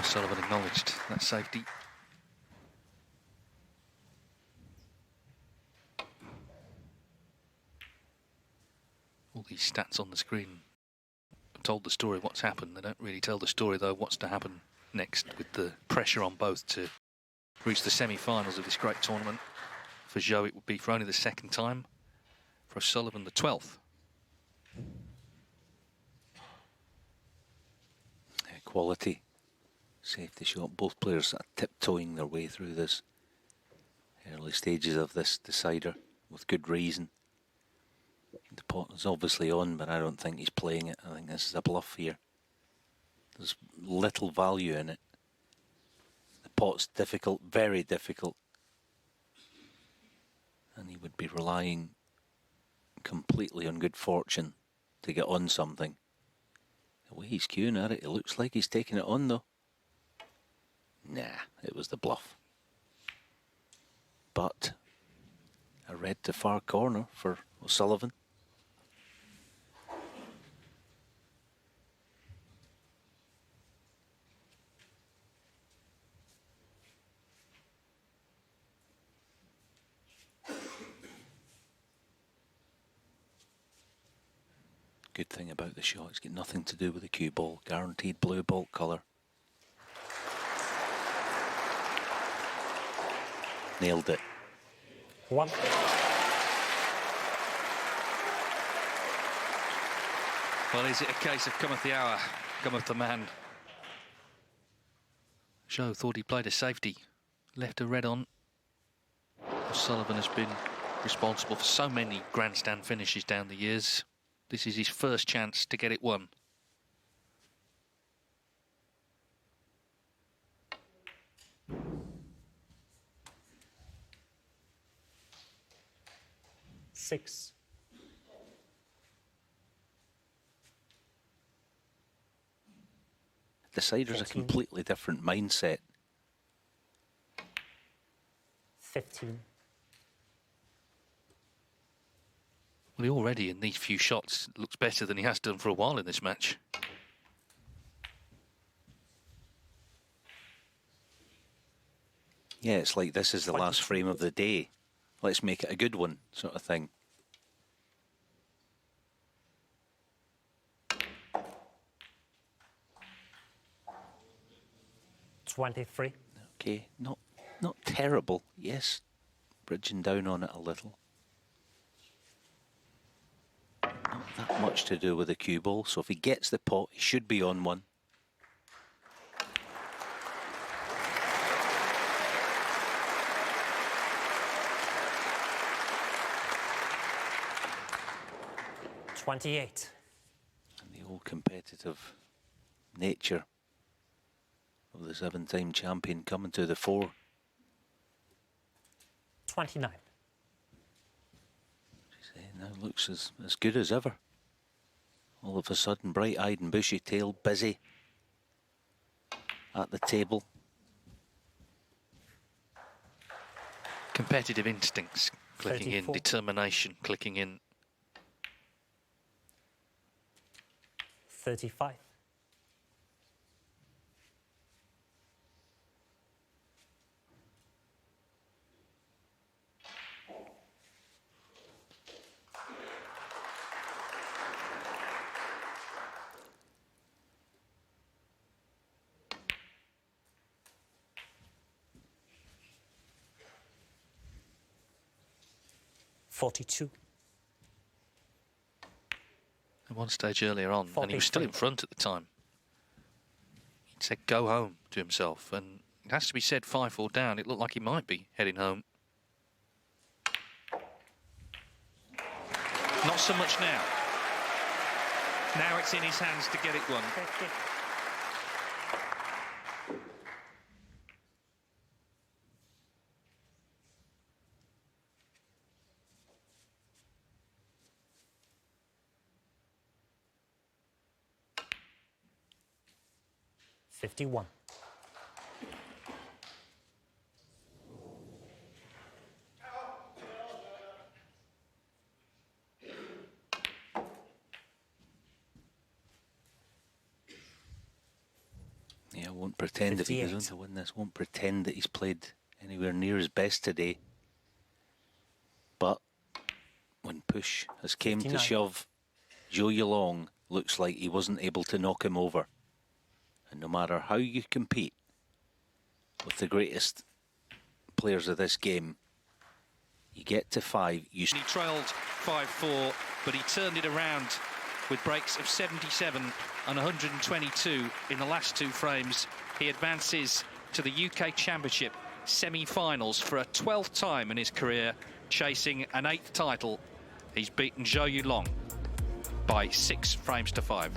O'Sullivan acknowledged that safety. All these stats on the screen have told the story of what's happened. They don't really tell the story, though, what's to happen next, with the pressure on both to reach the semi-finals of this great tournament. For Zhou, it would be for only the second time. For O'Sullivan, the 12th. Quality safety shot. Both players are tiptoeing their way through this early stages of this decider with good reason. The pot is obviously on, but I don't think he's playing it. I think this is a bluff here. There's little value in it. The pot's difficult, very difficult. And he would be relying completely on good fortune to get on something. The way he's queuing at it, it looks like he's taking it on though. Nah, it was the bluff. But a red to far corner for O'Sullivan. Good thing about the shot, it's got nothing to do with the cue ball. Guaranteed blue ball colour. Nailed it. 1. Well, is it a case of cometh the hour, cometh the man? Zhou thought he played a safety, left a red on. O'Sullivan has been responsible for so many grandstand finishes down the years. This is his first chance to get it won. Six. Decider's a 14. completely different mindset. 15. Well, he already, in these few shots, looks better than he has done for a while in this match. Yeah, it's like this is the last frame of the day. Let's make it a good one, sort of thing. $23. Okay, not terrible. Yes, bridging down on it a little. Not that much to do with the cue ball, so if he gets the pot, he should be on one. $28. And the old competitive nature of the 7-time champion coming to the fore. 29. Now looks as good as ever. All of a sudden, bright-eyed and bushy-tailed, busy at the table. Competitive instincts clicking 34. in, determination clicking in. 35. $42. At one stage earlier on, and he was still in 43. front at the time. He said go home to himself, and it has to be said 5-4 down, it looked like he might be heading home. Not so much now. Now it's in his hands to get it won. 50. $51. Yeah, won't pretend if he goes 58. on to win this, won't pretend that he's played anywhere near his best today. But when push has came 59. to shove, Zhou Yuelong looks like he wasn't able to knock him over. And no matter how you compete with the greatest players of this game, you get to 5, you... He trailed 5-4, but he turned it around with breaks of 77 and 122 in the last 2 frames. He advances to the UK Championship semi-finals for a 12th time in his career, chasing an 8th title. He's beaten Zhou Yuelong by 6 frames to 5.